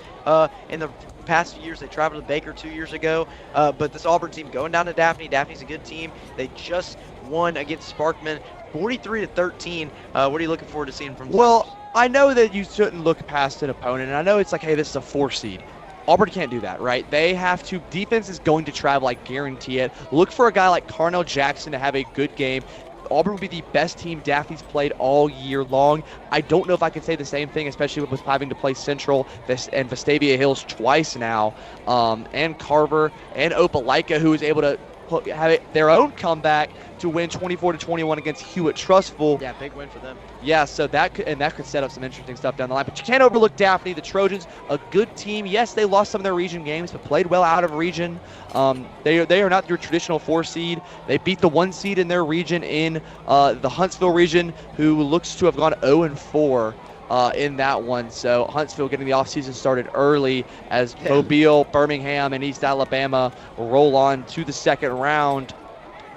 In the past few years, they traveled to Baker 2 years ago. But this Auburn team going down to Daphne. Daphne's a good team. They just won against Sparkman 43-13. What are you looking forward to seeing from them? Well, I know that you shouldn't look past an opponent, and I know it's like, hey, this is a 4 seed. Auburn can't do that, right? They have to. Defense is going to travel, I guarantee it. Look for a guy like Carnell Jackson to have a good game. Auburn will be the best team Daphne's played all year long. I don't know if I can say the same thing, especially with having to play Central and Vestavia Hills twice now, and Carver and Opelika, who is able to have their own comeback to win 24-21 against Hewitt Trustful. Yeah, big win for them. Yeah, so that could set up some interesting stuff down the line. But you can't overlook Daphne. The Trojans, a good team. Yes, they lost some of their region games, but played well out of region. They are not your traditional 4 seed. They beat the 1 seed in their region in the Huntsville region, who looks to have gone 0-4. In that one. So Huntsville getting the offseason started early as Mobile, Birmingham, and East Alabama roll on to the second round.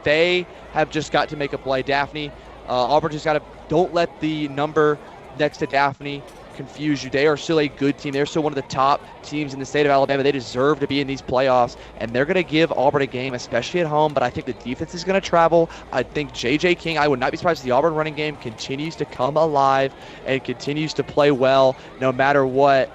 They have just got to make a play. Daphne, Auburn just got to, don't let the number next to Daphne confuse you. They are still a good team. They're still one of the top teams in the state of Alabama. They deserve to be in these playoffs, and they're going to give Auburn a game, especially at home, but I think the defense is going to travel. I think J.J. King, I would not be surprised if the Auburn running game continues to come alive and continues to play well no matter what.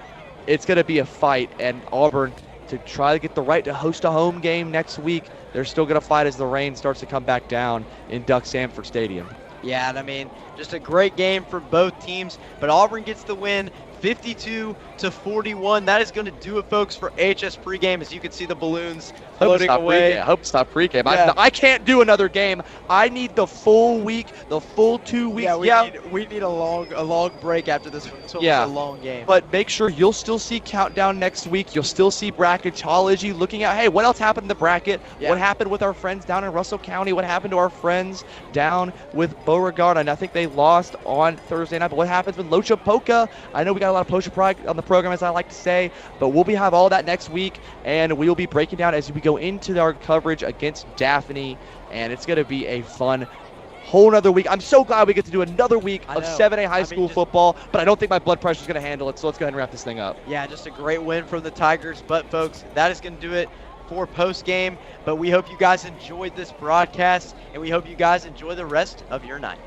It's going to be a fight, and Auburn to try to get the right to host a home game next week. They're still going to fight as the rain starts to come back down in Duck Sanford Stadium. Yeah, and I mean, just a great game for both teams, but Auburn gets the win 52-41. That is going to do it, folks, for AHS pregame. As you can see the balloons floating away. I hope it's not pregame. Yeah. I can't do another game. I need the full week, the full 2 weeks. Yeah, we need a long break after this one until it's a long game. But make sure you'll still see Countdown next week. You'll still see bracketology, looking at, hey, what else happened in the bracket? Yeah. What happened with our friends down in Russell County? What happened to our friends down with Beauregard? And I think they lost on Thursday night. But what happens with Lochapoka? I know we got a lot of Pocha pride on the program, as I like to say, but we'll have all that next week, and we will be breaking down as we go into our coverage against Daphne, and it's going to be a fun whole nother week. I'm so glad we get to do another week of 7A high school football, but I don't think my blood pressure is going to handle it, so let's go ahead and wrap this thing up. Yeah, just a great win from the Tigers, but folks, that is going to do it for post game. But we hope you guys enjoyed this broadcast, and we hope you guys enjoy the rest of your night.